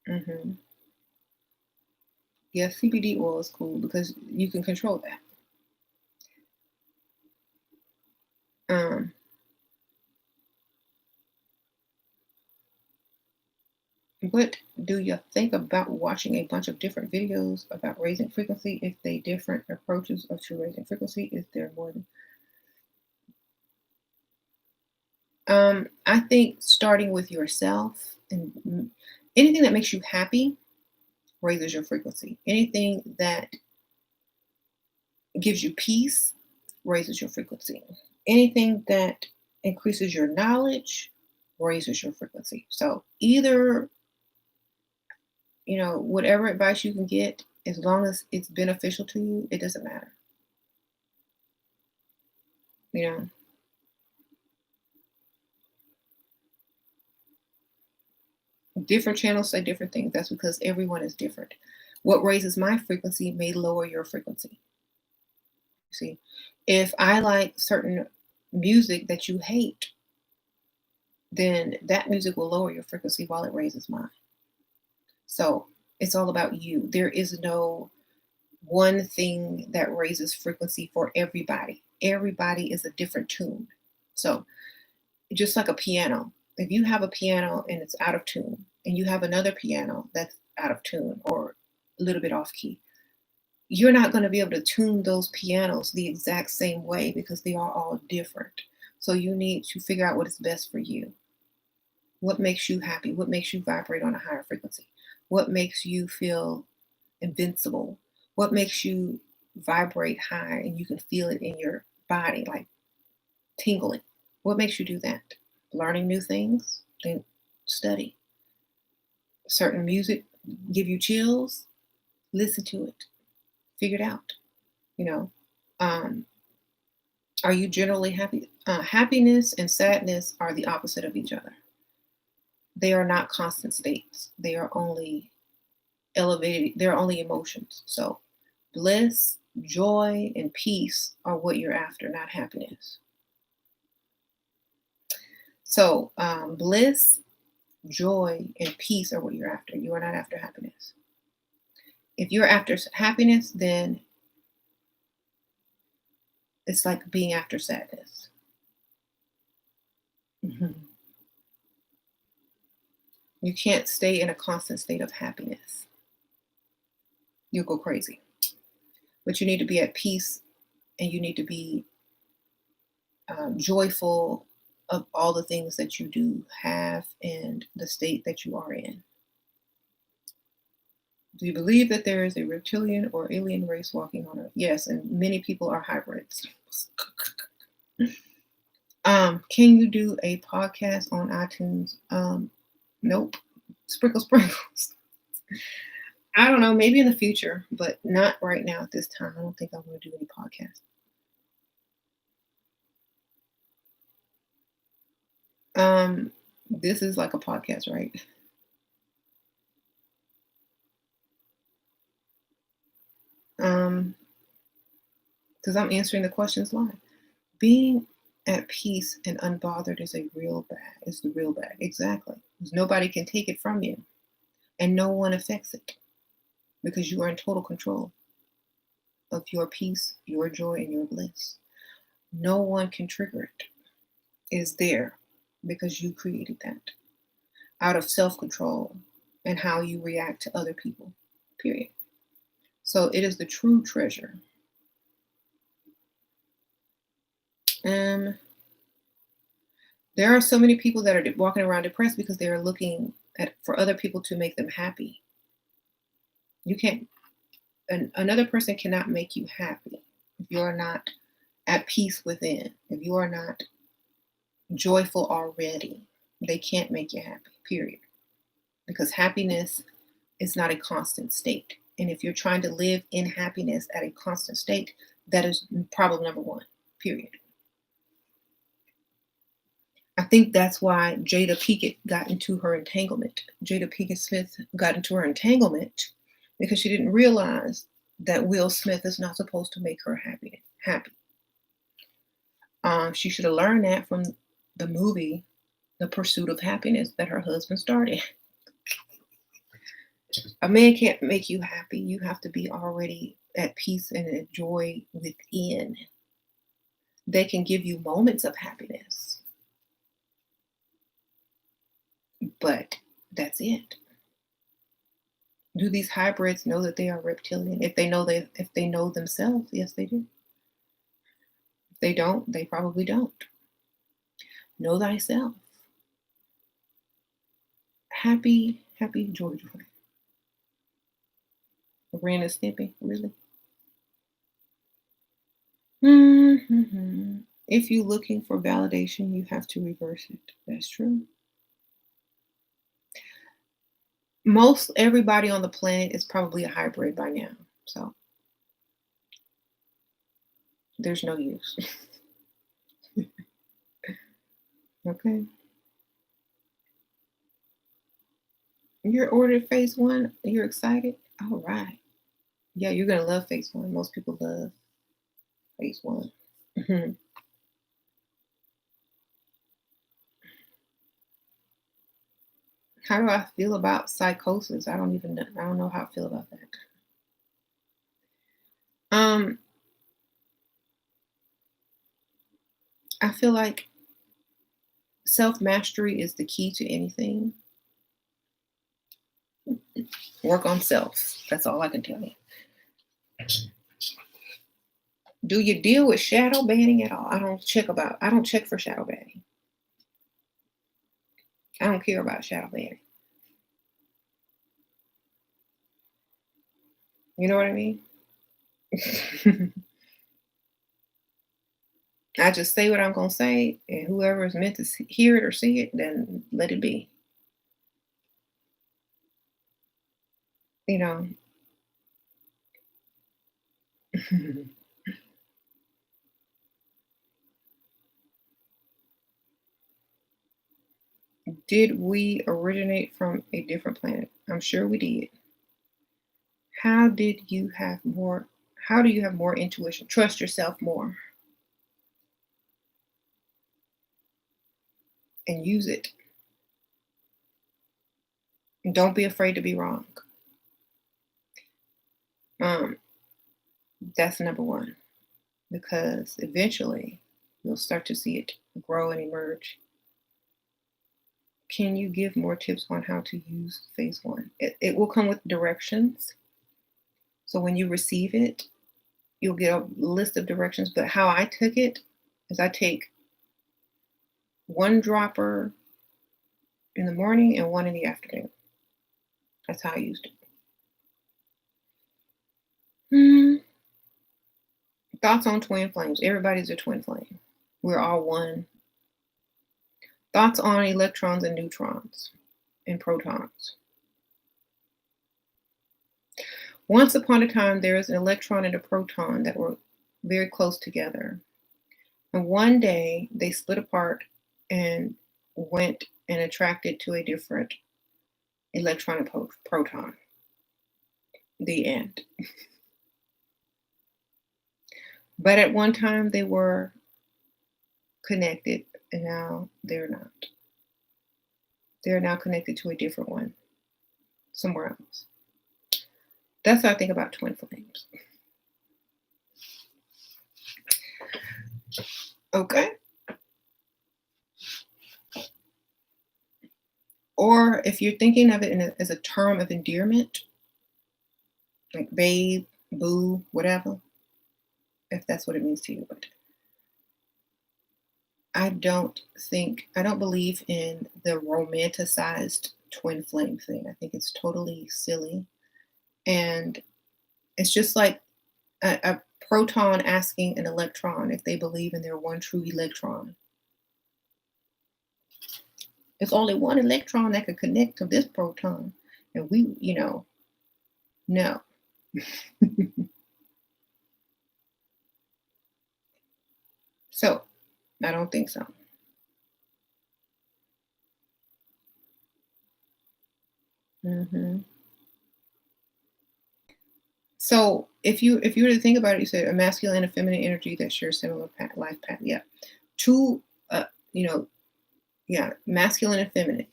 Hmm. Yeah, CBD oil is cool because you can control that. Um, what do you think about watching a bunch of different videos about raising frequency? If they different approaches of to raising frequency, is there more than I think starting with yourself and anything that makes you happy raises your frequency. Anything that gives you peace raises your frequency. Anything that increases your knowledge raises your frequency. So either, whatever advice you can get, as long as it's beneficial to you, it doesn't matter. You know, different channels say different things. That's because everyone is different. What raises my frequency may lower your frequency. See, if I like certain music that you hate, then that music will lower your frequency while it raises mine. So it's all about you. There is no one thing that raises frequency for everybody. Everybody is a different tune. So just like a piano, if you have a piano and it's out of tune, and you have another piano that's out of tune or a little bit off key, you're not going to be able to tune those pianos the exact same way because they are all different. So you need to figure out what is best for you. What makes you happy? What makes you vibrate on a higher frequency? What makes you feel invincible? What makes you vibrate high and you can feel it in your body, like tingling? What makes you do that? Learning new things? Then study. Certain music give you chills? Listen to it. Figure it out. You know, um, are you generally happy? Happiness and sadness are the opposite of each other. They are not constant states. They are only elevated, they're only emotions. So bliss, joy, and peace are what you're after, not happiness. So bliss, joy, and peace are what you're after. You are not after happiness. If you're after happiness, then it's like being after sadness. Mhm. You can't stay in a constant state of happiness. You'll go crazy. But you need to be at peace and you need to be joyful of all the things that you do have and the state that you are in. Do you believe that there is a reptilian or alien race walking on Earth? Yes, and many people are hybrids. Can you do a podcast on iTunes? Nope. Sprinkles. I don't know, maybe in the future, but not right now at this time. I don't think I want to do any podcast. This is like a podcast, right? Because I'm answering the questions live. Being at peace and unbothered is a real bag. Is the real bag. Exactly. 'Cause nobody can take it from you. And no one affects it. Because you are in total control of your peace, your joy, and your bliss. No one can trigger it. It is there because you created that out of self-control and how you react to other people. Period. So it is the true treasure. Um, there are so many people that are walking around depressed because they are looking at for other people to make them happy. You can't. Another person cannot make you happy if you are not at peace within. If you are not joyful already, they can't make you happy. Period. Because happiness is not a constant state. And if you're trying to live in happiness at a constant state, that is problem number one. Period. I think that's why Jada Pinkett got into her entanglement. Jada Pinkett Smith got into her entanglement because she didn't realize that Will Smith is not supposed to make her happy. She should have learned that from the movie The Pursuit of Happiness that her husband started. A man can't make you happy. You have to be already at peace and at joy within. They can give you moments of happiness, but that's it. Do these hybrids know that they are reptilian? If they know themselves, yes, they do. If they don't, they probably don't. Know thyself. Happy, happy, joy, joy. Ren and Snippy, really? Mm-hmm. If you're looking for validation, you have to reverse it. That's true. Most everybody on the planet is probably a hybrid by now. So there's no use. Okay. You're ordered phase one. You're excited. All right. Yeah, you're gonna love phase one. Most people love phase one. Mhm. How do I feel about psychosis? I don't even know. I don't know how I feel about that. Um, I feel like self mastery is the key to anything. Work on self. That's all I can tell you. Do you deal with shadow banning at all? I don't check for shadow banning. I don't care about shadow banning. You know what I mean? I just say what I'm gonna say, and whoever is meant to hear it or see it, then let it be. You know. Did we originate from a different planet? I'm sure we did. How did you have more? How do you have more intuition? Trust yourself more and use it. And don't be afraid to be wrong. Um, that's number one because eventually you'll start to see it grow and emerge. Can you give more tips on how to use phase one? It will come with directions. So when you receive it, you'll get a list of directions. But how I took it is I take one dropper in the morning and one in the afternoon. That's how I used it. Hmm. Thoughts on twin flames. Everybody's a twin flame. We're all one. Thoughts on electrons and neutrons and protons. Once upon a time, there was an electron and a proton that were very close together. And one day they split apart, and went and attracted to a different electron and proton. The end. But at one time they were connected, and now they're not. They're now connected to a different one somewhere else. That's how I think about twin flames. Okay. Or if you're thinking of it as a term of endearment, like babe, boo, whatever, if that's what it means to you. But I don't believe in the romanticized twin flame thing. I think it's totally silly. And it's just like a proton asking an electron if they believe in their one true electron. There's only one electron that could connect to this proton. And we, no. So, I don't think so. So if you were to think about it, you said a masculine and a feminine energy that share similar life path. Yeah, two. Masculine and feminine.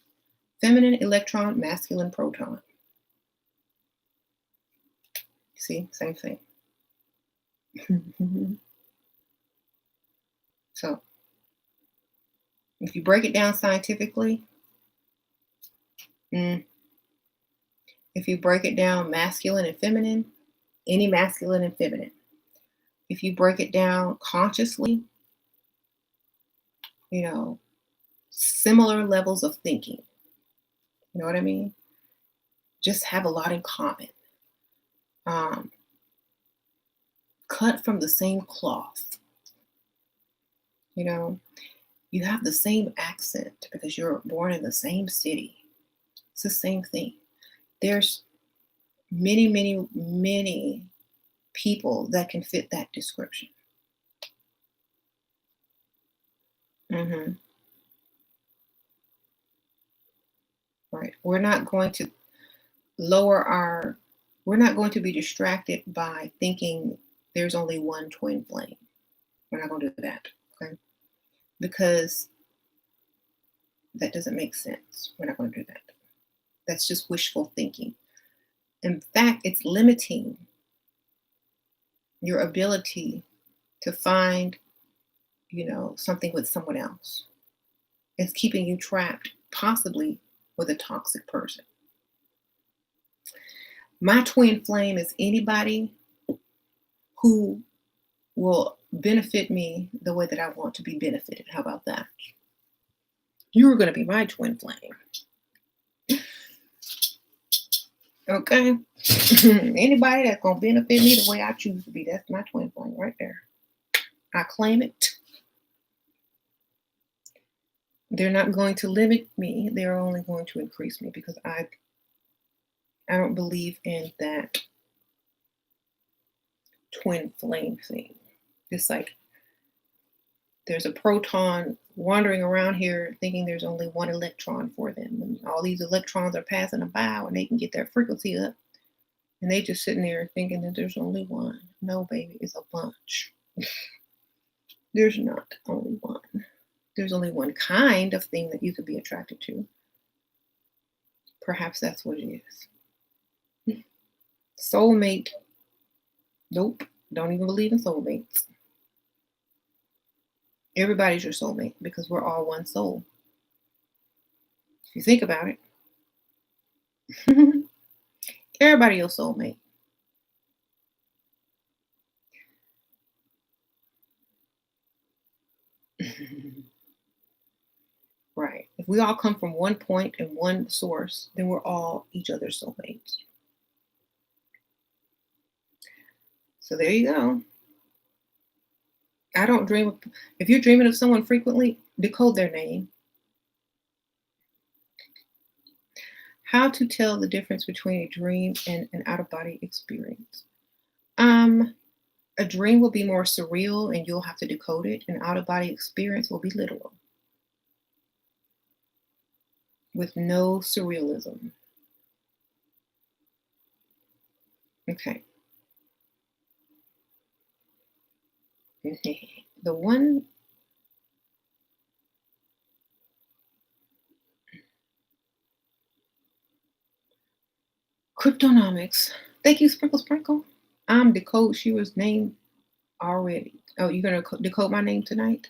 Feminine electron, masculine proton. See, same thing. So if you break it down scientifically, if you break it down masculine and feminine, any masculine and feminine. If you break it down consciously, similar levels of thinking. You know what I mean? Just have a lot in common. Cut from the same cloth. You have the same accent because you're born in the same city. It's the same thing. There's many, many, many people that can fit that description. Right. We're not going to we're not going to be distracted by thinking there's only one twin flame. We're not going to do that. Okay. Because that doesn't make sense. We're not going to do that. That's just wishful thinking. In fact, it's limiting your ability to find, something with someone else. It's keeping you trapped, possibly with a toxic person. My twin flame is anybody who will benefit me the way that I want to be benefited. How about that? You're going to be my twin flame. Okay? Anybody that's going to benefit me the way I choose to be, that's my twin flame right there. I claim it. They're not going to limit me. They're only going to increase me because I don't believe in that twin flame thing. It's like there's a proton wandering around here thinking there's only one electron for them. And all these electrons are passing about and they can get their frequency up. And they just sitting there thinking that there's only one. No, baby, it's a bunch. There's not only one. There's only one kind of thing that you could be attracted to. Perhaps that's what it is. Soulmate. Nope. Don't even believe in soulmates. Everybody's your soulmate because we're all one soul. If you think about it. Everybody your soulmate. Right. If we all come from one point and one source, then we're all each other's soulmates. So there you go. I don't dream. If you're dreaming of someone frequently, decode their name. How to tell the difference between a dream and an out-of-body experience. A dream will be more surreal and you'll have to decode it. An out-of-body experience will be literal. with no surrealism. Okay. The one cryptonomics. Thank you, Sprinkle Sprinkle. I'm Decode Shearer's name already. Oh, you're gonna decode my name tonight?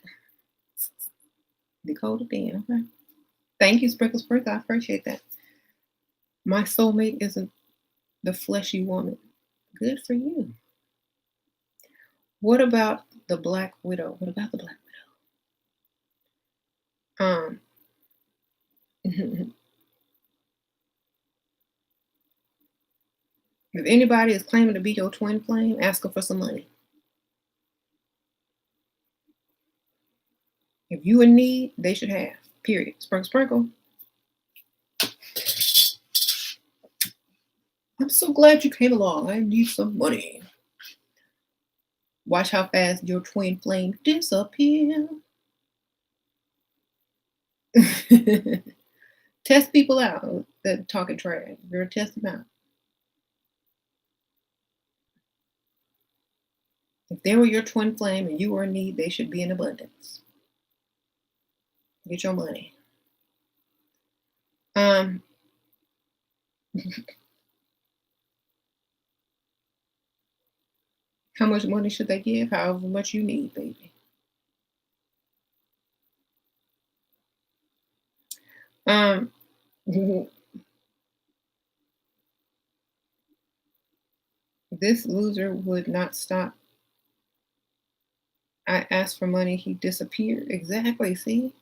Decode it then, okay? Thank you, Sprinkle Sprinkle. I appreciate that. My soulmate isn't the fleshy woman. Good for you. What about the Black Widow? What about the Black Widow? If anybody is claiming to be your twin flame, ask her for some money. If you in need, they should have. Period. Sprinkle, sprinkle. I'm so glad you came along. I need some money. Watch how fast your twin flame disappear. Test people out that talking trash. Girl, test them out. If they were your twin flame and you were in need, they should be in abundance. Get your money. Um, how much money should they give? However much you need, baby. Um, this loser would not stop. I asked for money, he disappeared. Exactly, see?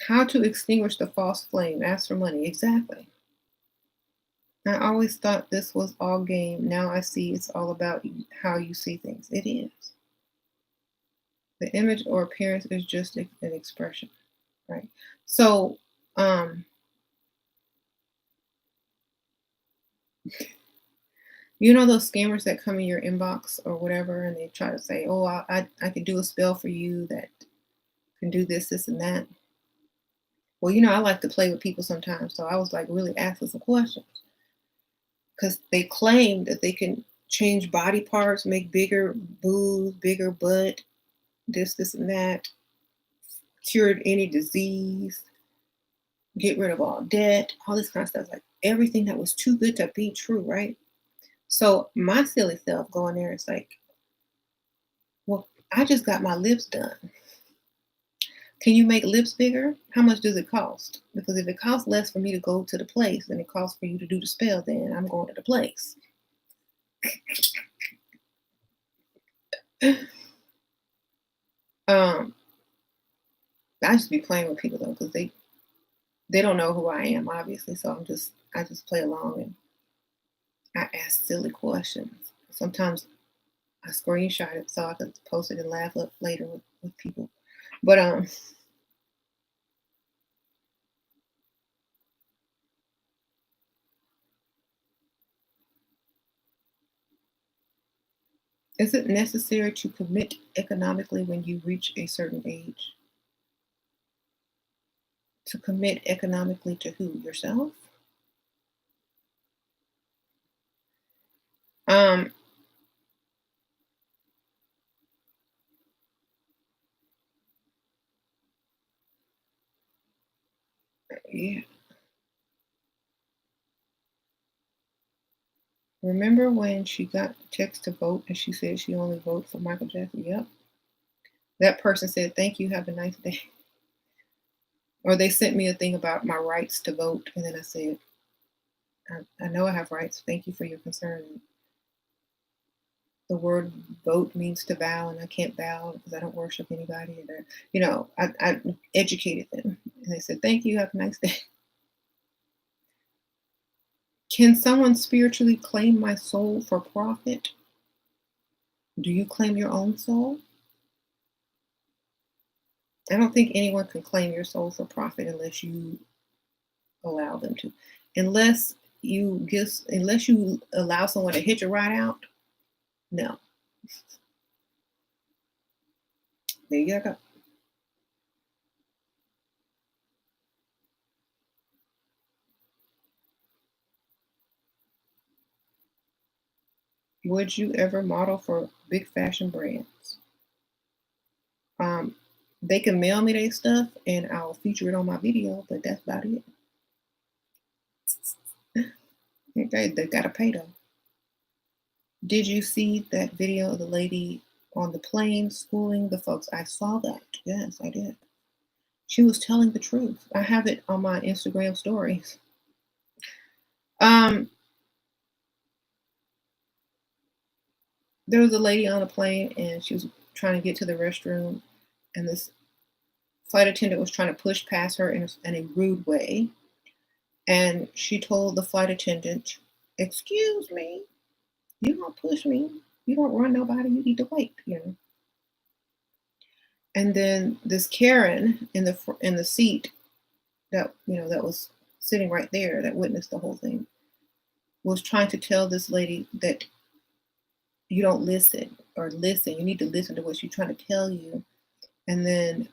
How to extinguish the false flame. Ask for money. Exactly. I always thought this was all game. Now I see it's all about how you see things. It is. The image or appearance is just an expression, right? So, you know those scammers that come in your inbox or whatever, and they try to say, "Oh, I could do a spell for you that can do this, this, and that." Well, I like to play with people sometimes, so I was like really asking some questions because they claim that they can change body parts, make bigger boobs, bigger butt, this, and that, cured any disease, get rid of all debt, all this kind of stuff. Like everything that was too good to be true, right? So my silly self going there, it's like, well, I just got my lips done. Can you make lips bigger? How much does it cost? Because if it costs less for me to go to the place than it costs for you to do the spell, then I'm going to the place. um, I just be playing with people though, because they don't know who I am, obviously. So I just play along and I ask silly questions. Sometimes I screenshot it so I can post it and laugh up later with people. But is it necessary to commit economically when you reach a certain age? To commit economically to who? Yourself? Um, yeah. Remember when she got the text to vote and she said she only voted for Michael Jackson? Yep. That person said, "Thank you, have a nice day." Or they sent me a thing about my rights to vote, and then I said, I know I have rights. Thank you for your concern. The word vote means to bow, and I can't bow because I don't worship anybody. And I educated them, and they said, "Thank you, have a nice day." Can someone spiritually claim my soul for profit? Do you claim your own soul? I don't think anyone can claim your soul for profit unless you allow them to. Unless unless you allow someone to hitch a ride out, no. There you go. Would you ever model for big fashion brands? Um, they can mail me their stuff and I'll feature it on my video, but that's about it. They gotta pay though. Did you see that video of the lady on the plane schooling the folks? I saw that. Yes, I did. She was telling the truth. I have it on my Instagram stories. Um, there was a lady on a plane and she was trying to get to the restroom, and this flight attendant was trying to push past her in a rude way. And she told the flight attendant, "Excuse me, you don't push me. You don't run nobody. You need to wait." And then this Karen in the seat that that was sitting right there that witnessed the whole thing was trying to tell this lady that you don't listen or listen. You need to listen to what she's trying to tell you. And then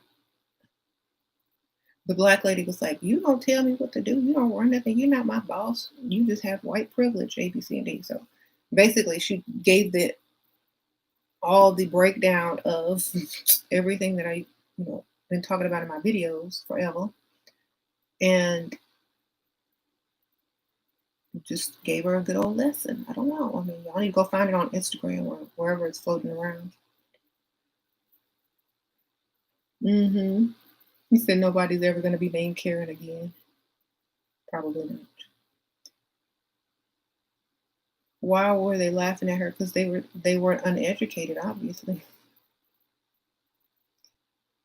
the black lady was like, "You don't tell me what to do. You don't run nothing. You're not my boss. You just have white privilege, A, B, C, and D." So basically, she gave all the breakdown of everything that I, been talking about in my videos forever, and just gave her a good old lesson. I don't know. I mean, y'all need to go find it on Instagram or wherever it's floating around. Mm-hmm. He said nobody's ever going to be named Karen again. Probably not. Why were they laughing at her? Because they weren't uneducated, obviously.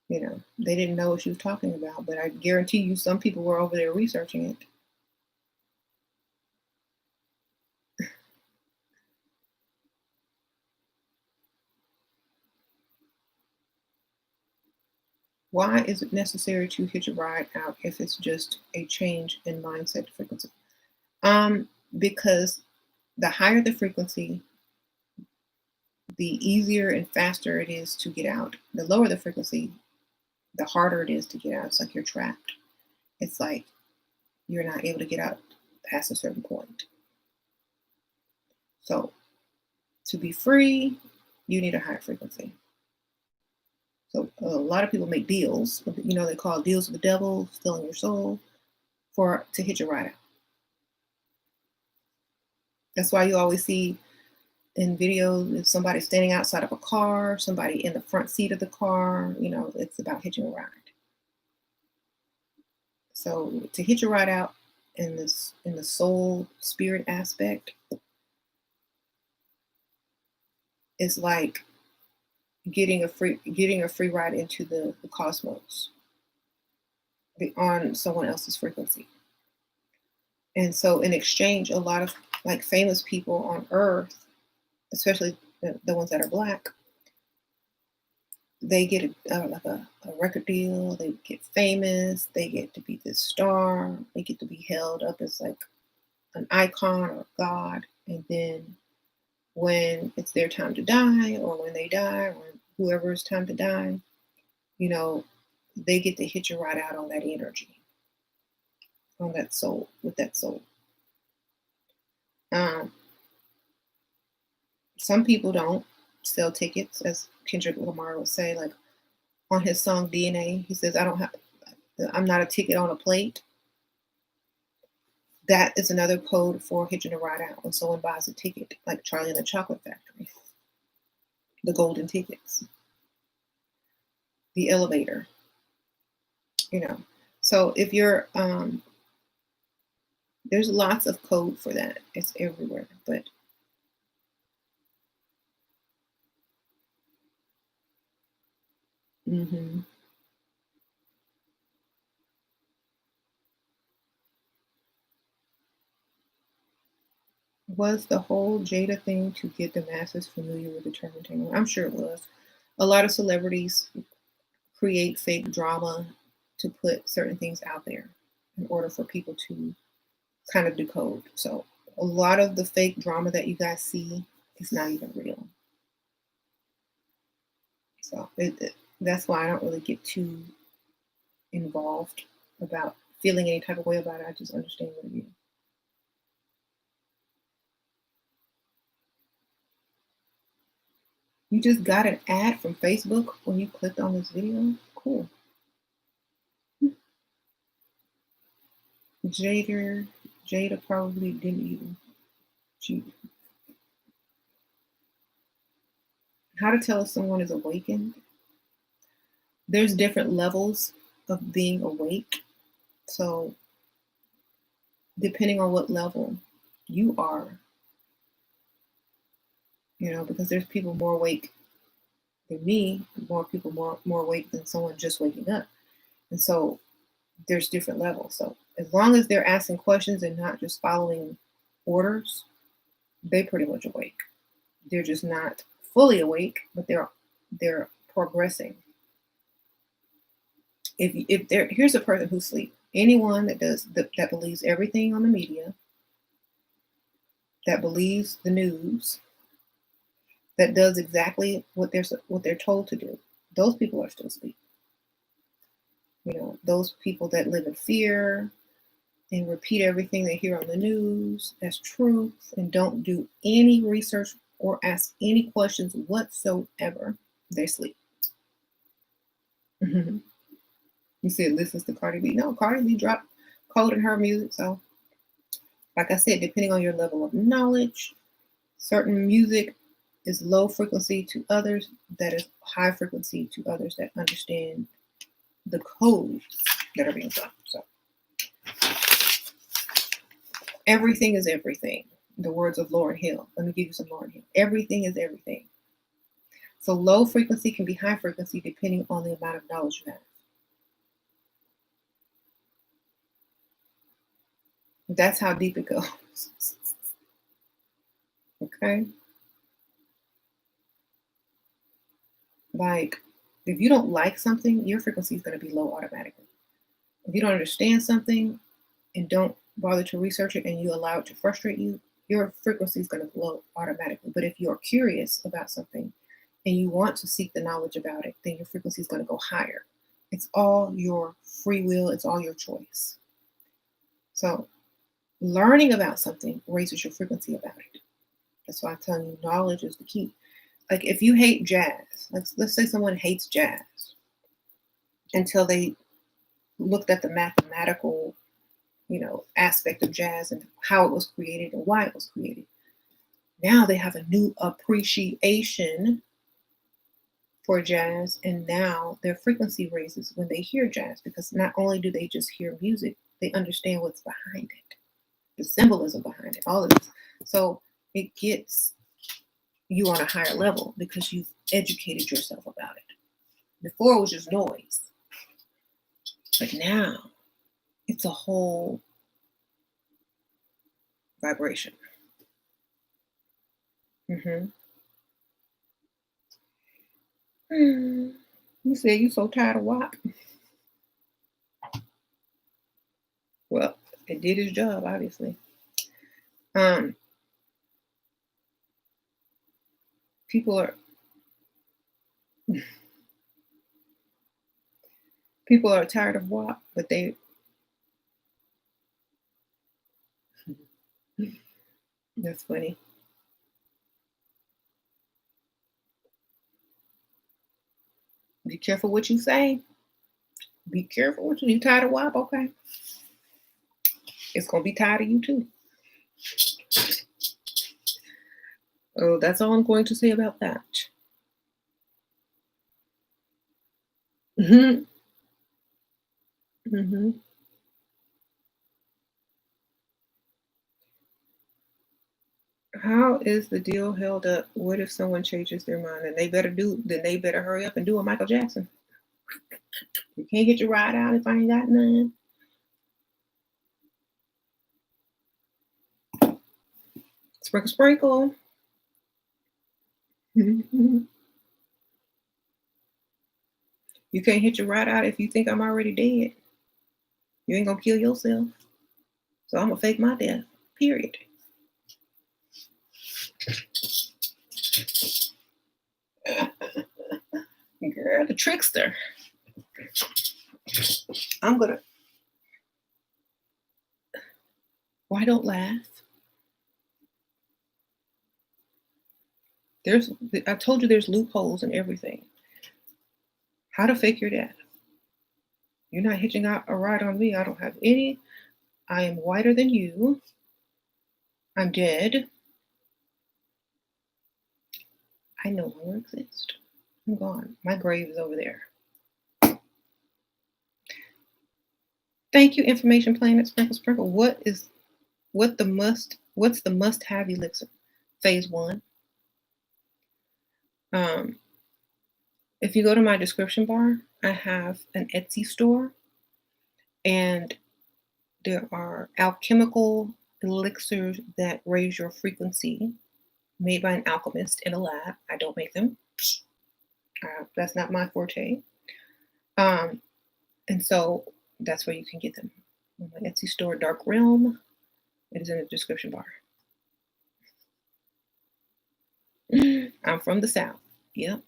They didn't know what she was talking about. But I guarantee you, some people were over there researching it. Why is it necessary to hitch a ride out if it's just a change in mindset frequency? Because the higher the frequency, the easier and faster it is to get out. The lower the frequency, the harder it is to get out. It's like you're trapped. It's like you're not able to get out past a certain point. So to be free, you need a higher frequency. So a lot of people make deals. They call deals with the devil, stealing your soul, to hitch a ride out. That's why you always see in videos if somebody's standing outside of a car, somebody in the front seat of the car. It's about hitching a ride. So to hitch a ride out in the soul spirit aspect is like getting a free ride into the cosmos on someone else's frequency. And so in exchange, a lot of like famous people on earth, especially the ones that are black, they get a record deal, they get famous, they get to be this star, they get to be held up as like an icon or god. And then when it's their time to die, or when they die, or whoever it's time to die, they get to hitch a ride out on that energy, on that soul, with that soul. Um, some people don't sell tickets, as Kendrick Lamar would say, like on his song DNA, he says, I'm not a ticket on a plate. That is another code for hitching a ride out when someone buys a ticket, like Charlie and the Chocolate Factory, the golden tickets, the elevator, So if you're, there's lots of code for that. It's everywhere, but mhm. Was the whole Jada thing to get the masses familiar with the term entanglement? I'm sure it was. A lot of celebrities create fake drama to put certain things out there in order for people to kind of decode. So a lot of the fake drama that you guys see is not even real. So that's why I don't really get too involved about feeling any type of way about it. I just understand what it is. You just got an ad from Facebook when you clicked on this video? Cool. Jada probably didn't even cheat. How to tell if someone is awakened? There's different levels of being awake. So depending on what level you are, because there's people more awake than me, more people more awake than someone just waking up. And so there's different levels. So as long as they're asking questions and not just following orders, they pretty much awake. They're just not fully awake, but they're progressing. If there, here's a person who's asleep. Anyone that believes everything on the media, that believes the news, that does exactly what they're told to do, those people are still asleep. Those people that live in fear and repeat everything they hear on the news as truth and don't do any research or ask any questions whatsoever, they sleep. You said listens to Cardi B. No, Cardi B dropped code in her music. So, like I said, depending on your level of knowledge, certain music is low frequency to others, that is high frequency to others that understand the codes that are being dropped. So, everything is everything. The words of Lauryn Hill. Let me give you some Lauryn Hill. Everything is everything. So low frequency can be high frequency depending on the amount of knowledge you have. That's how deep it goes. Okay? Like, if you don't like something, your frequency is going to be low automatically. If you don't understand something and don't bother to research it and you allow it to frustrate you, your frequency is going to low automatically. But if you're curious about something and you want to seek the knowledge about it, then your frequency is going to go higher. It's all your free will. It's all your choice. So learning about something raises your frequency about it. That's why I'm telling you, knowledge is the key. Like if you hate jazz, let's say someone hates jazz until they looked at the mathematical, aspect of jazz and how it was created and why it was created. Now they have a new appreciation for jazz, and now their frequency raises when they hear jazz, because not only do they just hear music, they understand what's behind it, the symbolism behind it, all of this. So it gets you on a higher level because you've educated yourself about it. Before it was just noise, but now it's a whole vibration. You said you so tired of WAP. Well, it did its job, obviously. People are tired of WAP, but that's funny. Be careful what you say. Be careful what you tired of WAP, okay? It's gonna be tired of you too. Oh, that's all I'm going to say about that. How is the deal held up? What if someone changes their mind? And they better hurry up and do a Michael Jackson. You can't get your ride out if I ain't got none. Sprinkle, sprinkle. You can't hit your ride out if you think I'm already dead. You ain't gonna kill yourself. So I'm gonna fake my death. Period. Girl, the trickster. Why don't laugh? I told you there's loopholes in everything. How to fake your death. You're not hitching out a ride on me. I don't have any. I am whiter than you. I'm dead. I no longer exist. I'm gone. My grave is over there. Thank you, Information Planet Sprinkle Sprinkle. What's the must-have elixir? Phase 1. If you go to my description bar, I have an Etsy store, and there are alchemical elixirs that raise your frequency, made by an alchemist in a lab. I don't make them. That's not my forte. And so that's where you can get them. On my Etsy store, Dark Realm. It is in the description bar. I'm from the South. Yep.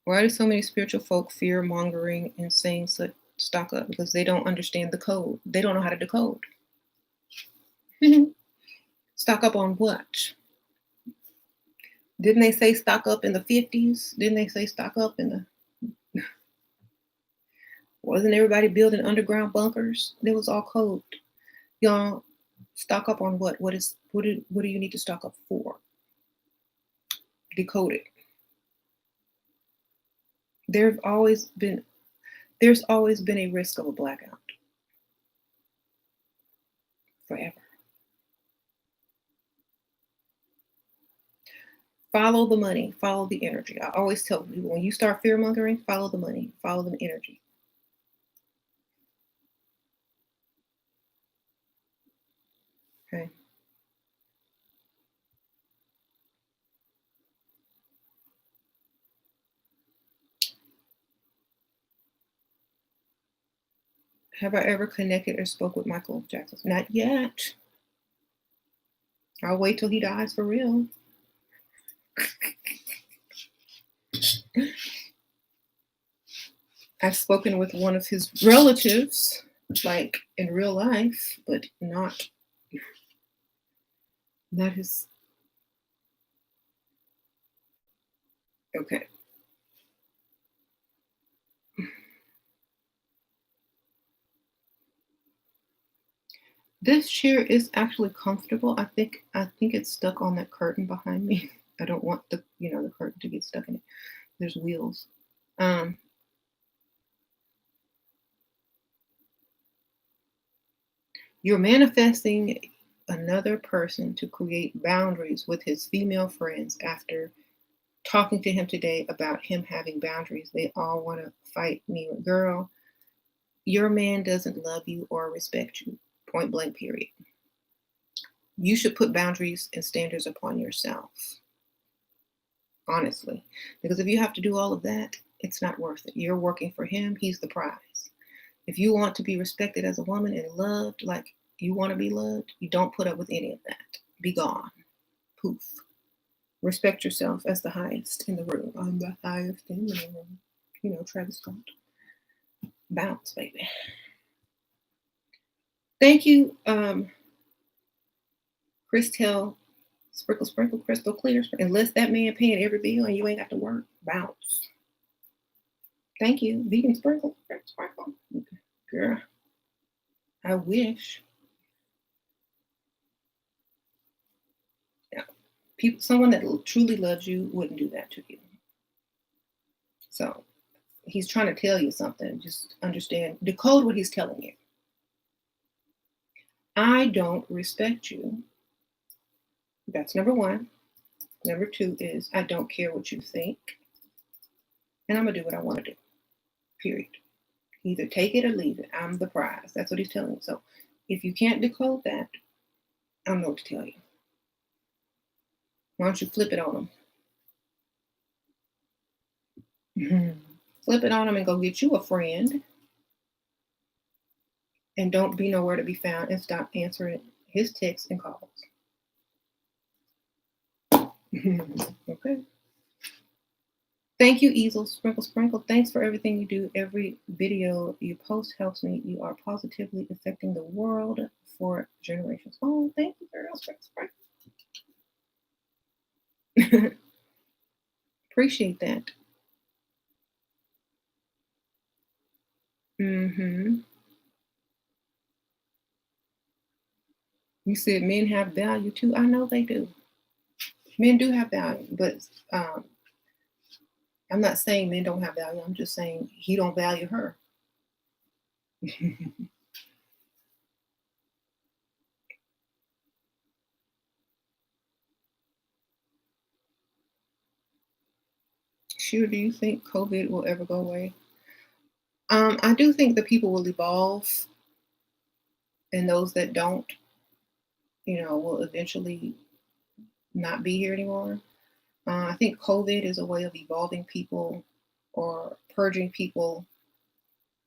Why do so many spiritual folk fear mongering and saying such stock up? Because they don't understand the code. They don't know how to decode. Stock up on what? Didn't they say stock up in the 50s? Didn't they say stock up in the... Wasn't everybody building underground bunkers? It was all code. Y'all, stock up on what? What do you need to stock up for? Decode it. There's always been a risk of a blackout. Forever. Follow the money, follow the energy. I always tell people, when you start fear mongering, follow the money, follow the energy. Okay. Have I ever connected or spoke with Michael Jackson? Not yet. I'll wait till he dies for real. I've spoken with one of his relatives, like in real life, but not his. Okay. This chair is actually comfortable. I think it's stuck on that curtain behind me. I don't want the curtain to get stuck in it. There's wheels. You're manifesting another person to create boundaries with his female friends after talking to him today about him having boundaries. They all want to fight me. Girl, your man doesn't love you or respect you. Point blank, period. You should put boundaries and standards upon yourself. Honestly. Because if you have to do all of that, it's not worth it. You're working for him. He's the prize. If you want to be respected as a woman and loved like you want to be loved, you don't put up with any of that. Be gone. Poof. Respect yourself as the highest in the room. I'm the highest in the room. Travis Scott. Bounce, baby. Thank you, Christel. Sprinkle, crystal clear. Unless that man paying every bill and you ain't got to work, bounce. Thank you, vegan sprinkle. Girl, I wish. Someone that truly loves you wouldn't do that to you. So he's trying to tell you something. Just understand, decode what he's telling you. I don't respect you. That's number one. Number two is I don't care what you think. And I'm going to do what I want to do. Period. Either take it or leave it. I'm the prize. That's what he's telling you. So if you can't decode that, I don't know what to tell you. Why don't you flip it on him? Flip it on him and go get you a friend. And don't be nowhere to be found and stop answering his texts and calls. Okay. Thank you, Easel Sprinkle. Thanks for everything you do. Every video you post helps me. You are positively affecting the world for generations. Oh, thank you, girls. Appreciate that. Hmm. You said men have value too. I know they do. Men do have value, but um, I'm not saying men don't have value. I'm just saying he don't value her. Sure, do you think COVID will ever go away? I do think that people will evolve, and those that don't, will eventually not be here anymore. I think COVID is a way of evolving people or purging people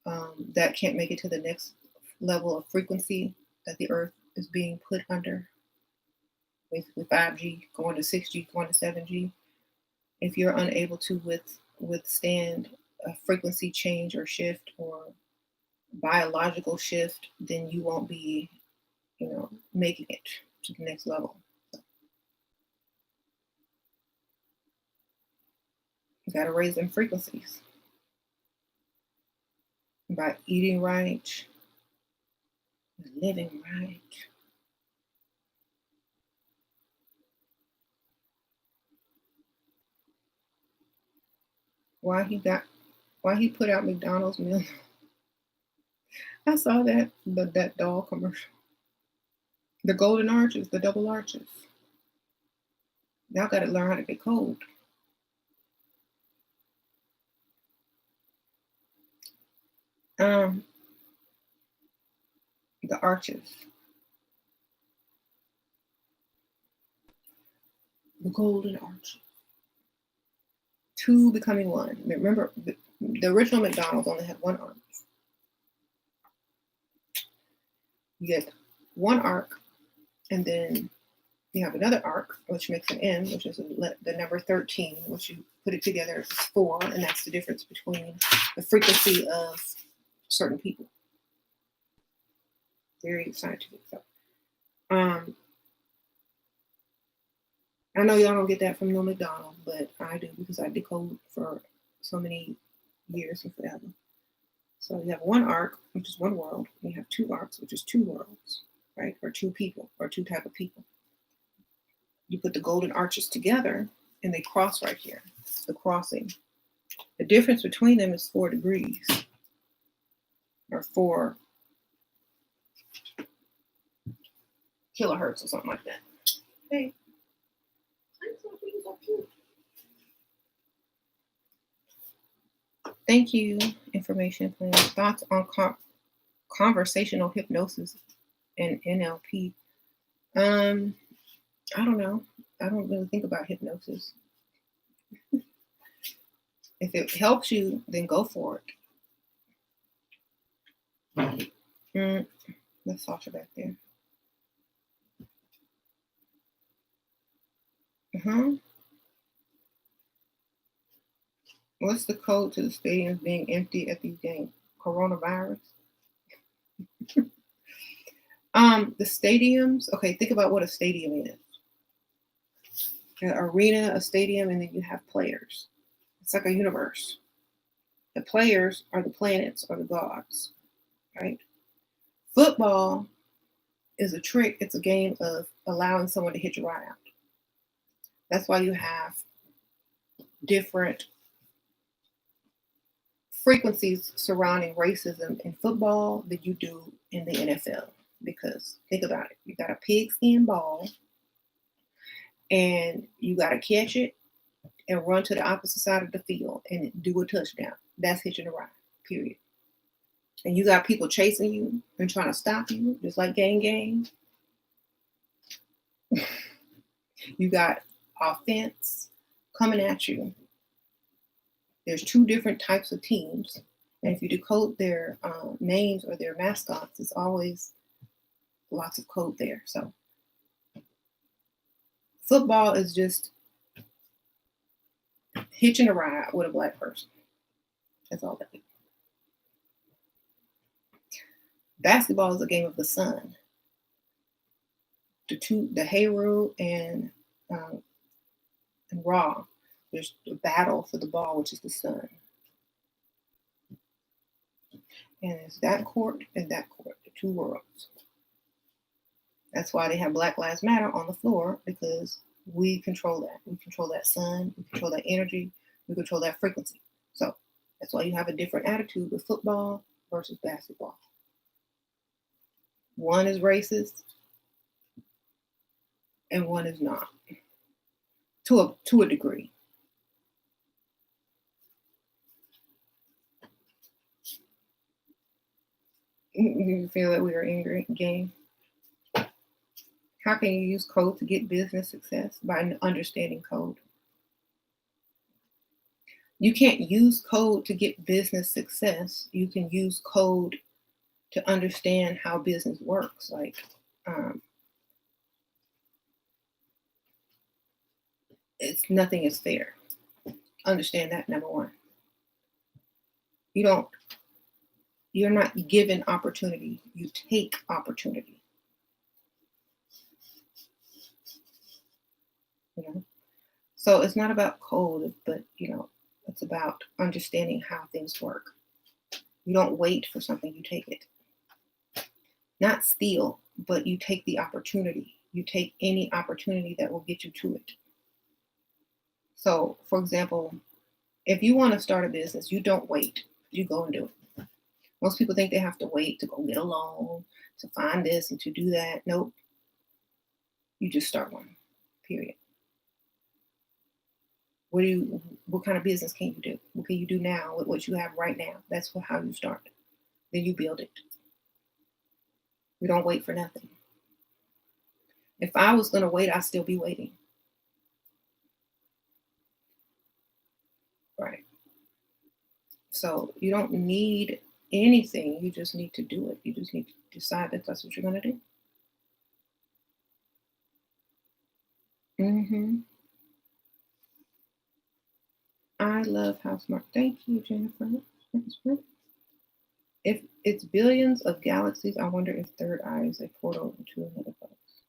that can't make it to the next level of frequency that the earth is being put under, basically 5G, going to 6G, going to 7G. If you're unable to withstand a frequency change or shift or biological shift, then you won't be, making it to the next level. You got to raise them frequencies by eating right, living right. Why he put out McDonald's meal? I saw that doll commercial. The golden arches, the double arches. Y'all got to learn how to get cold. Um, the arches, the golden arches. Two becoming one. Remember, the original McDonald's only had one arch. You get one arc, and then you have another arc, which makes an N, which is the number 13, which you put it together is 4, and that's the difference between the frequency of certain people. Very scientific stuff. I know y'all don't get that from no McDonald's, but I do because I decode for so many years and forever. So you have one arc, which is one world, and you have two arcs, which is two worlds, right? Or two people, or two type of people. You put the golden arches together, and they cross right here. The crossing. The difference between them is 4 degrees, or 4 kilohertz, or something like that. Hey, so cute. Thank you. Information plan. Thoughts on conversational hypnosis and NLP. I don't know. I don't really think about hypnosis. If it helps you, then go for it. Let's Sasha back there. What's the code to the stadiums being empty at these games? Coronavirus. The stadiums. Okay, think about what a stadium is. An arena, a stadium, and then you have players. It's like a universe. The players are the planets or the gods, right? Football is a trick. It's a game of allowing someone to hit you right out. That's why you have different frequencies surrounding racism in football than you do in the NFL. Because think about it. You got a pigskin ball and you got to catch it and run to the opposite side of the field and do a touchdown. That's hitching a ride, period. And you got people chasing you and trying to stop you, just like gang. You got offense coming at you. There's 2 different types of teams. And if you decode their names or their mascots, it's always lots of code there. So football is just hitching a ride with a black person. That's all that is. Basketball is a game of the sun. the Haru and Ra. There's a battle for the ball, which is the sun. And it's that court and that court, the two worlds. That's why they have Black Lives Matter on the floor, because we control that. We control that sun, we control that energy, we control that frequency. So that's why you have a different attitude with football versus basketball. One is racist and one is not, to a degree. You feel that we are in game? How can you use code to get business success? By understanding code. You can't use code to get business success. You can use code to understand how business works. Like, nothing is fair. Understand that, number one. You're not given opportunity. You take opportunity. So it's not about code, but it's about understanding how things work. You don't wait for something, you take it. Not steal, but you take the opportunity. You take any opportunity that will get you to it. So, for example, if you want to start a business, you don't wait. You go and do it. Most people think they have to wait to go get a loan, to find this and to do that. Nope. You just start one, period. What kind of business can you do? What can you do now with what you have right now? That's how you start. Then you build it. We don't wait for nothing. If I was going to wait, I'd still be waiting. Right. So you don't need anything. You just need to do it. You just need to decide that that's what you're going to do. I love how smart. Thank you, Jennifer. If it's billions of galaxies, I wonder if third eye is a portal into another place.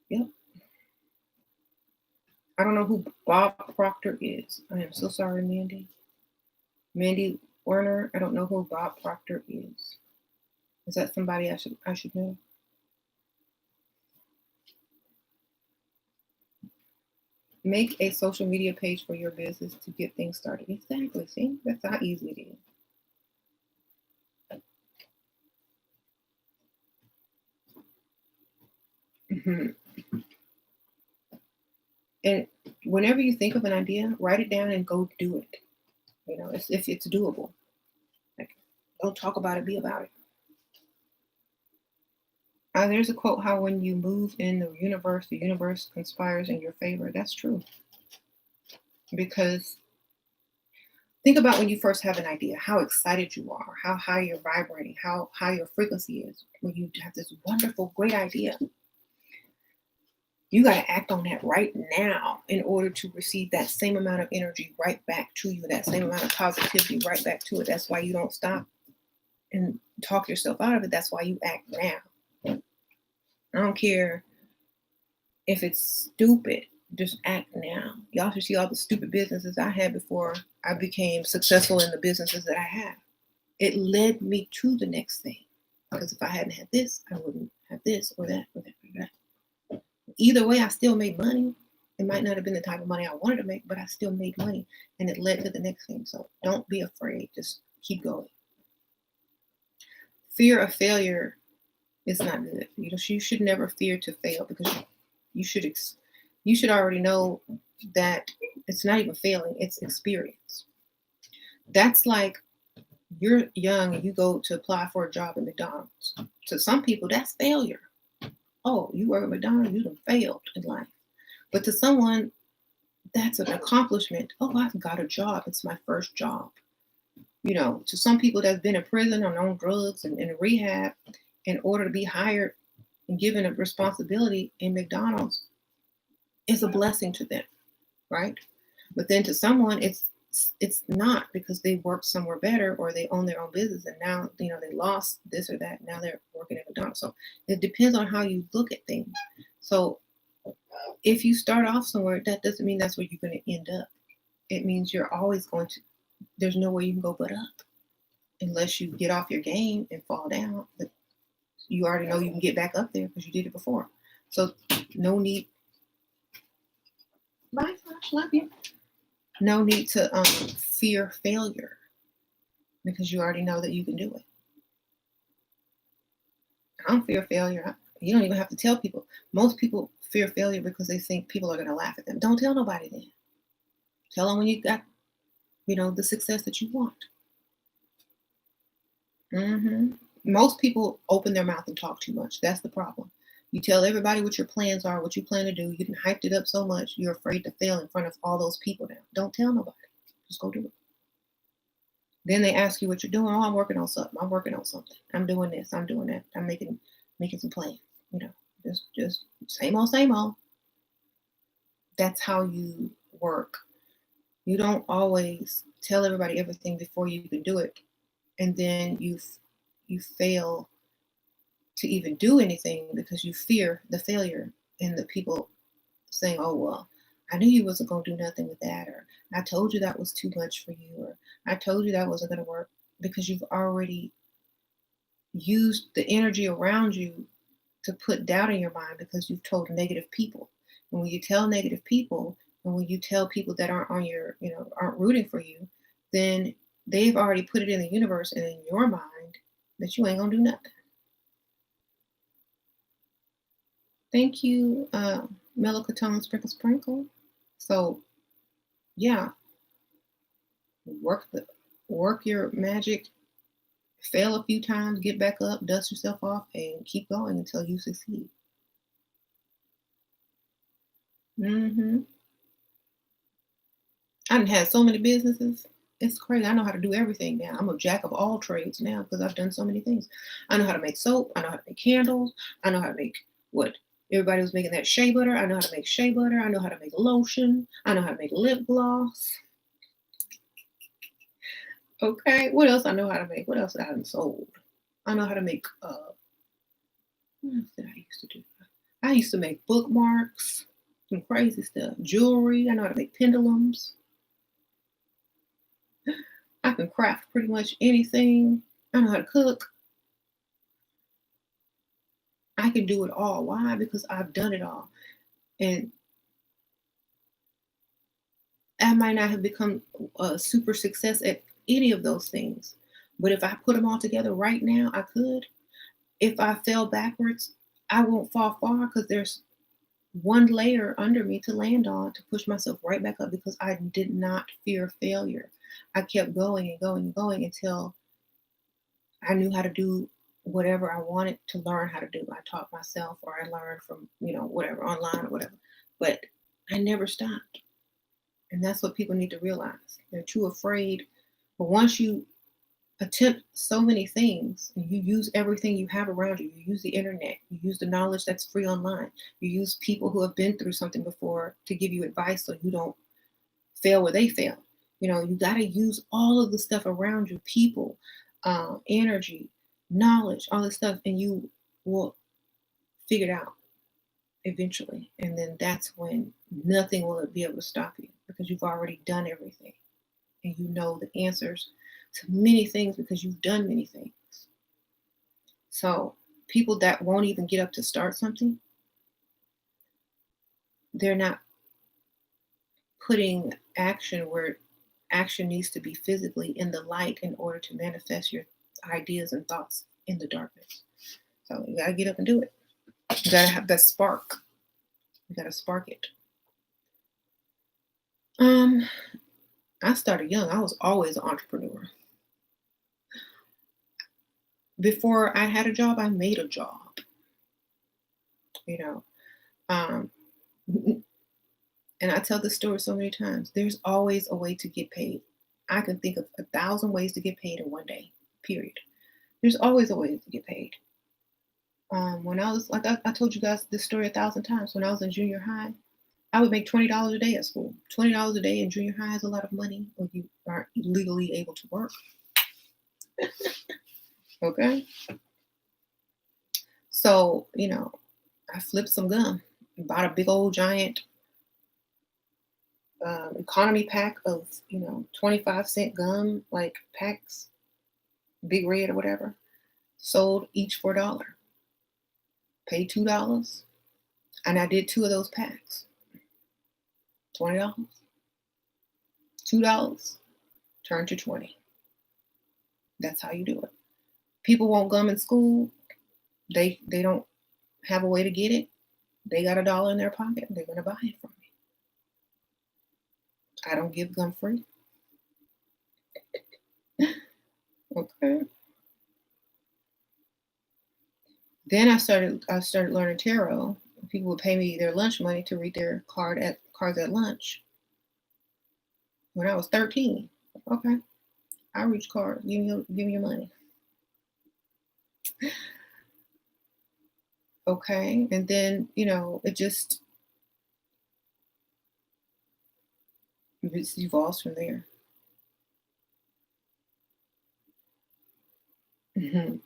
Yep. I don't know who Bob Proctor is. I am so sorry, Mandy. Mandy Werner. I don't know who Bob Proctor is. Is that somebody I should know? Make a social media page for your business to get things started. Exactly. See, that's how easy it is. And whenever you think of an idea, write it down and go do it. If it's doable. Like, don't talk about it, be about it. There's a quote, how when you move in the universe conspires in your favor. That's true. Because think about when you first have an idea, how excited you are, how high you're vibrating, how high your frequency is when you have this wonderful, great idea. You got to act on that right now in order to receive that same amount of energy right back to you, that same amount of positivity right back to it. That's why you don't stop and talk yourself out of it. That's why you act now. I don't care if it's stupid, just act now. Y'all should see all the stupid businesses I had before I became successful in the businesses that I have. It led me to the next thing. Because if I hadn't had this, I wouldn't have this or that or that or that. Either way, I still made money. It might not have been the type of money I wanted to make, but I still made money. And it led to the next thing. So don't be afraid. Just keep going. Fear of failure is not good. You should never fear to fail, because you should already know that it's not even failing, it's experience. That's like you're young and you go to apply for a job at McDonald's. To some people, that's failure. Oh, you work at McDonald's, you done failed in life. But to someone, that's an accomplishment. Oh, I've got a job. It's my first job. To some people that's been in prison or on drugs and in rehab, in order to be hired and given a responsibility in McDonald's is a blessing to them, right? But then to someone, it's it's not, because they worked somewhere better or they own their own business and now, they lost this or that. Now they're working at McDonald's. So it depends on how you look at things. So if you start off somewhere, that doesn't mean that's where you're going to end up. It means you're always going to, there's nowhere you can go but up, unless you get off your game and fall down. But you already know you can get back up there because you did it before. So no need. Bye, Flash. Love you. No need to fear failure, because you already know that you can do it. I don't fear failure. You don't even have to tell people. Most people fear failure because they think people are going to laugh at them. Don't tell nobody then. Tell them when you got, the success that you want. Most people open their mouth and talk too much. That's the problem. You tell everybody what your plans are, what you plan to do. You can hyped it up so much, you're afraid to fail in front of all those people now. Don't tell nobody. Just go do it. Then they ask you what you're doing. Oh, I'm working on something. I'm working on something. I'm doing this. I'm doing that. I'm making some plans. Just same old, same old. That's how you work. You don't always tell everybody everything before you can do it, and then you fail to even do anything because you fear the failure and the people saying, "Oh well, I knew you wasn't going to do nothing with that," or "I told you that was too much for you," or "I told you that wasn't going to work," because you've already used the energy around you to put doubt in your mind because you've told negative people. And when you tell negative people, and when you tell people that aren't on your, aren't rooting for you, then they've already put it in the universe and in your mind that you ain't gonna do nothing. Thank you, Melocotone Sprinkle Sprinkle. So yeah, work your magic, fail a few times, get back up, dust yourself off, and keep going until you succeed. I've had so many businesses. It's crazy. I know how to do everything now. I'm a jack of all trades now because I've done so many things. I know how to make soap. I know how to make candles. I know how to make what everybody was making, that shea butter. I know how to make shea butter. I know how to make lotion. I know how to make lip gloss. Okay. What else I know how to make? What else I haven't sold? I know how to make what else did I used to do? I used to make bookmarks, some crazy stuff. Jewelry. I know how to make pendulums. I can craft pretty much anything. I know how to cook. I can do it all. Why? Because I've done it all. And I might not have become a super success at any of those things. But if I put them all together right now, I could. If I fell backwards, I won't fall far because there's one layer under me to land on to push myself right back up, because I did not fear failure. I kept going and going and going until I knew how to do whatever I wanted to learn how to do. I taught myself, or I learned from, whatever, online or whatever. But I never stopped. And that's what people need to realize. They're too afraid. But once you attempt so many things, and you use everything you have around you, you use the internet, you use the knowledge that's free online, you use people who have been through something before to give you advice so you don't fail where they fail. You got to use all of the stuff around you, people, energy, knowledge, all this stuff, and you will figure it out eventually. And then that's when nothing will be able to stop you, because you've already done everything and you know the answers to many things because you've done many things. So people that won't even get up to start something, they're not putting action where action needs to be physically in the light in order to manifest your ideas and thoughts in the darkness. So you got to get up and do it. You got to have that spark. You got to spark it. I started young. I was always an entrepreneur. Before I had a job, I made a job. And I tell this story so many times. There's always a way to get paid. I can think of 1,000 ways to get paid in one day, period. There's always a way to get paid. When I was, like I told you guys this story 1,000 times, when I was in junior high, I would make $20 a day at school. $20 a day in junior high is a lot of money when you aren't legally able to work. Okay. So, I flipped some gum, bought a big old giant economy pack of, 25-cent gum, like packs, Big Red or whatever. Sold each for $1. Paid $2. And I did 2 of those packs. $20. $2 turned to 20. That's how you do it. People want gum in school. They don't have a way to get it. They got $1 in their pocket. They're going to buy it from me. I don't give gum free. Okay. Then I started learning tarot. People would pay me their lunch money to read their cards at lunch. When I was 13. Okay. I reach cards. Give me your money. Okay. And then, it just evolves from there. Mm-hmm.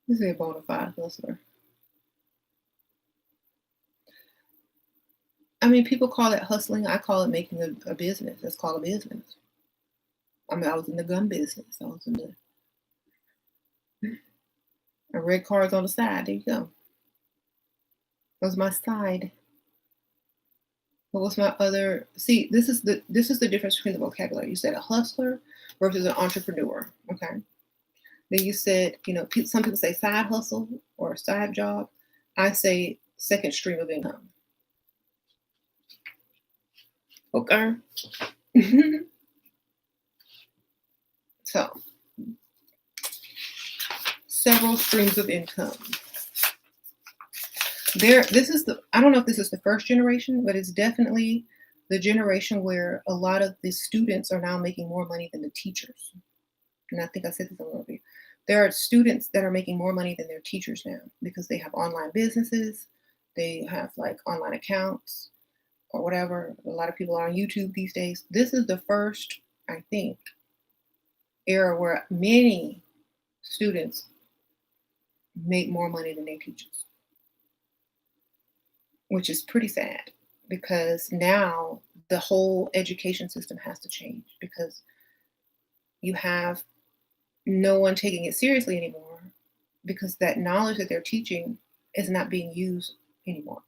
This is a bona fide hustler. I mean, people call it hustling. I call it making a business. It's called a business. I mean, I was in the gum business. I read cards on the side. There you go. That was my side. What was my other? See, this is the difference between the vocabulary. You said a hustler versus an entrepreneur. Okay. Then you said, some people say side hustle or side job. I say second stream of income. Okay. So, several streams of income. I don't know if this is the first generation, but it's definitely the generation where a lot of the students are now making more money than the teachers. And I think I said this a little bit. There are students that are making more money than their teachers now because they have online businesses, they have like online accounts or whatever. A lot of people are on YouTube these days. This is the first, I think, era where many students make more money than their teachers, which is pretty sad because now the whole education system has to change because you have no one taking it seriously anymore because that knowledge that they're teaching is not being used anymore.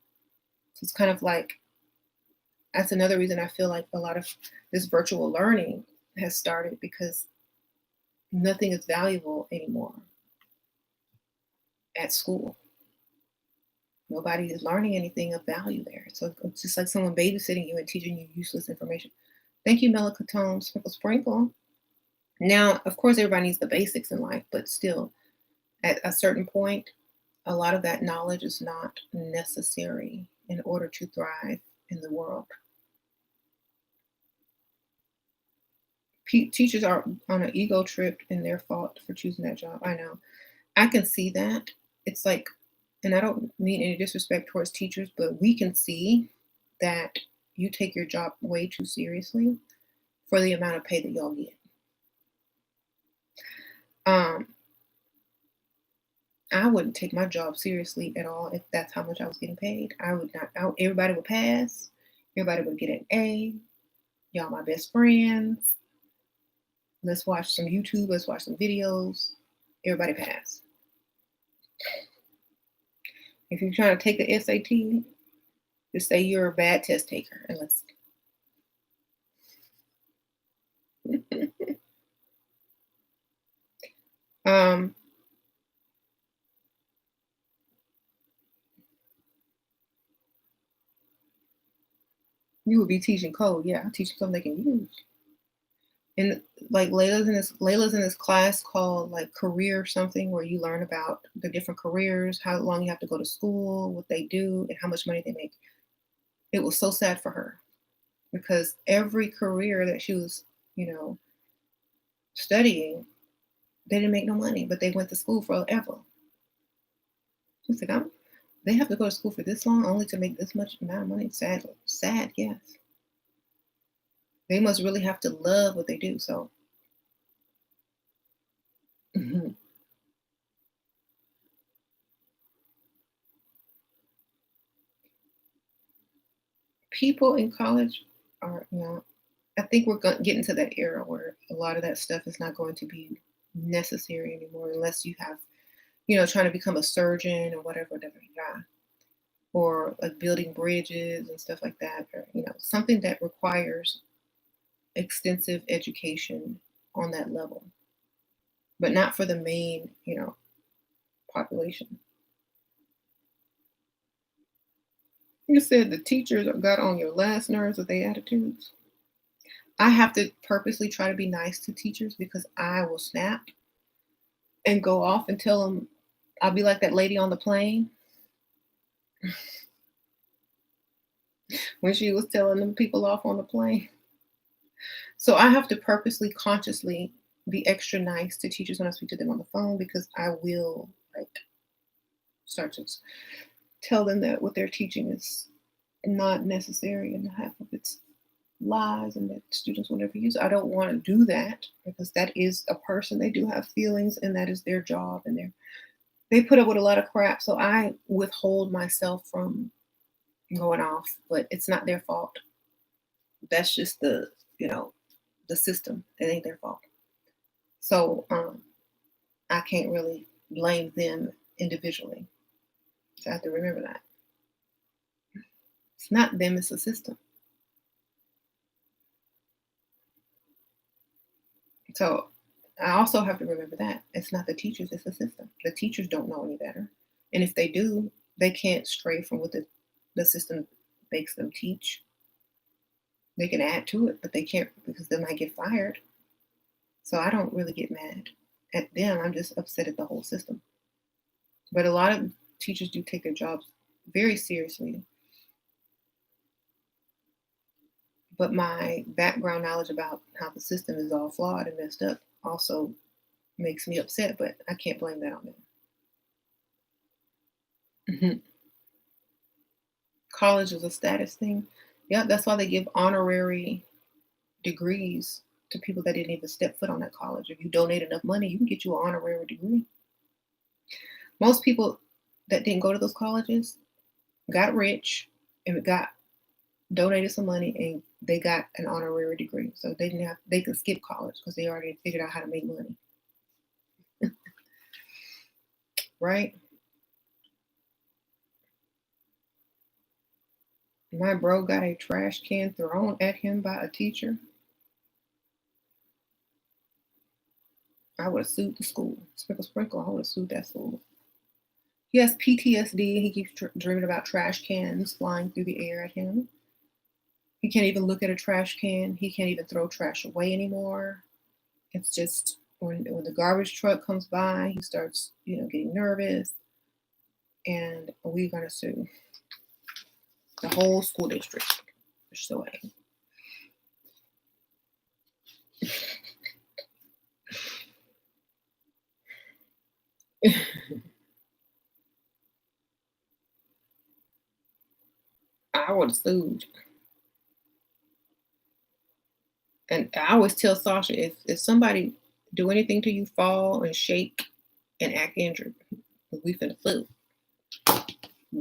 So it's kind of like, that's another reason I feel like a lot of this virtual learning has started because nothing is valuable anymore at school. Nobody is learning anything of value there. So it's just like someone babysitting you and teaching you useless information. Thank you, Melacotone Sprinkle. Now, of course, everybody needs the basics in life, but still, at a certain point, a lot of that knowledge is not necessary in order to thrive in the world. Teachers are on an ego trip and their fault for choosing that job. I know. I can see that. It's like, and I don't mean any disrespect towards teachers, but we can see that you take your job way too seriously for the amount of pay that y'all get. I wouldn't take my job seriously at all if that's how much I was getting paid. I would not. Everybody would pass. Everybody would get an A. Y'all my best friends. Let's watch some YouTube. Let's watch some videos. Everybody pass. If you're trying to take the SAT, just say you're a bad test taker and let's. You would be teaching code. Yeah, I'll teach them something they can use. And like Layla's in this class called like career something where you learn about the different careers, how long you have to go to school, what they do, and how much money they make. It was so sad for her because every career that she was, studying, they didn't make no money, but they went to school forever. She's like, They have to go to school for this long only to make this much amount of money. Sad, yes. They must really have to love what they do. So, mhm. People in college are, I think we're getting to that era where a lot of that stuff is not going to be necessary anymore unless you have, trying to become a surgeon or whatever, yeah, or like building bridges and stuff like that, or something that requires extensive education on that level, but not for the main, population. You said the teachers got on your last nerves with their attitudes. I have to purposely try to be nice to teachers because I will snap and go off and tell them. I'll be like that lady on the plane when she was telling them people off on the plane. So I have to purposely, consciously be extra nice to teachers when I speak to them on the phone because I will like start to tell them that what they're teaching is not necessary and half of it's lies and that students will never use it. I don't want to do that because that is a person. They do have feelings and that is their job and they put up with a lot of crap. So I withhold myself from going off, but it's not their fault. That's just the system. It ain't their fault. So I can't really blame them individually. So I have to remember that. It's not them, it's the system. So I also have to remember that it's not the teachers, it's the system. The teachers don't know any better. And if they do, they can't stray from what the system makes them teach. They can add to it, but they can't because they might get fired. So I don't really get mad at them. I'm just upset at the whole system. But a lot of teachers do take their jobs very seriously. But my background knowledge about how the system is all flawed and messed up also makes me upset, but I can't blame that on them. Mhm. College is a status thing. Yeah, that's why they give honorary degrees to people that didn't even step foot on that college. If you donate enough money, you can get you an honorary degree. Most people that didn't go to those colleges got rich and got donated some money and they got an honorary degree. So they could skip college because they already figured out how to make money. Right? My bro got a trash can thrown at him by a teacher. I would have sued the school. Sprinkle, sprinkle. I would have sued that school. He has PTSD. He keeps dreaming about trash cans flying through the air at him. He can't even look at a trash can. He can't even throw trash away anymore. It's just when the garbage truck comes by, he starts, getting nervous. And we're gonna sue the whole school district. So I would have sued. And I always tell Sasha if somebody do anything to you, fall and shake and act injured, we finna sue.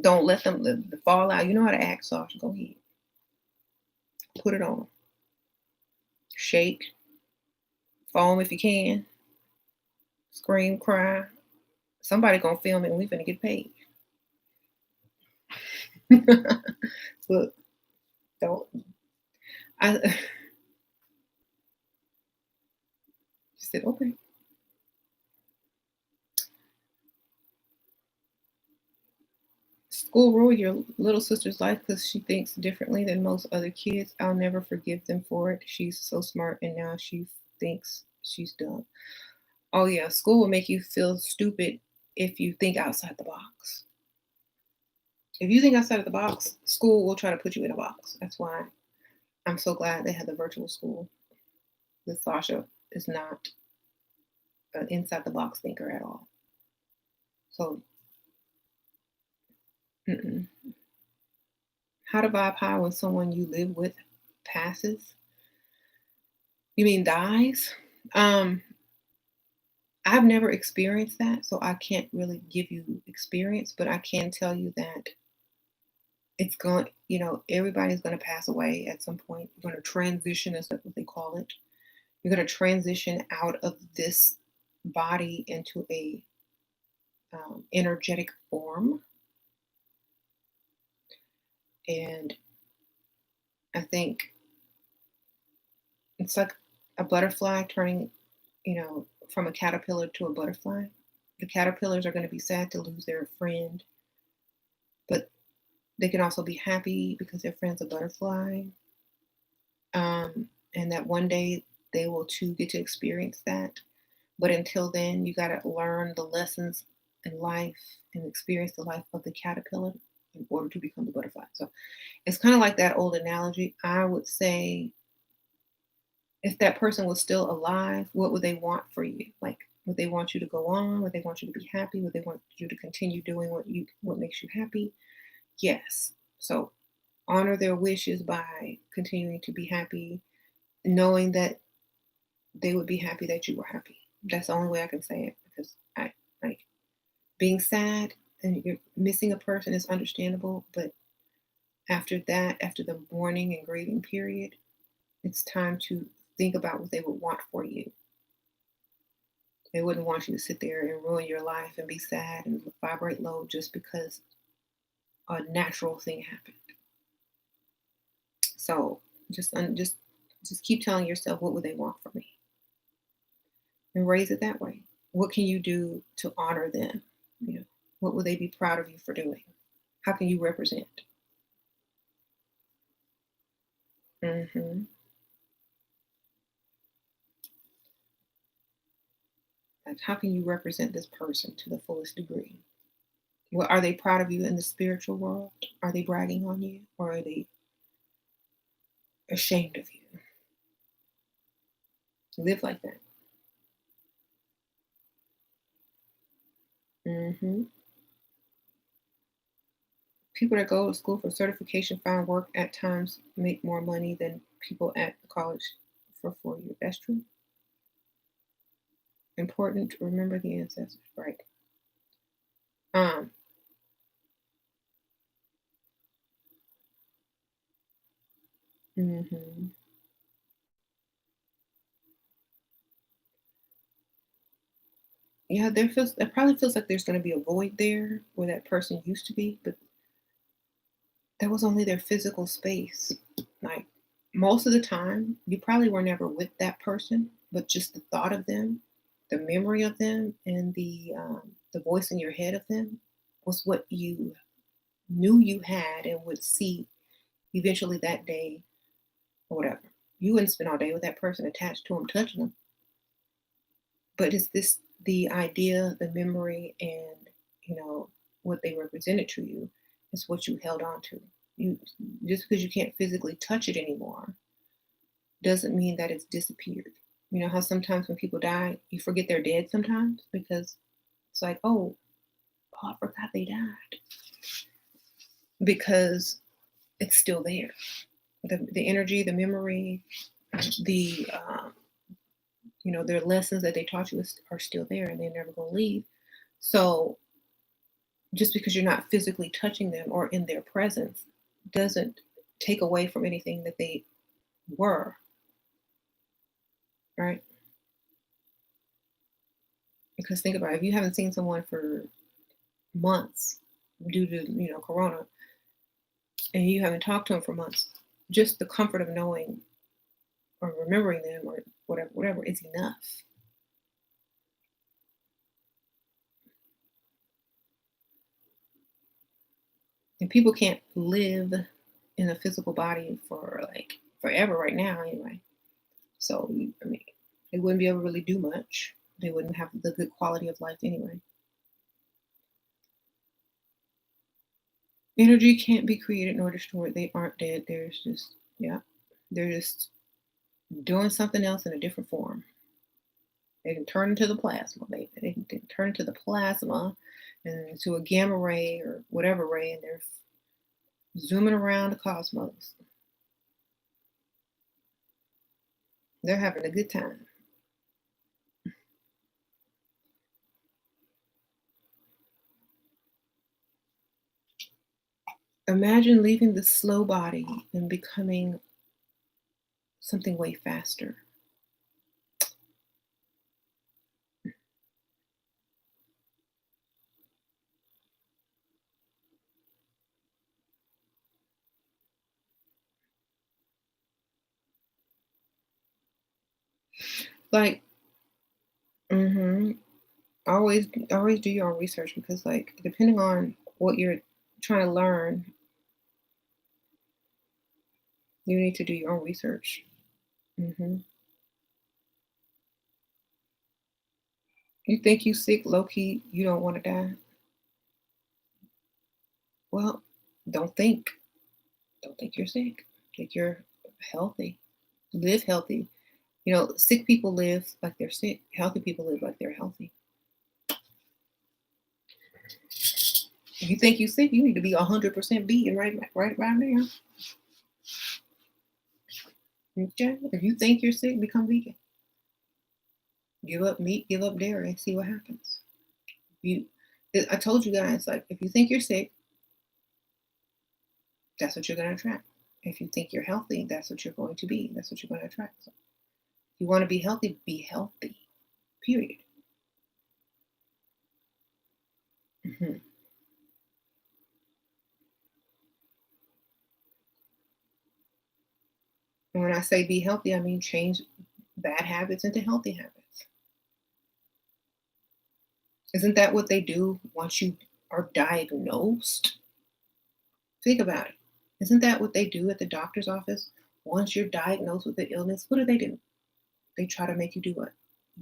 Don't let them fall out. You know how to act, Sasha. Go ahead. Put it on. Shake. Foam if you can. Scream, cry. Somebody gonna film it and we finna get paid. Look, don't. I she said, okay. School ruined your little sister's life because she thinks differently than most other kids. I'll never forgive them for it. She's so smart and now she thinks she's dumb. Oh yeah, school will make you feel stupid if you think outside the box. If you think outside of the box, school will try to put you in a box. That's why I'm so glad they had the virtual school. With Sasha is not an inside the box thinker at all. So Mm-mm. How to vibe high when someone you live with passes? You mean dies? Um, I've never experienced that, so I can't really give you experience, but I can tell you that it's going, everybody's going to pass away at some point. You're going to transition, is what they call it. You're going to transition out of this body into a energetic form. And I think it's like a butterfly turning, from a caterpillar to a butterfly. The caterpillars are going to be sad to lose their friend, but they can also be happy because their friend's a butterfly. And that one day they will too get to experience that. But until then, you got to learn the lessons in life and experience the life of the caterpillar in order to become the butterfly. So it's kind of like that old analogy. I would say if that person was still alive, what would they want for you? Like, would they want you to go on? Would they want you to be happy? Would they want you to continue doing what makes you happy? Yes. So honor their wishes by continuing to be happy, knowing that they would be happy that you were happy. That's the only way I can say it because I like being sad and you're missing a person is understandable, but after that, after the mourning and grieving period, it's time to think about what they would want for you. They wouldn't want you to sit there and ruin your life and be sad and vibrate low just because a natural thing happened. So just keep telling yourself what would they want from me and raise it that way. What can you do to honor them? What would they be proud of you for doing? How can you represent? hmm How can you represent this person to the fullest degree? Well, are they proud of you in the spiritual world? Are they bragging on you, or are they ashamed of you? Live like that. hmm People that go to school for certification find work at times make more money than people at college for 4 years. That's true. Important to remember the ancestors, right? Um, hmm Yeah, there probably feels like there's going to be a void there where that person used to be, but that was only their physical space. Like most of the time, you probably were never with that person, but just the thought of them, the memory of them, and the voice in your head of them was what you knew you had and would see eventually that day or whatever. You wouldn't spend all day with that person attached to them, touching them, but it's this the idea, the memory, and what they represented to you is what you held on to. You just because you can't physically touch it anymore doesn't mean that it's disappeared. You know how sometimes when people die, you forget they're dead sometimes because it's like, oh, I forgot they died because it's still there. The energy, the memory, the their lessons that they taught you are still there and they're never going to leave. So just because you're not physically touching them or in their presence doesn't take away from anything that they were, right? Because think about it, if you haven't seen someone for months due to corona, and you haven't talked to them for months, just the comfort of knowing or remembering them or whatever is enough. And people can't live in a physical body for like forever right now anyway. So I mean, they wouldn't be able to really do much. They wouldn't have the good quality of life anyway. Energy can't be created nor destroyed. They aren't dead. There's just yeah, they're just doing something else in a different form. They can turn into the plasma, baby. They can turn into the plasma and into a gamma ray or whatever ray, and they're zooming around the cosmos. They're having a good time. Imagine leaving the slow body and becoming something way faster. Like, mm-hmm. Always do your own research, because like depending on what you're trying to learn, you need to do your own research. Hmm. You think you sick, low key, you don't want to die. Well, don't think. Don't think you're sick. Think you're healthy. Live healthy. You know, sick people live like they're sick. Healthy people live like they're healthy. If you think you're sick, you need to be 100% vegan right now. Okay? If you think you're sick, become vegan. Give up meat, give up dairy, and see what happens. You, I told you guys, like, if you think you're sick, that's what you're going to attract. If you think you're healthy, that's what you're going to be. That's what you're going to attract. So if you want to be healthy, period. Hmm. And when I say be healthy, I mean change bad habits into healthy habits. Isn't that what they do once you are diagnosed? Think about it. Isn't that what they do at the doctor's office? Once you're diagnosed with the illness, what do? They try to make you do what?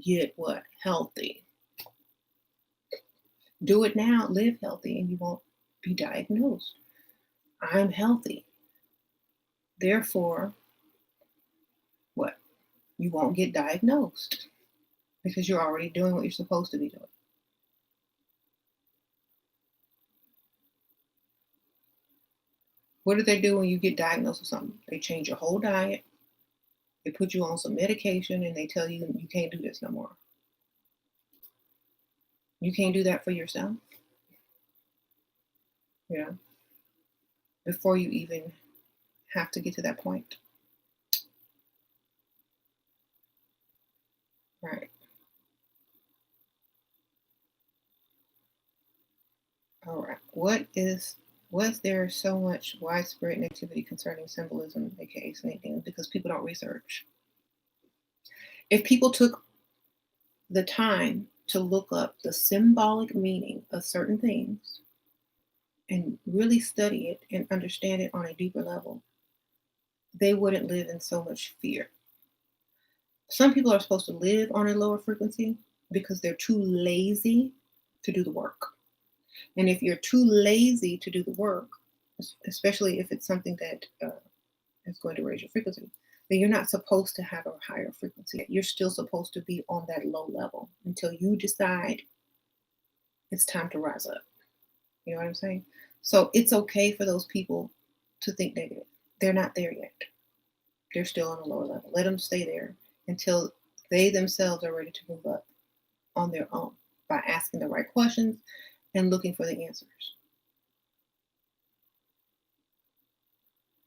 Get what? Healthy. Do it now, live healthy, and you won't be diagnosed. I'm healthy. Therefore, what? You won't get diagnosed because you're already doing what you're supposed to be doing. What do they do when you get diagnosed with something? They change your whole diet, they put you on some medication, and they tell you you can't do this no more. You can't do that for yourself, you know, before you even have to get to that point. Right. All right. Was there so much widespread negativity concerning symbolism, aka anything, because people don't research? If people took the time to look up the symbolic meaning of certain things and really study it and understand it on a deeper level, they wouldn't live in so much fear. Some people are supposed to live on a lower frequency because they're too lazy to do the work. And if you're too lazy to do the work, especially if it's something that is going to raise your frequency, then you're not supposed to have a higher frequency. You're still supposed to be on that low level until you decide it's time to rise up. You know what I'm saying? So it's okay for those people to think negative. They're not there yet. They're still on a lower level. Let them stay there until they themselves are ready to move up on their own by asking the right questions and looking for the answers.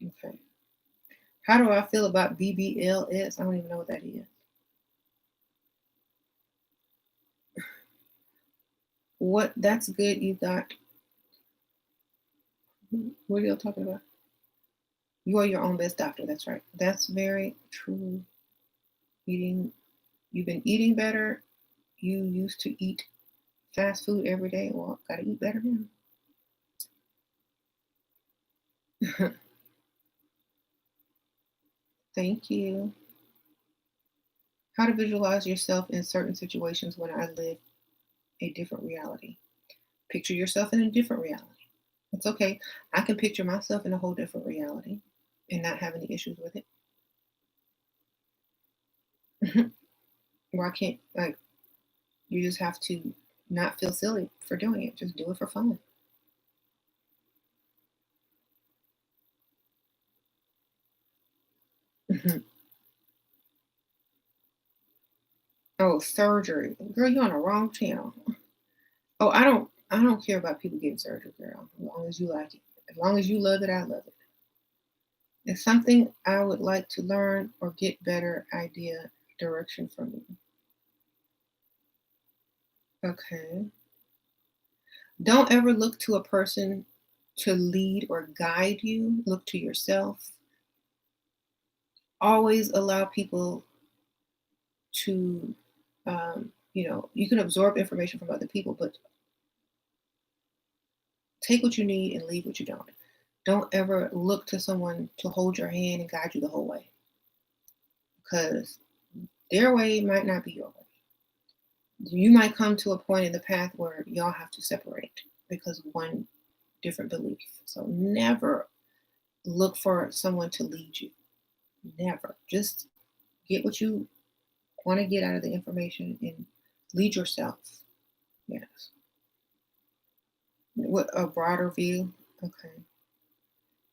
Okay. How do I feel about BBLS? I don't even know what that is. What? That's good. You got. What are you talking about? You are your own best doctor. That's right. That's very true. Eating. You've been eating better. You used to eat fast food every day. Well, gotta eat better now. Thank you. How to visualize yourself in certain situations when I live a different reality. Picture yourself in a different reality. It's okay. I can picture myself in a whole different reality and not have any issues with it. Why can't, like, you just have to not feel silly for doing it. Just do it for fun. Mhm. Oh, surgery. Girl, you're on the wrong channel. Oh, I don't care about people getting surgery, girl. As long as you like it. As long as you love it, I love it. It's something I would like to learn or get better idea direction from you. Okay. Don't ever look to a person to lead or guide you. Look to yourself. Always allow people to, you can absorb information from other people, but take what you need and leave what you don't. Don't ever look to someone to hold your hand and guide you the whole way because their way might not be your way. You might come to a point in the path where y'all have to separate because of one different belief. So never look for someone to lead you. Never. Just get what you want to get out of the information and lead yourself. Yes. What a broader view. Okay.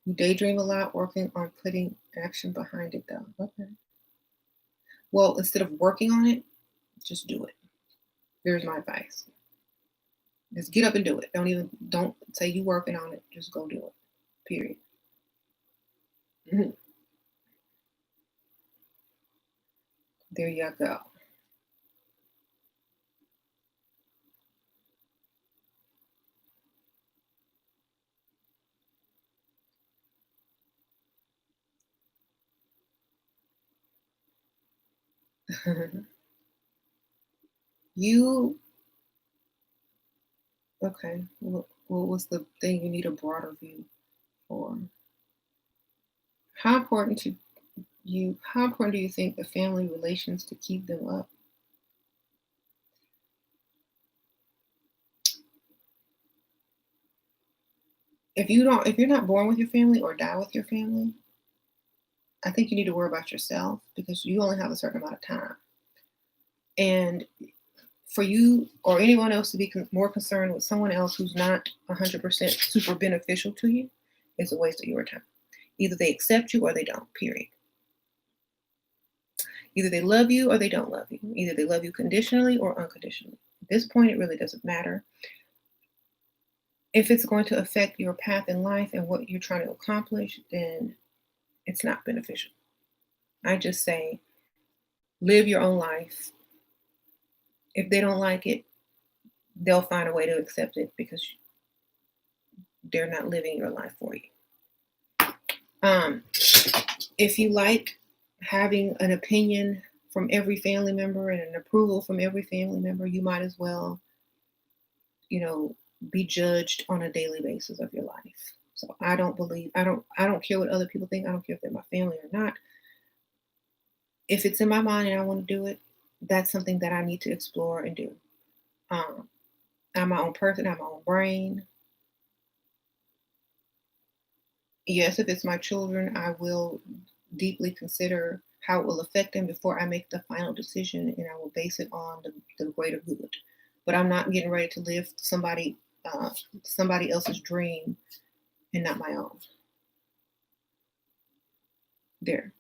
You daydream a lot, working on putting action behind it though. Okay. Well, instead of working on it, just do it. Here's my advice. Just get up and do it. Don't say you working on it. Just go do it. Period. Mhm. There you go. You okay? What was the thing you need a broader view for? How important to you? How important do you think the family relations to keep them up? If you're not born with your family or die with your family, I think you need to worry about yourself because you only have a certain amount of time. And for you or anyone else to be more concerned with someone else who's not 100% super beneficial to you is a waste of your time. Either they accept you or they don't, period. Either they love you or they don't love you. Either they love you conditionally or unconditionally. At this point, it really doesn't matter. If it's going to affect your path in life and what you're trying to accomplish, then it's not beneficial. I just say live your own life. If they don't like it, they'll find a way to accept it because they're not living your life for you. Um, if you like having an opinion from every family member and an approval from every family member, you might as well, you know, be judged on a daily basis of your life. So I don't care what other people think. I don't care if they're my family or not. If it's in my mind and I want to do it, that's something that I need to explore and do. Um, I'm my own person, I'm my own brain. Yes, if it's my children, I will deeply consider how it will affect them before I make the final decision, and I will base it on the greater good. But I'm not getting ready to live uh, somebody else's dream and not my own. There.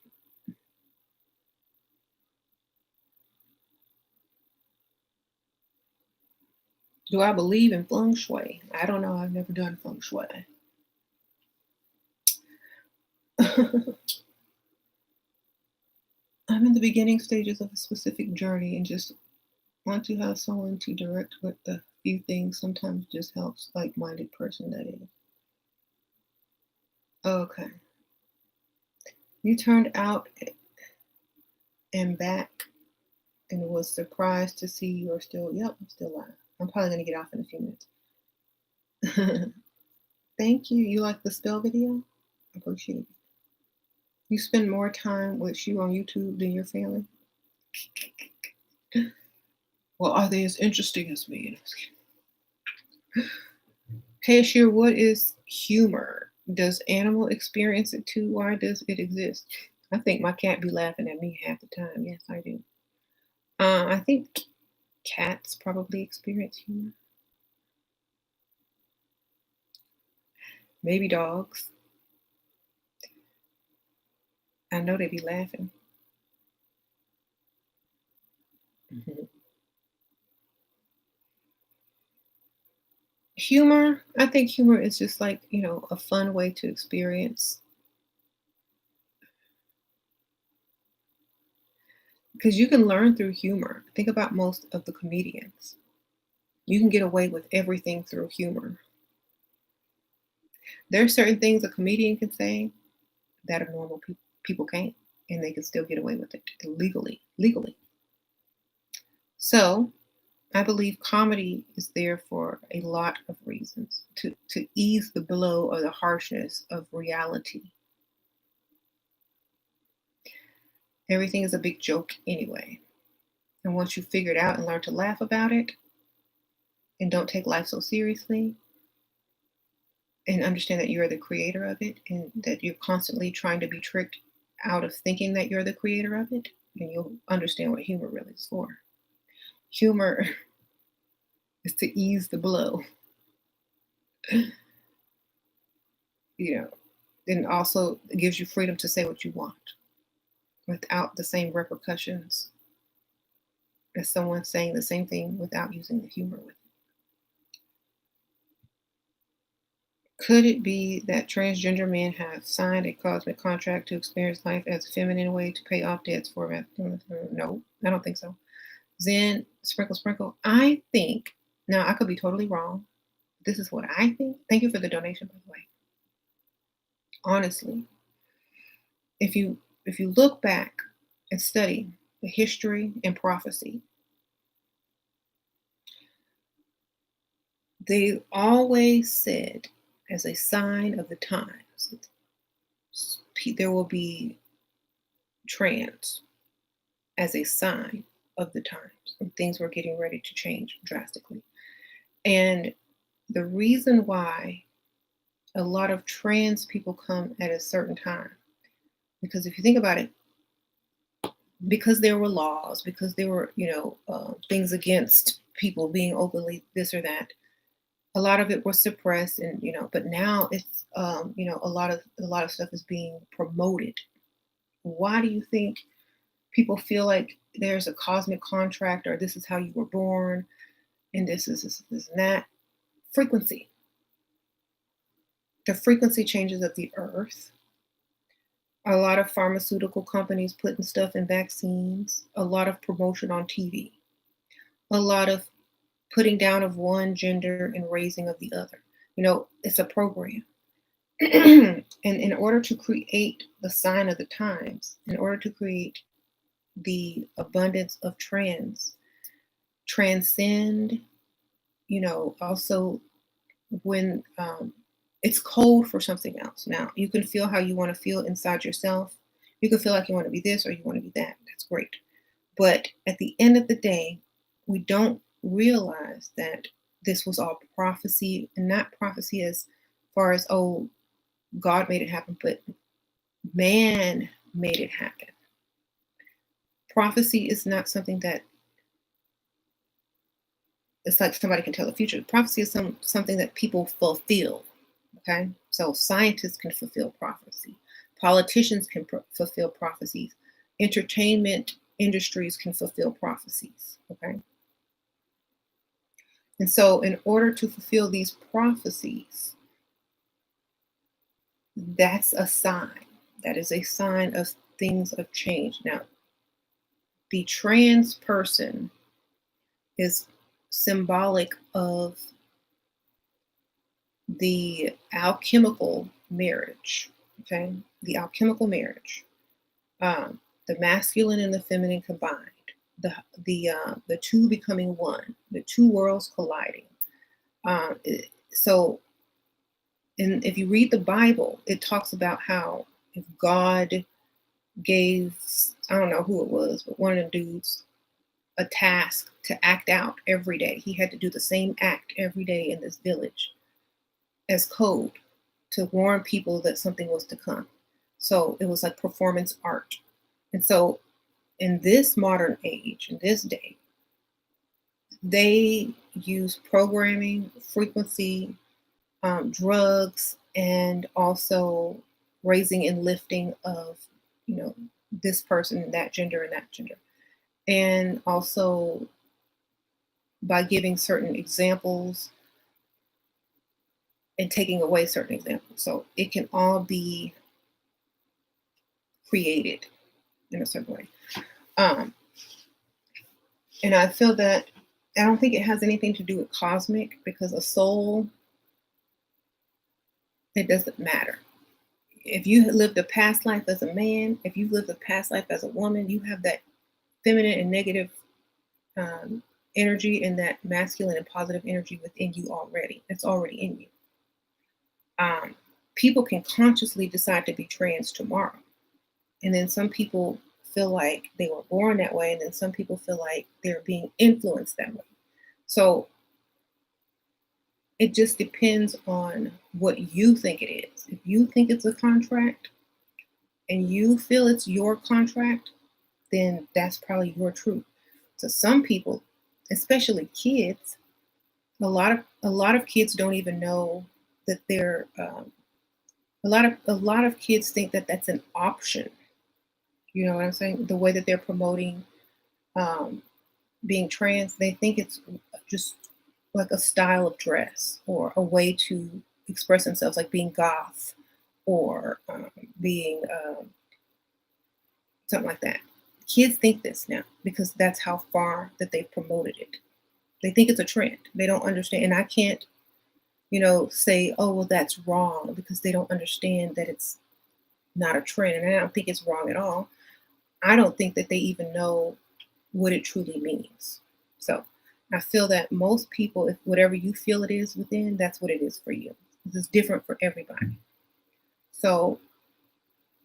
Do I believe in feng shui? I don't know. I've never done feng shui. I'm in the beginning stages of a specific journey and just want to have someone to direct with a few things. Sometimes just helps, like-minded person that is. Okay. You turned out and back and was surprised to see you're still, yep, I'm still live. I'm probably going to get off in a few minutes. Thank you. You like the spell video? Appreciate it. You spend more time with you on YouTube than your family? Well, are they as interesting as me? Cashier, what is humor? Does animal experience it too? Why does it exist? I think my cat be laughing at me half the time. Yes, I do. I think cats probably experience humor. Maybe dogs. I know they be laughing. Mhm. Humor, I think humor is just like, a fun way to experience because you can learn through humor. Think about most of the comedians. You can get away with everything through humor. There are certain things a comedian can say that a normal people can't, and they can still get away with it legally. Legally. So I believe comedy is there for a lot of reasons to ease the blow or the harshness of reality. Everything is a big joke anyway. And once you figure it out and learn to laugh about it and don't take life so seriously and understand that you're the creator of it and that you're constantly trying to be tricked out of thinking that you're the creator of it, then you'll understand what humor really is for. Humor is to ease the blow, you know, and also it gives you freedom to say what you want without the same repercussions as someone saying the same thing without using the humor with it. Could it be that transgender men have signed a cosmic contract to experience life as a feminine way to pay off debts for masculine? No, I don't think so. Zen, sprinkle, sprinkle. I think, now I could be totally wrong. This is what I think. Thank you for the donation, by the way. Honestly, if you look back and study the history and prophecy, they always said as a sign of the times, there will be trans as a sign of the times and things were getting ready to change drastically. And the reason why a lot of trans people come at a certain time, because if you think about it, because there were laws, because there were, things against people being openly this or that, a lot of it was suppressed and, but now it's, a lot of stuff is being promoted. Why do you think people feel like there's a cosmic contract or this is how you were born and this and that? Frequency. The frequency changes of the earth. A lot of pharmaceutical companies putting stuff in vaccines, a lot of promotion on TV, a lot of putting down of one gender and raising of the other. It's a program. And in order to create the sign of the times, in order to create the abundance of transcend, also when it's code for something else. Now, you can feel how you want to feel inside yourself. You can feel like you want to be this or you want to be that. That's great. But at the end of the day, we don't realize that this was all prophecy, and not prophecy as far as, oh, God made it happen, but man made it happen. Prophecy is not something that it's like somebody can tell the future. Prophecy is something that people fulfill. Okay, so scientists can fulfill prophecy, politicians can fulfill prophecies, entertainment industries can fulfill prophecies. Okay, and so in order to fulfill these prophecies, that's a sign. That is a sign of things of change. Now, the trans person is symbolic of the alchemical marriage. Okay, the alchemical marriage, the masculine and the feminine combined, the two becoming one, the two worlds colliding. So, and if you read the Bible, it talks about how if God gave, I don't know who it was, but one of the dudes a task to act out every day. He had to do the same act every day in this village as code to warn people that something was to come. So it was like performance art. And so in this modern age, in this day, they use programming, frequency, drugs, and also raising and lifting of, you know, this person, that gender, and that gender. And also by giving certain examples and taking away certain examples. So it can all be created in a certain way. Um, and I feel that I don't think it has anything to do with cosmic, because a soul, it doesn't matter. If you lived a past life as a man, if you lived a past life as a woman, you have that feminine and negative um, energy and that masculine and positive energy within you already. It's already in you. Um, People can consciously decide to be trans tomorrow. And then some people feel like they were born that way. And then some people feel like they're being influenced that way. So it just depends on what you think it is. If you think it's a contract and you feel it's your contract, then that's probably your truth. To some people, especially kids, a lot of kids don't even know that they're a lot of kids think that that's an option. You know what I'm saying? The way that they're promoting um, being trans, they think it's just like a style of dress or a way to express themselves, like being goth or being something like that. Kids think this now because that's how far that they've promoted it. They think it's a trend. They don't understand. And I can't, say, oh, well, that's wrong, because they don't understand that it's not a trend. And I don't think it's wrong at all. I don't think that they even know what it truly means. So I feel that most people, if whatever you feel it is within, that's what it is for you. It's different for everybody. So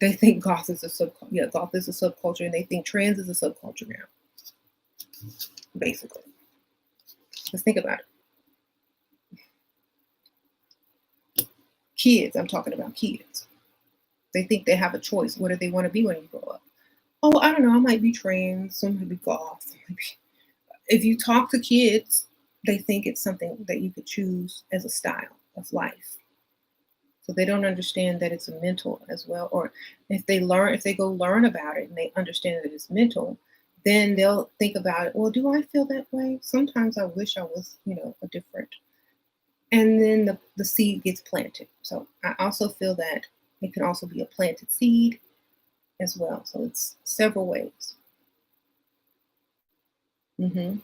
they think goth is a subculture, and they think trans is a subculture now. Basically, let's think about it. Kids, I'm talking about kids. They think they have a choice. What do they want to be when you grow up? Oh, I don't know. I might be trans. Some might be goth. If you talk to kids, they think it's something that you could choose as a style of life. So they don't understand that it's a mental as well. Or if they go learn about it and they understand that it's mental, then they'll think about it. Well, do I feel that way? Sometimes I wish I was, a different. And then the seed gets planted. So I also feel that it can also be a planted seed as well. So it's several ways. hmm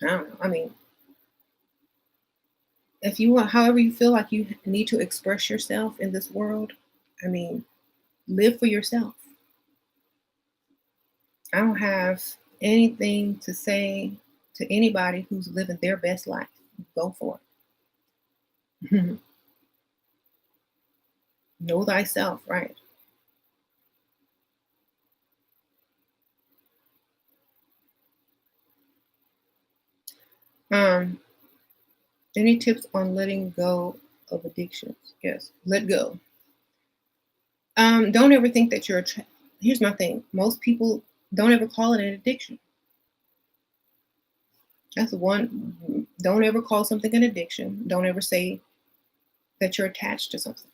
I don't know. I mean, if you want, however you feel like you need to express yourself in this world, I mean, live for yourself. I don't have anything to say to anybody who's living their best life. Go for it. Know thyself, right? Um, any tips on letting go of addictions? Yes, let go. Don't ever think that here's my thing. Most people don't ever call it an addiction. That's one. Don't ever call something an addiction. Don't ever say that you're attached to something.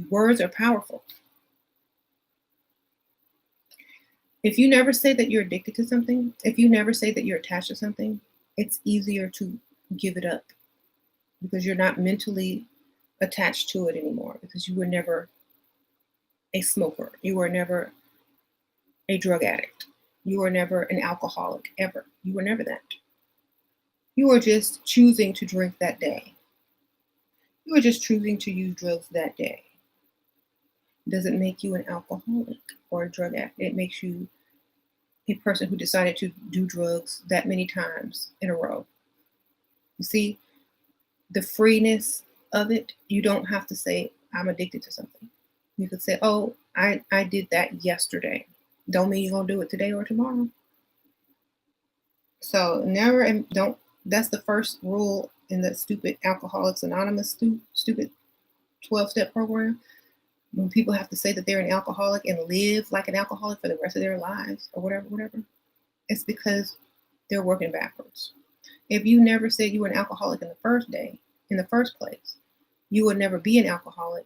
Words are powerful. If you never say that you're addicted to something, if you never say that you're attached to something, it's easier to give it up, because you're not mentally attached to it anymore, because you were never a smoker. You were never a drug addict. You were never an alcoholic, ever. You were never that. You were just choosing to drink that day. You were just choosing to use drugs that day. It doesn't make you an alcoholic or a drug addict. It makes you a person who decided to do drugs that many times in a row. You see, the freeness of it, you don't have to say, I'm addicted to something. You could say, oh, I did that yesterday. Don't mean you're going to do it today or tomorrow. So never, and don't, that's the first rule in the stupid Alcoholics Anonymous stupid 12-step program. when people have to say that they're an alcoholic and live like an alcoholic for the rest of their lives or whatever, it's because they're working backwards. If you never said you were an alcoholic in the first place, you would never be an alcoholic,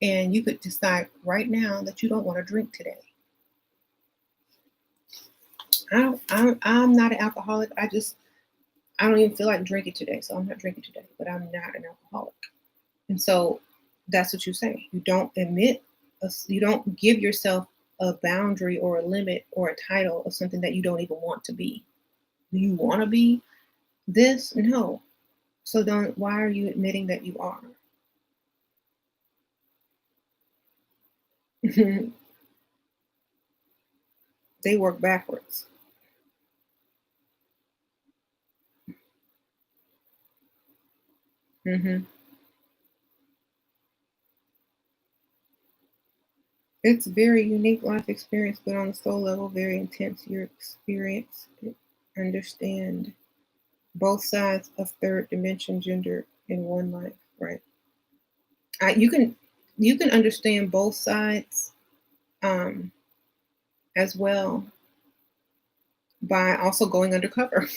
and you could decide right now that you don't want to drink today. I'm not an alcoholic. I don't even feel like drinking today, so I'm not drinking today. But I'm not an alcoholic, and so that's what you say. You don't you don't give yourself a boundary or a limit or a title of something that you don't even want to be. Do you want to be this? No. So why are you admitting that you are? They work backwards. hmm It's a very unique life experience, but on the soul level, very intense. Your experience, understand both sides of third dimension gender in one life, right? You can understand both sides um, as well by also going undercover.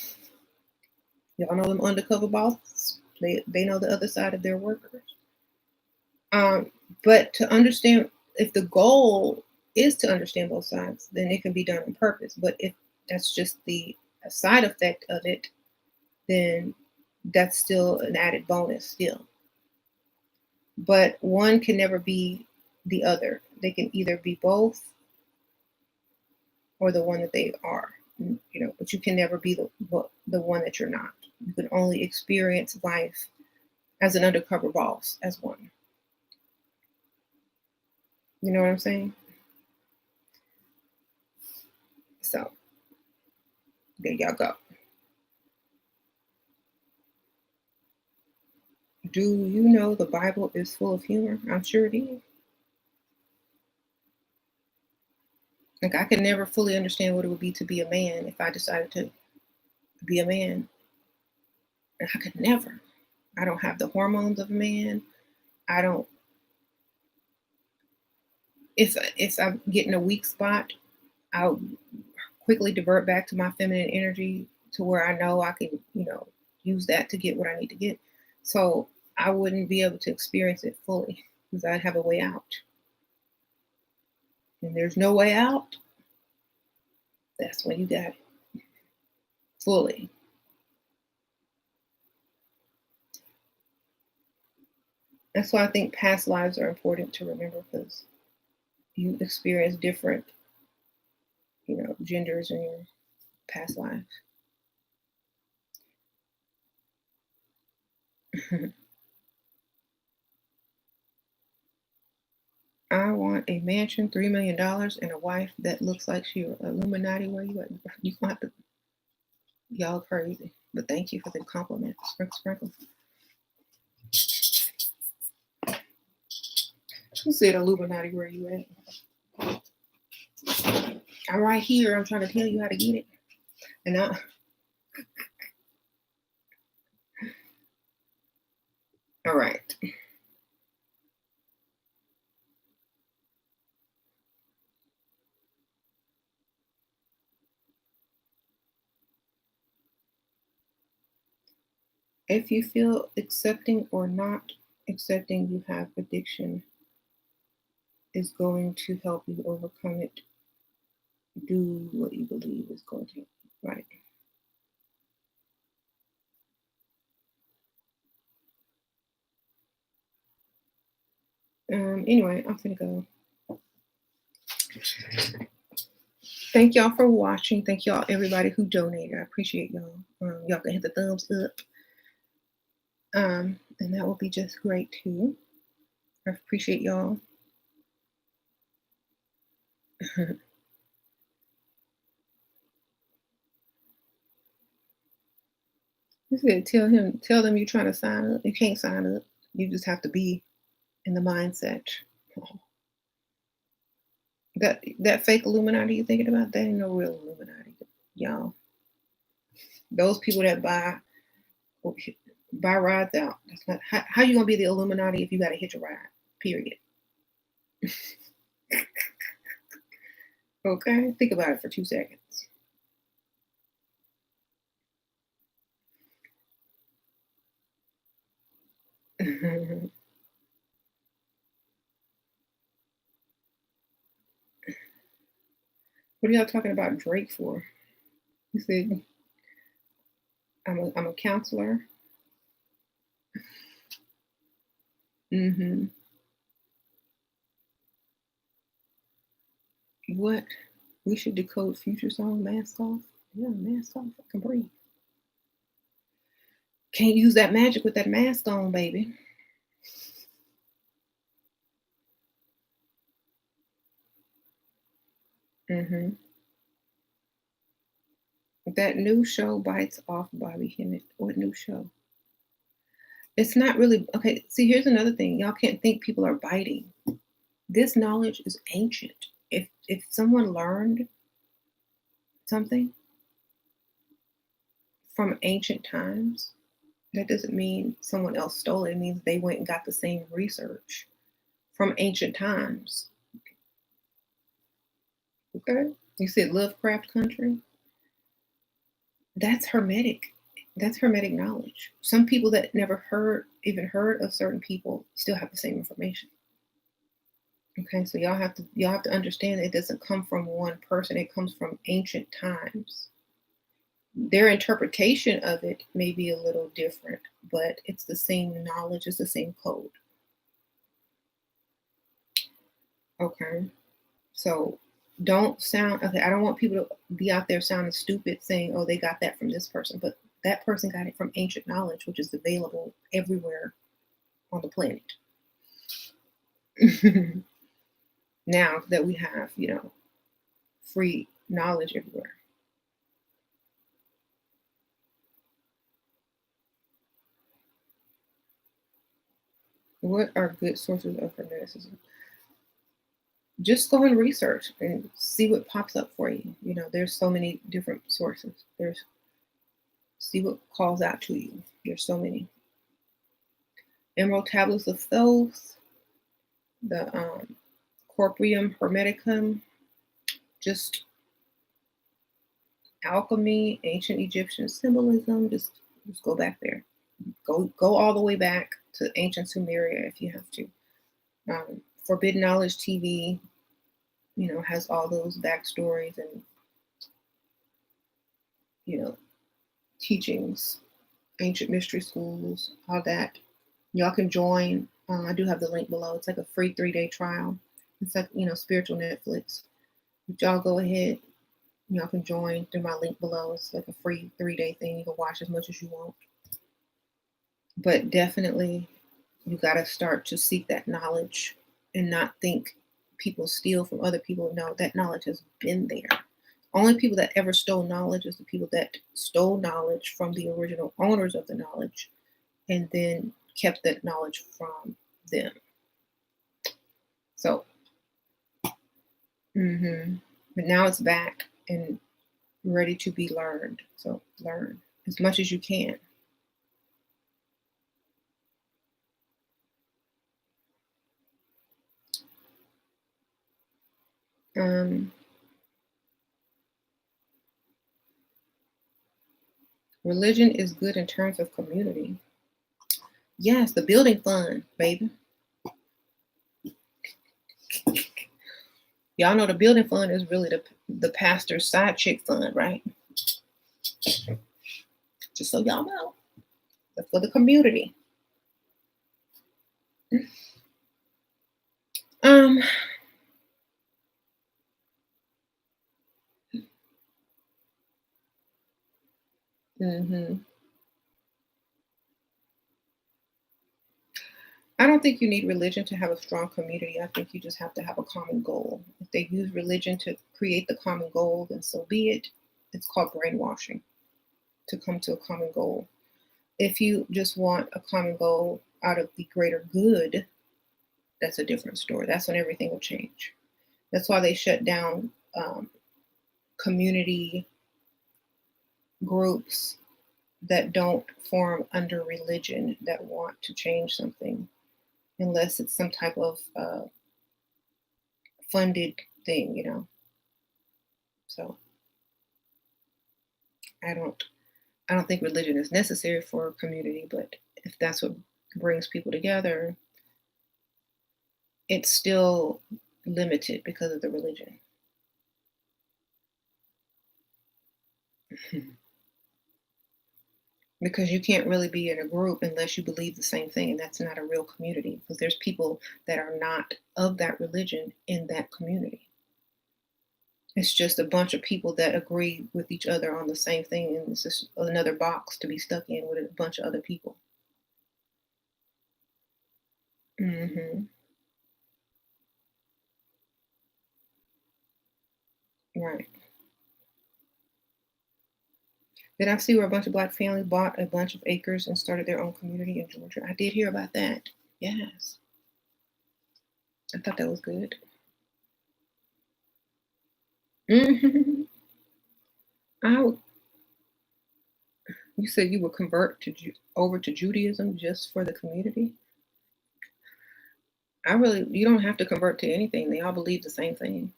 Y'all know them undercover bosses. They know the other side of their workers. But to understand, if the goal is to understand both sides, then it can be done on purpose. But if that's just the side effect of it, then that's still an added bonus still. But one can never be the other. They can either be both or the one that they are, but you can never be the one that you're not. You can only experience life as an undercover boss, as one. You know what I'm saying? So there y'all go. Do you know the Bible is full of humor? I'm sure it is. Like, I could never fully understand what it would be to be a man if I decided to be a man. And I could never. I don't have the hormones of a man. I don't. If I'm getting a weak spot, I'll quickly divert back to my feminine energy to where I know I can, use that to get what I need to get. So I wouldn't be able to experience it fully because I'd have a way out. And there's no way out. That's when you got it fully. That's why I think past lives are important to remember, because you experience different, genders in your past lives. I want a mansion, $3 million, and a wife that looks like she Illuminati. Where you at? You gonna have to. Y'all crazy, but thank you for the compliment. Sprinkle, sprinkle. Who said Illuminati? Where you at? I'm right here. I'm trying to tell you how to get it, and all right. If you feel accepting or not accepting you have addiction is going to help you overcome it, do what you believe is going to, right? Anyway, I'm gonna go. Thank y'all for watching. Thank y'all, everybody who donated. I appreciate y'all. Y'all can hit the thumbs up. And that will be just great too. I appreciate y'all. You said tell them you're trying to sign up. You can't sign up. You just have to be in the mindset. That fake Illuminati you're thinking about, that ain't no real Illuminati, y'all. Those people that buy rides out. That's not how you gonna be the Illuminati if you gotta hitch a ride. Period. Okay, think about it for 2 seconds. What are y'all talking about Drake for? You said I'm a counselor. Hmm. What? We should decode future song mask off. Yeah, mask off. I can breathe. Can't use that magic with that mask on, baby. Hmm. That new show bites off Bobby Hemmett. What new show? It's not really okay. See, here's another thing. Y'all can't think people are biting. This knowledge is ancient. If someone learned something from ancient times, that doesn't mean someone else stole it. It means they went and got the same research from ancient times. Okay. You said Lovecraft Country? That's hermetic. That's hermetic knowledge. Some people that never even heard of certain people still have the same information. Okay, so y'all have to understand it doesn't come from one person, it comes from ancient times. Their interpretation of it may be a little different, but it's the same knowledge, it's the same code. Okay. So don't sound okay. I don't want people to be out there sounding stupid saying, oh, they got that from this person, but that person got it from ancient knowledge, which is available everywhere on the planet. Now that we have, free knowledge everywhere. What are good sources of hermeticism? Just go and research and see what pops up for you. There's so many different sources. See what calls out to you. There's so many. Emerald tablets of Thoth, the Corporium Hermeticum, just alchemy, ancient Egyptian symbolism. Just go back there. Go all the way back to ancient Sumeria if you have to. Forbidden Knowledge TV, has all those backstories and teachings, ancient mystery schools, all that. Y'all can join. I do have the link below. It's like a free 3-day trial. It's like spiritual Netflix. But y'all go ahead. Y'all can join through my link below. It's like a free 3-day thing. You can watch as much as you want. But definitely, you got to start to seek that knowledge and not think people steal from other people. No, that knowledge has been there. Only people that ever stole knowledge is the people that stole knowledge from the original owners of the knowledge and then kept that knowledge from them. So, but now it's back and ready to be learned. So learn as much as you can. Religion is good in terms of community. Yes, the building fund, baby. Y'all know the building fund is really the pastor's side chick fund, right? Just so y'all know. That's for the community. Um, I don't think you need religion to have a strong community. I think you just have to have a common goal. If they use religion to create the common goal, then so be it. It's called brainwashing to come to a common goal. If you just want a common goal out of the greater good, that's a different story. That's when everything will change. That's why they shut down community groups that don't form under religion that want to change something, unless it's some type of funded thing, So I don't think religion is necessary for a community, but if that's what brings people together, it's still limited because of the religion. Because you can't really be in a group unless you believe the same thing, and that's not a real community because there's people that are not of that religion in that community. It's just a bunch of people that agree with each other on the same thing, and it's just another box to be stuck in with a bunch of other people. Hmm. Right. Did I see where a bunch of black families bought a bunch of acres and started their own community in Georgia? I did hear about that. Yes. I thought that was good. Hmm. I, you said you would convert over to Judaism just for the community? You don't have to convert to anything. They all believe the same thing.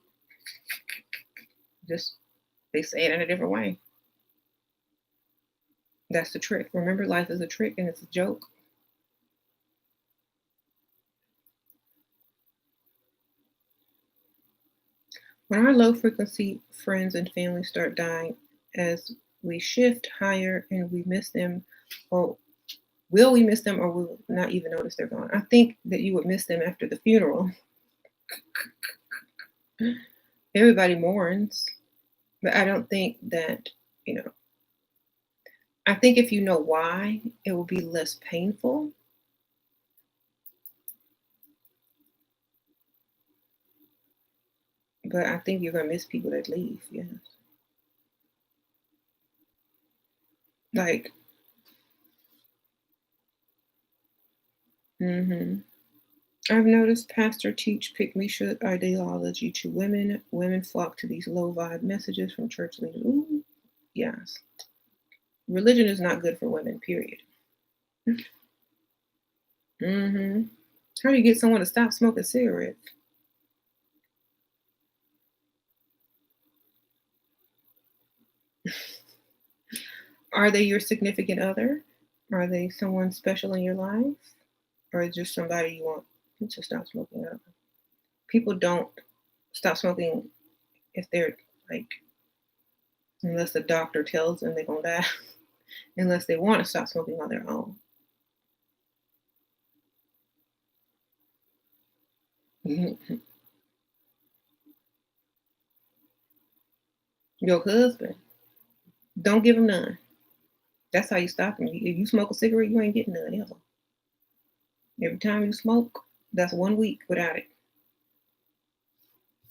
Just they say it in a different way. That's the trick. Remember, life is a trick and it's a joke. When our low frequency friends and family start dying as we shift higher and we miss them, or will we miss them or will not even notice they're gone? I think that you would miss them after the funeral. Everybody mourns, but I don't think that, you know, I think if you know why, it will be less painful. But I think you're gonna miss people that leave, yeah. Like, hmm I've noticed pastor teach pick me shit ideology to women. Women flock to these low vibe messages from church leaders. Ooh, yes. Religion is not good for women, period. Hmm. How do you get someone to stop smoking cigarettes? Are they your significant other? Are they someone special in your life? Or just somebody you want to stop smoking? People don't stop smoking if they're like, unless the doctor tells them they're gonna die, unless they want to stop smoking on their own. Your husband, don't give him none. That's how you stop him. If you smoke a cigarette, you ain't getting none ever. Every time you smoke, that's 1 week without it.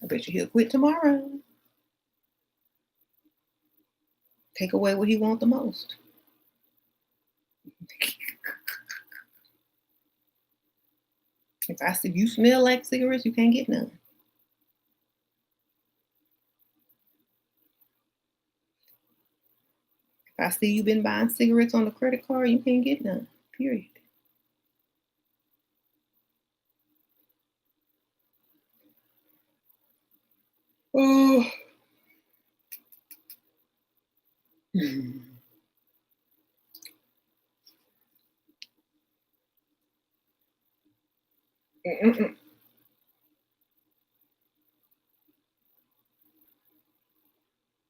I bet you he'll quit tomorrow. Take away what he wants the most. If I see you smell like cigarettes, you can't get none. If I see you been buying cigarettes on the credit card, you can't get none. Period. Oh.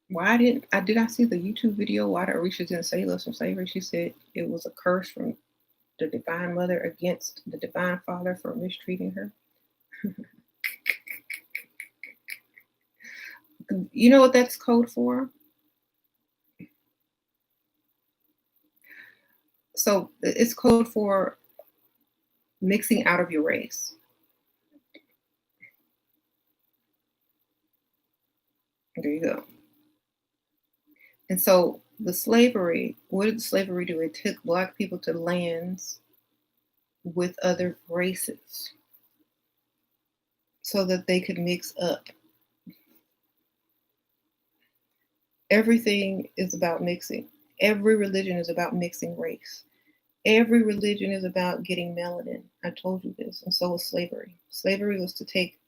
Why did I see the YouTube video why the Orisha didn't save us from slavery? She said it was a curse from the Divine Mother against the Divine Father for mistreating her. You know what that's code for? So it's code for mixing out of your race. There you go. And so the slavery, what did slavery do? It took Black people to lands with other races so that they could mix up. Everything is about mixing. Every religion is about mixing race. Every religion is about getting melanin. I told you this. And so was slavery. Slavery was to take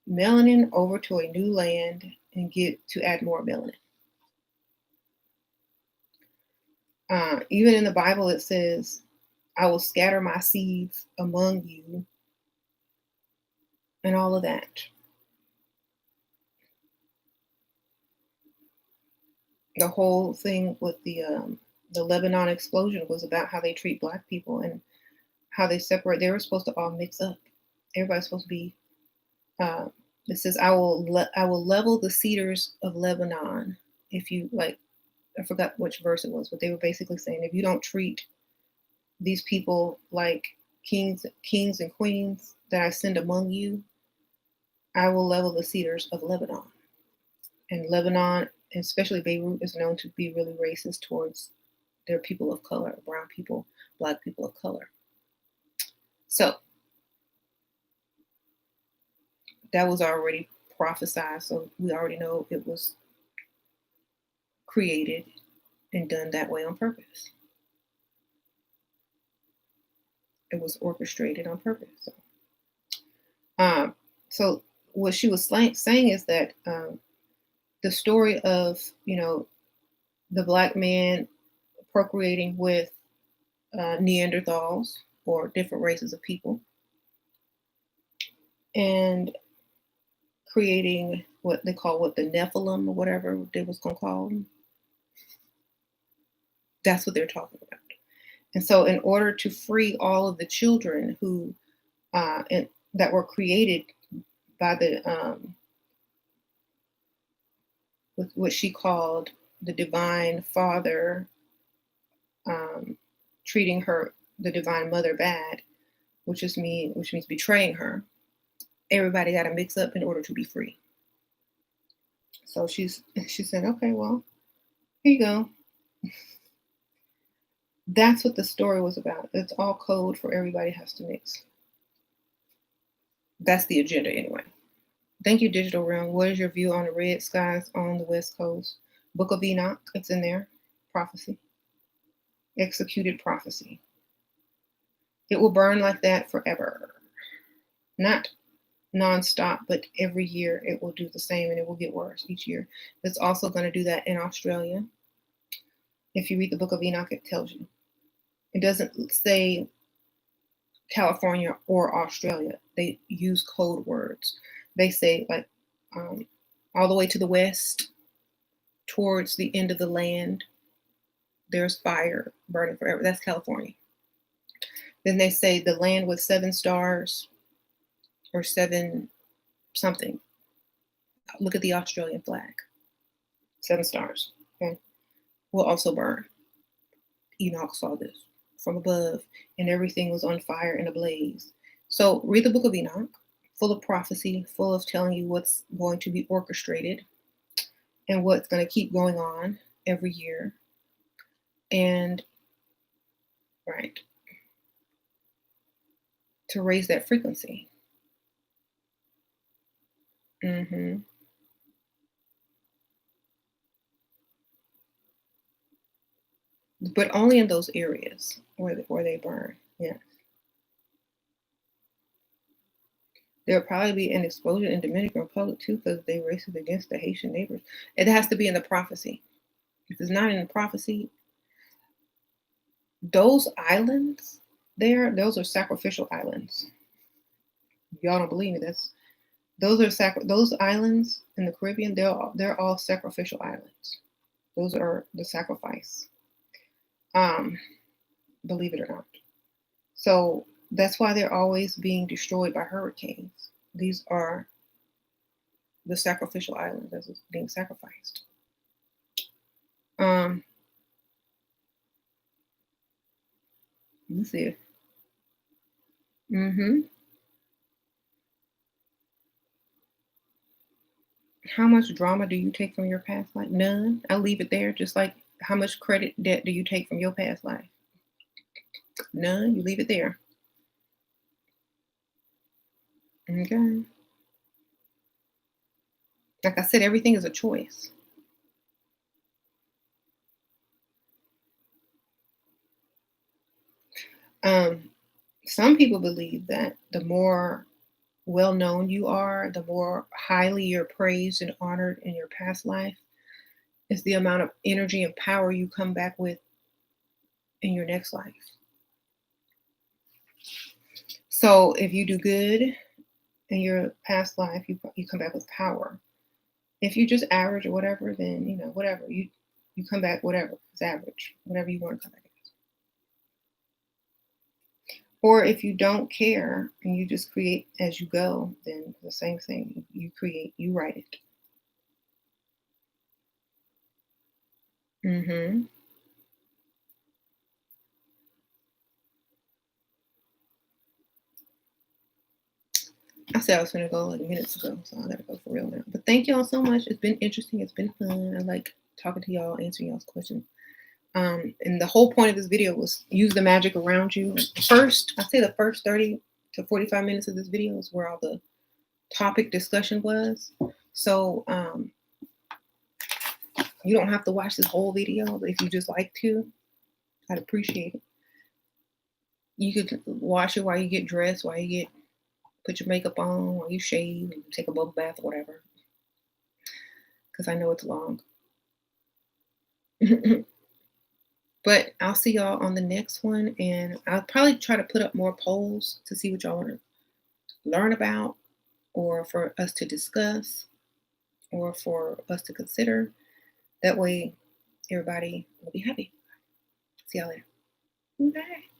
melanin over to a new land and get to add more melanin. Even in the Bible, it says, I will scatter my seeds among you and all of that. The whole thing with the Lebanon explosion was about how they treat Black people and how they separate. They were supposed to all mix up. Everybody's supposed to be. It says, I will level the cedars of Lebanon. If you like, I forgot which verse it was, but they were basically saying, if you don't treat these people like kings and queens that I send among you, I will level the cedars of Lebanon. And Lebanon, especially Beirut, is known to be really racist towards their people of color, brown people, Black people of color. So that was already prophesied. So we already know it was created and done that way on purpose. It was orchestrated on purpose. So what she was saying is that the story of, the Black man procreating with Neanderthals or different races of people and creating what they call the Nephilim or whatever they was going to call them. That's what they're talking about. And so in order to free all of the children who that were created by the with what she called the divine father treating the divine mother bad, which means betraying her. Everybody got to mix up in order to be free. So she said, okay, well, here you go. That's what the story was about. It's all code for everybody has to mix. That's the agenda anyway. Thank you, Digital Realm. What is your view on the red skies on the West Coast? Book of Enoch, it's in there. Prophecy. Executed prophecy. It will burn like that forever. Not nonstop, but every year it will do the same and it will get worse each year. It's also going to do that in Australia. If you read the Book of Enoch, it tells you. It doesn't say California or Australia. They use code words. They say like all the way to the west, towards the end of the land, there's fire burning forever. That's California. Then they say the land with 7 stars or 7 something. Look at the Australian flag. 7 stars. Okay. Will also burn. Enoch saw this from above, and everything was on fire and ablaze. So read the Book of Enoch, full of prophecy, full of telling you what's going to be orchestrated and what's going to keep going on every year. And right, to raise that frequency. Mm-hmm. But only in those areas where they burn. Yeah. There'll probably be an explosion in Dominican Republic too, because they racist against the Haitian neighbors. It has to be in the prophecy. If it's not in the prophecy, those islands those are sacrificial islands. Y'all don't believe me? Those islands in the Caribbean. They're all sacrificial islands. Those are the sacrifice. Believe it or not. So that's why they're always being destroyed by hurricanes. These are the sacrificial islands that is being sacrificed. Let's see. Mm-hmm. How much drama do you take from your past life? None. I'll leave it there. Just like how much credit debt do you take from your past life? None. You leave it there. Okay. Like I said, everything is a choice. Some people believe that the more well known you are, the more highly you're praised and honored in your past life, is the amount of energy and power you come back with in your next life. So if you do good in your past life, you come back with power. If you just average or whatever, then whatever you come back whatever it's average, whatever you want to come back as. Or if you don't care and you just create as you go, then the same thing. You create, you write it. Hmm. I said I was gonna go like minutes ago, so I gotta go for real now. But thank y'all so much. It's been interesting. It's been fun. I like talking to y'all, answering y'all's questions. And the whole point of this video was use the magic around you. First, I say the first 30 to 45 minutes of this video is where all the topic discussion was. So you don't have to watch this whole video, but if you just like to, I'd appreciate it. You could watch it while you get dressed, while you put your makeup on, while you shave, and take a bubble bath or whatever. Because I know it's long. But I'll see y'all on the next one, and I'll probably try to put up more polls to see what y'all want to learn about, or for us to discuss, or for us to consider. That way, everybody will be happy. See y'all later. Bye.